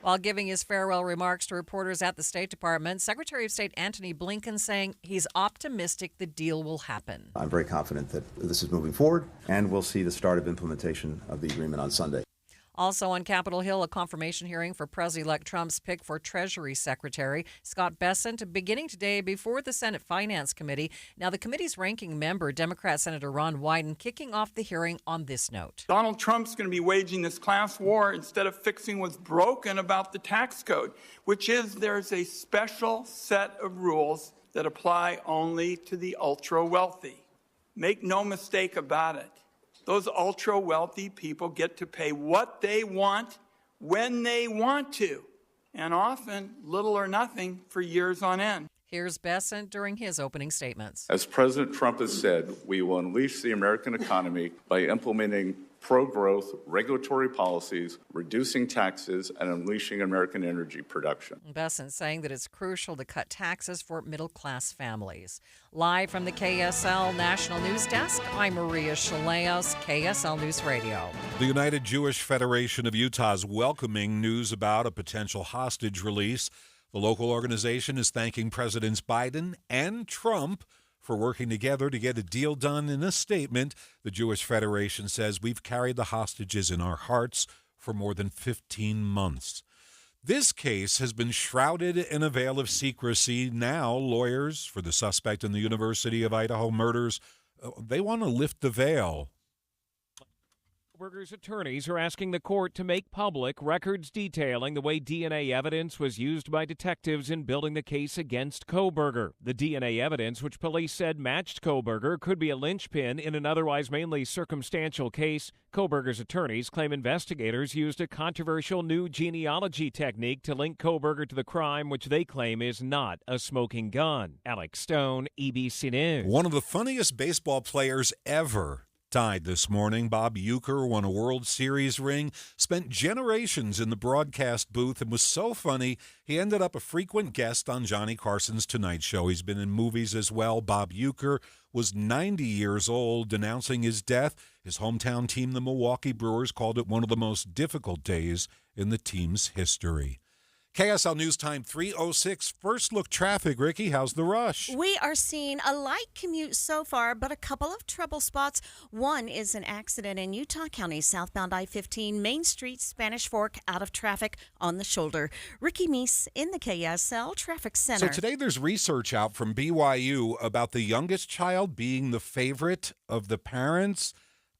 While giving his farewell remarks to reporters at the State Department, Secretary of State Antony Blinken saying he's optimistic the deal will happen. I'm very confident that this is moving forward, and we'll see the start of implementation of the agreement on Sunday. Also on Capitol Hill, a confirmation hearing for President-elect Trump's pick for Treasury Secretary Scott Bessent beginning today before the Senate Finance Committee. Now, the committee's ranking member, Democrat Senator Ron Wyden, kicking off the hearing on this note. Donald Trump's going to be waging this class war instead of fixing what's broken about the tax code, which is there's a special set of rules that apply only to the ultra-wealthy. Make no mistake about it. Those ultra-wealthy people get to pay what they want when they want to, and often little or nothing for years on end. Here's Bessent during his opening statements. As President Trump has said, we will unleash the American economy by implementing pro-growth regulatory policies, reducing taxes, and unleashing American energy production. Bessent saying that it's crucial to cut taxes for middle-class families. Live from the KSL National News Desk, I'm Maria Chaleos, KSL News Radio. The United Jewish Federation of Utah is welcoming news about a potential hostage release. The local organization is thanking Presidents Biden and Trump for working together to get a deal done. In a statement, the Jewish Federation says we've carried the hostages in our hearts for more than 15 months. This case has been shrouded in a veil of secrecy. Now, lawyers for the suspect in the University of Idaho murders, they want to lift the veil. Kohberger's attorneys are asking the court to make public records detailing the way DNA evidence was used by detectives in building the case against Kohberger. The DNA evidence, which police said matched Kohberger, could be a linchpin in an otherwise mainly circumstantial case. Kohberger's attorneys claim investigators used a controversial new genealogy technique to link Kohberger to the crime, which they claim is not a smoking gun. Alex Stone, EBC News. One of the funniest baseball players ever died this morning. Bob Uecker won a World Series ring, spent generations in the broadcast booth, and was so funny, he ended up a frequent guest on Johnny Carson's Tonight Show. He's been in movies as well. Bob Uecker was 90 years old. Announcing his death, his hometown team, the Milwaukee Brewers, called it one of the most difficult days in the team's history. KSL News Time 3:06. First look traffic. Ricky, how's the rush? We are seeing a light commute so far, but a couple of trouble spots. One is an accident in Utah County, southbound I-15, Main Street, Spanish Fork, out of traffic on the shoulder. Ricky Meese in the KSL Traffic Center. So today there's research out from BYU about the youngest child being the favorite of the parents.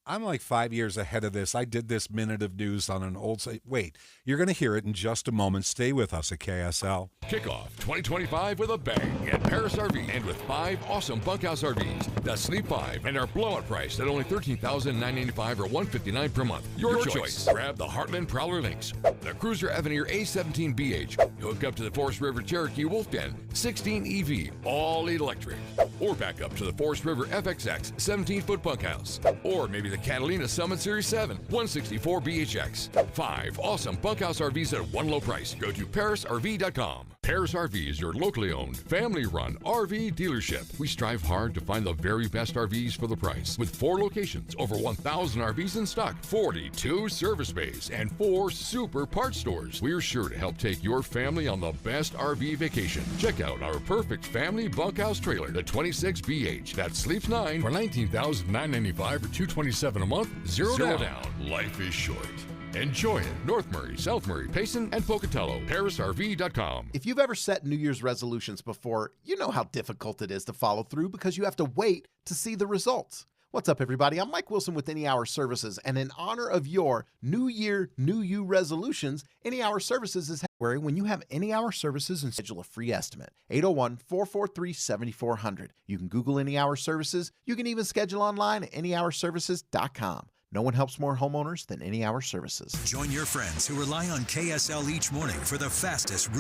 I'm like 5 years ahead of this. I did this minute of news on an old site. Wait, you're going to hear it in just a moment. Stay with us at KSL. Kick off 2025 with a bang at Paris RV, and with 5 awesome bunkhouse RVs that sleep 5 and are blowout priced at only $13,995 or $159 per month. Your choice. Grab the Heartland Prowler Lynx, the Cruiser Avenir A17BH, hook up to the Forest River Cherokee Wolf Den 16 EV, all electric, or back up to the Forest River FXX 17-foot bunkhouse, or maybe the Catalina Summit Series 7 164 BHX. 5 awesome bunkhouse RVs at one low price. Go to ParisRV.com. Paris RV is your locally owned, family-run RV dealership. We strive hard to find the very best RVs for the price. With 4 locations, over 1,000 RVs in stock, 42 service bays, and 4 super parts stores, we're sure to help take your family on the best RV vacation. Check out our perfect family bunkhouse trailer, the 26BH, that sleeps 9 for $19,995 or $227 a month. Zero down. Life is short. Enjoy it. North Murray, South Murray, Payson, and Pocatello. ParisRV.com. If you've ever set New Year's resolutions before, you know how difficult it is to follow through because you have to wait to see the results. What's up, everybody? I'm Mike Wilson with Any Hour Services, and in honor of your New Year, New You resolutions, Any Hour Services is February when you have Any Hour Services and schedule a free estimate. 801-443-7400. You can Google Any Hour Services. You can even schedule online at anyhourservices.com. No one helps more homeowners than Any Hour Services. Join your friends who rely on KSL each morning for the fastest route.